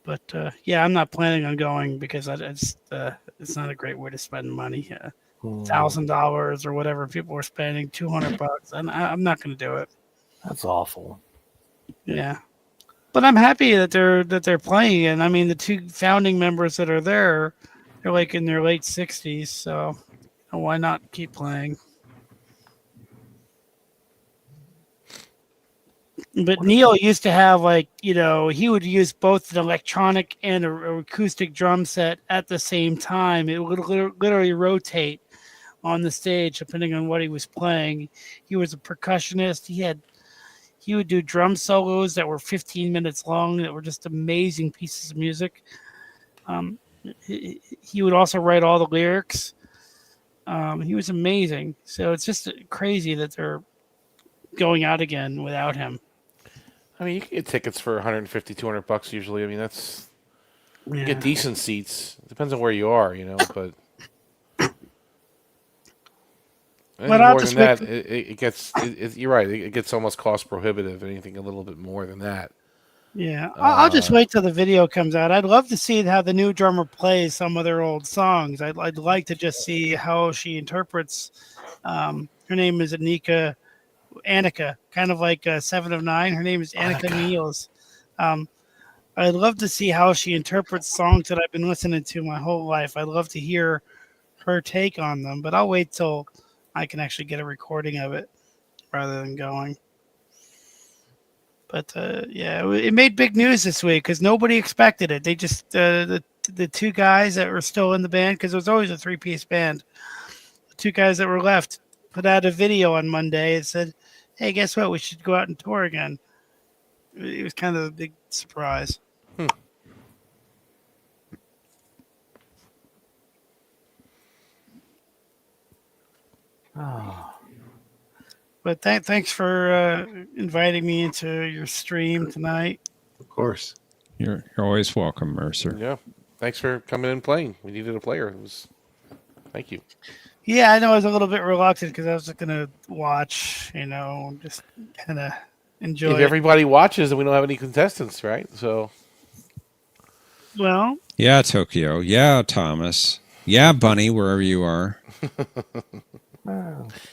But yeah, I'm not planning on going because it's not a great way to spend money. $1,000 or whatever people were spending, $200, and I'm not going to do it. That's awful. Yeah, but I'm happy that they're playing, and I mean the two founding members that are there, they're like in their late 60s, so why not keep playing? But Neil used to have he would use both an electronic and a acoustic drum set at the same time. It would literally rotate on the stage depending on what he was playing. He was a percussionist. He would do drum solos that were 15 minutes long that were just amazing pieces of music. He would also write all the lyrics. He was amazing. So it's just crazy that they're going out again without him. I mean, you can get tickets for $150, $200 usually. I mean, you get decent seats. It depends on where you are, but more than that, it gets. You're right. It gets almost cost prohibitive. Anything a little bit more than that. Yeah, I'll just wait till the video comes out. I'd love to see how the new drummer plays some of their old songs. I'd like to just see how she interprets. Her name is Annika, kind of like 7 of 9. Her name is Annika Niels. I'd love to see how she interprets songs that I've been listening to my whole life. I'd love to hear her take on them, but I'll wait till I can actually get a recording of it rather than going. But yeah, it made big news this week because nobody expected it. They just the two guys that were still in the band, because it was always a 3-piece band. The 2 guys that were left put out a video on Monday and said, "Hey, guess what? We should go out and tour again." It was kind of a big surprise. But thanks for inviting me into your stream tonight. Of course. You're always welcome, Mercer. Yeah. Thanks for coming in and playing. We needed a player. Thank you. Yeah, I know I was a little bit reluctant because I was just going to watch, just kind of enjoy If everybody watches, then we don't have any contestants, right? So. Well. Yeah, Tokyo. Yeah, Thomas. Yeah, Bunny, wherever you are.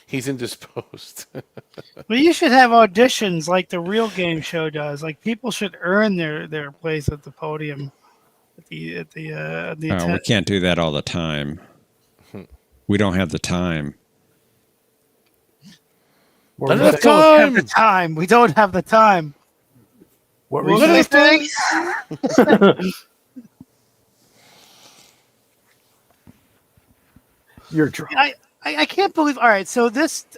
He's indisposed. Well, you should have auditions like the real game show does. Like people should earn their place at the podium. We can't do that all the time. We don't have the time. We don't have the time. We don't have the time. What were you saying? You're drunk. I can't believe. All right, so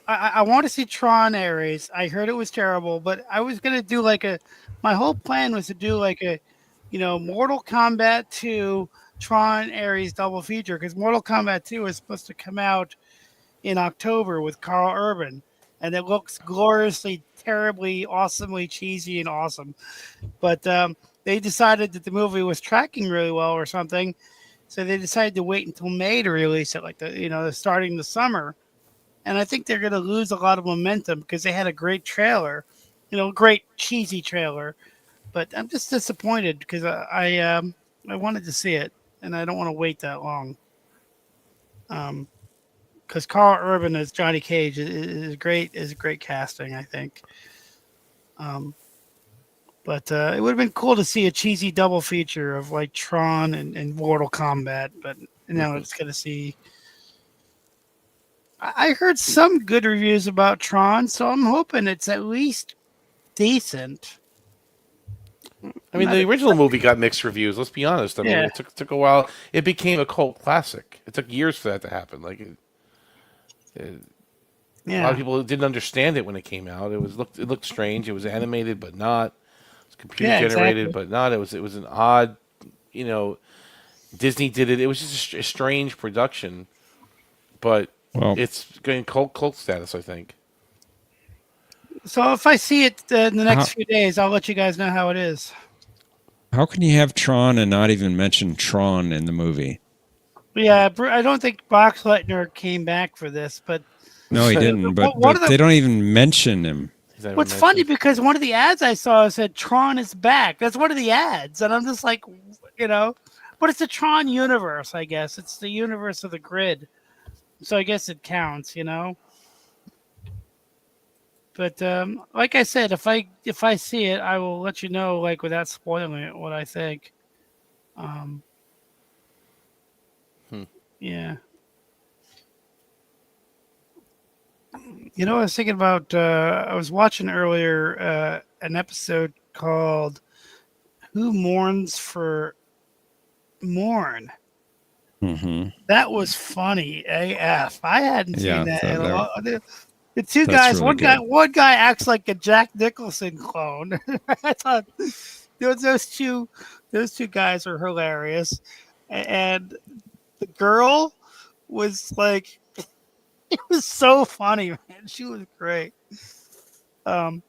I want to see Tron Ares. I heard it was terrible, but I was gonna do my whole plan was to do Mortal Kombat 2, Tron Ares double feature, because Mortal Kombat 2 is supposed to come out in October with Carl Urban, and it looks gloriously, terribly, awesomely cheesy and awesome. But they decided that the movie was tracking really well or something. So they decided to wait until May to release it, starting the summer. And I think they're going to lose a lot of momentum because they had a great trailer, great cheesy trailer. But I'm just disappointed because I wanted to see it, and I don't want to wait that long. Because Carl Urban as Johnny Cage is great casting, I think. But it would have been cool to see a cheesy double feature of Tron and Mortal Kombat. But now it's going to see. I heard some good reviews about Tron, so I'm hoping it's at least decent. I mean, the original movie got mixed reviews. Let's be honest. I mean, it took a while. It became a cult classic. It took years for that to happen. A lot of people didn't understand it when it came out. It looked strange. It was animated, but not. Computer generated, but not. It was an odd, Disney did it. It was just a strange production, but it's getting cult status, I think. So if I see it in the next few days, I'll let you guys know how it is. How can you have Tron and not even mention Tron in the movie? Yeah, I don't think Boxleitner came back for this, but No, he didn't. But one of the- they don't even mention him. What's funny because one of the ads I saw said Tron is back. That's one of the ads, and I'm just like, but it's a Tron universe, I guess. It's the universe of the grid, so I guess it counts, But like I said, if I see it, I will let you know, like without spoiling it, what I think. Yeah. I was thinking about. I was watching earlier an episode called "Who Mourns for Mourn." Mm-hmm. That was funny AF. I hadn't seen that in a long. The two That's guys, really one guy acts like a Jack Nicholson clone. I thought those two guys are hilarious, and the girl was like, it was so funny, man. She was great. And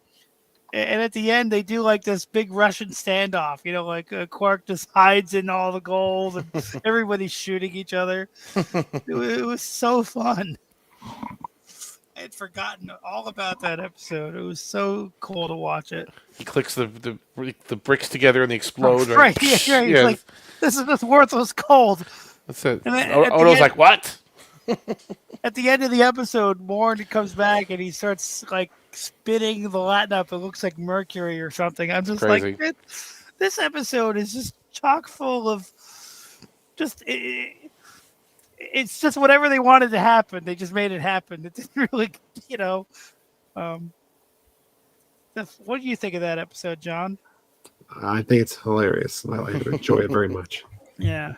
at the end, they do like this big Russian standoff. Like Quark just hides in all the gold, and everybody's shooting each other. It was so fun. I had forgotten all about that episode. It was so cool to watch it. He clicks the bricks together and they explode. Right. Yeah. He's like, this is just worthless gold. That's it. And then Odo's like, what? At the end of the episode, Morn comes back and he starts like spitting the Latin up. It looks like mercury or something. I'm just Crazy. like, this episode is just chock full of just. It's just whatever they wanted to happen. They just made it happen. It didn't really, what do you think of that episode, John? I think it's hilarious. I enjoy it very much. Yeah.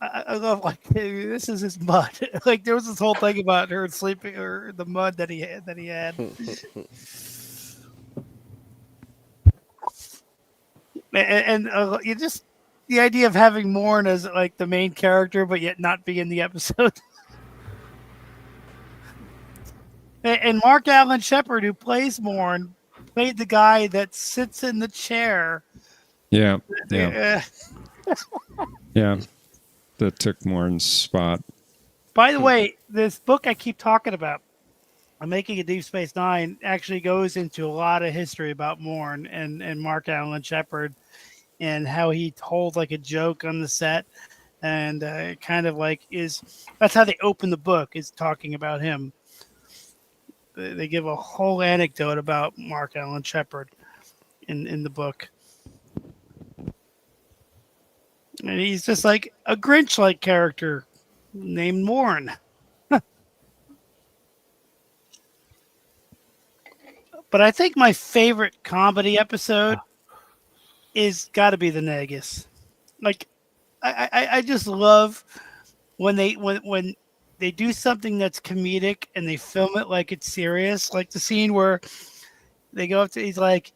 I love this is his mud. Like there was this whole thing about her sleeping or the mud that he had. and you just the idea of having Morn as like the main character, but yet not be in the episode. And Mark Allen Shepard, who plays Morn, played the guy that sits in the chair. Yeah. That took Morn's spot. By the way, this book I keep talking about, I'm making a Deep Space Nine, actually goes into a lot of history about Morn and Mark Allen Shepard and how he told like a joke on the set. And kind of like that's how they open the book, is talking about him. They give a whole anecdote about Mark Allen Shepard in the book. And he's just like a Grinch-like character named Morn. But I think my favorite comedy episode is got to be the Negus. Like, I just love when they do something that's comedic and they film it like it's serious. Like the scene where they go up to, he's like,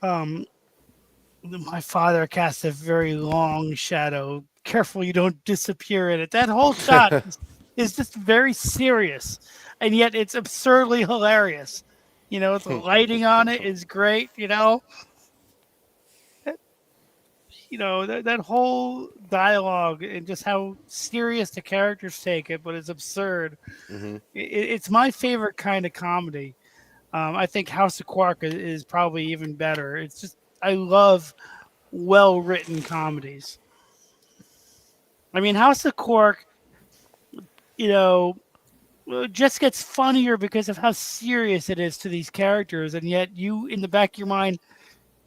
my father cast a very long shadow. Careful you don't disappear in it. That whole shot is just very serious, and yet it's absurdly hilarious. The lighting on it is great. That whole dialogue and just how serious the characters take it, but it's absurd. Mm-hmm. It's my favorite kind of comedy. I think House of Quark is probably even better. It's just, I love well-written comedies. I mean, House of Quark, just gets funnier because of how serious it is to these characters, and yet you, in the back of your mind,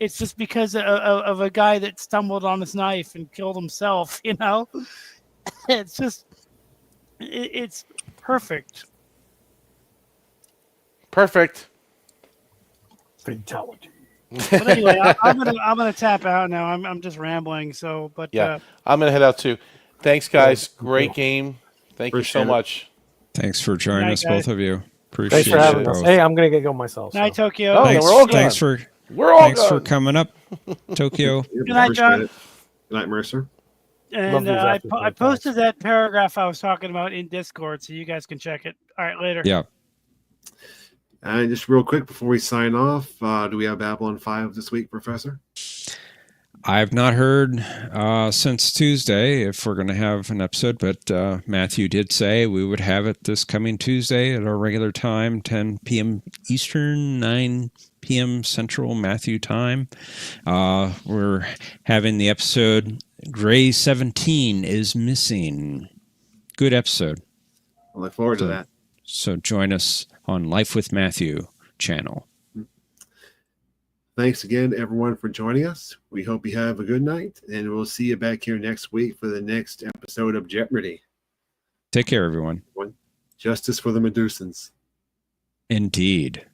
it's just because of a guy that stumbled on his knife and killed himself. It's just, it's perfect. Perfect. Fatality. But anyway, I'm gonna tap out now. I'm just rambling. So, but yeah, I'm gonna head out too. Thanks, guys. Great game. Thank you so much. Thanks for joining us, both of you. Appreciate Thanks for having it. us. Hey, I'm gonna get going myself. Night, Tokyo. Oh, Thanks, we're all gone. Thanks for coming up, Tokyo. Good night, John. Good night, Mercer. And I posted that paragraph I was talking about in Discord, so you guys can check it. All right, later. Yeah. And just real quick before we sign off, do we have Babylon 5 this week, Professor? I've not heard since Tuesday if we're going to have an episode, but Matthew did say we would have it this coming Tuesday at our regular time, 10 p.m. Eastern, 9 p.m. Central Matthew time. We're having the episode Gray 17 is Missing. Good episode. I look forward to that. So join us on Life with Matthew channel. Thanks again, everyone, for joining us. We hope you have a good night, and we'll see you back here next week for the next episode of Jeopnerdy. Take care, everyone. Justice for the Medusans. Indeed.